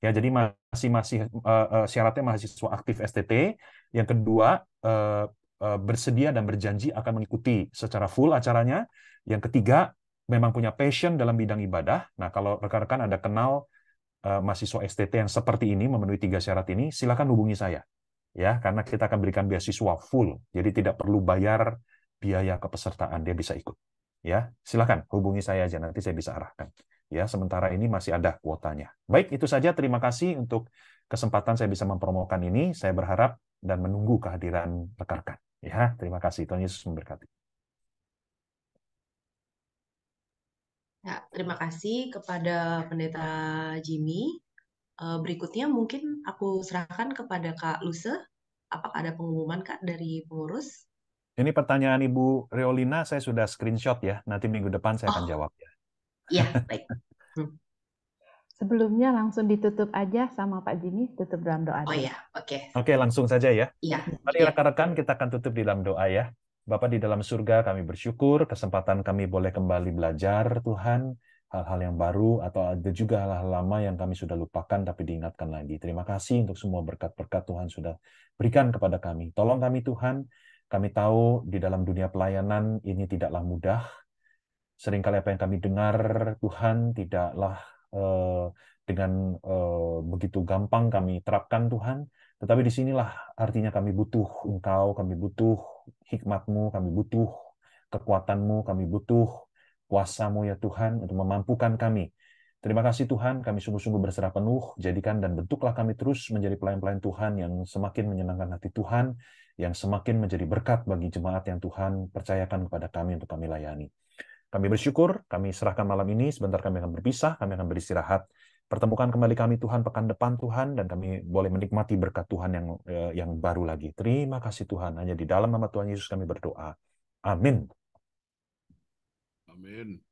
Speaker 1: Ya, jadi masih syaratnya mahasiswa aktif STT. Yang kedua, bersedia dan berjanji akan mengikuti secara full acaranya. Yang ketiga, memang punya passion dalam bidang ibadah. Nah, kalau rekan-rekan ada kenal mahasiswa STT yang seperti ini, memenuhi 3 syarat ini, silakan hubungi saya. Ya, karena kita akan berikan beasiswa full. Jadi tidak perlu bayar biaya kepesertaan, dia bisa ikut. Ya, silakan hubungi saya aja, nanti saya bisa arahkan. Ya, sementara ini masih ada kuotanya. Baik, itu saja. Terima kasih untuk kesempatan saya bisa mempromokan ini. Saya berharap dan menunggu kehadiran rekan-rekan. Ya, terima kasih. Tuhan Yesus memberkati.
Speaker 6: Ya, terima kasih kepada Pendeta Jimmy. Berikutnya mungkin aku serahkan kepada Kak Luse. Apakah ada pengumuman, Kak, dari pengurus?
Speaker 1: Ini pertanyaan Ibu Reolina saya sudah screenshot ya. Nanti minggu depan saya akan
Speaker 6: Oh,
Speaker 1: jawab ya.
Speaker 6: iya, baik.
Speaker 2: Sebelumnya langsung ditutup aja sama Pak Jimmy, tutup dalam doa
Speaker 6: Oh
Speaker 2: dulu.
Speaker 6: iya, oke.
Speaker 1: Oke, langsung saja ya.
Speaker 6: Iya,
Speaker 1: Mari
Speaker 6: iya.
Speaker 1: rekan-rekan kita akan tutup di dalam doa ya. Bapa di dalam surga, kami bersyukur kesempatan kami boleh kembali belajar Tuhan, hal-hal yang baru atau ada juga hal-hal lama yang kami sudah lupakan tapi diingatkan lagi. Terima kasih untuk semua berkat-berkat Tuhan sudah berikan kepada kami. Tolong kami Tuhan, kami tahu di dalam dunia pelayanan ini tidaklah mudah. Seringkali apa yang kami dengar Tuhan tidaklah dengan begitu gampang kami terapkan Tuhan. Tetapi disinilah artinya kami butuh Engkau, kami butuh hikmat-Mu, kami butuh kekuatan-Mu, kami butuh kuasa-Mu ya Tuhan untuk memampukan kami. Terima kasih Tuhan, kami sungguh-sungguh berserah penuh, jadikan dan bentuklah kami terus menjadi pelayan-pelayan Tuhan yang semakin menyenangkan hati Tuhan, yang semakin menjadi berkat bagi jemaat yang Tuhan percayakan kepada kami untuk kami layani. Kami bersyukur, kami serahkan malam ini, sebentar kami akan berpisah, kami akan beristirahat. Pertemukan kembali kami Tuhan pekan depan Tuhan, dan kami boleh menikmati berkat Tuhan yang baru lagi. Terima kasih Tuhan, hanya di dalam nama Tuhan Yesus kami berdoa. Amin.
Speaker 3: Amin.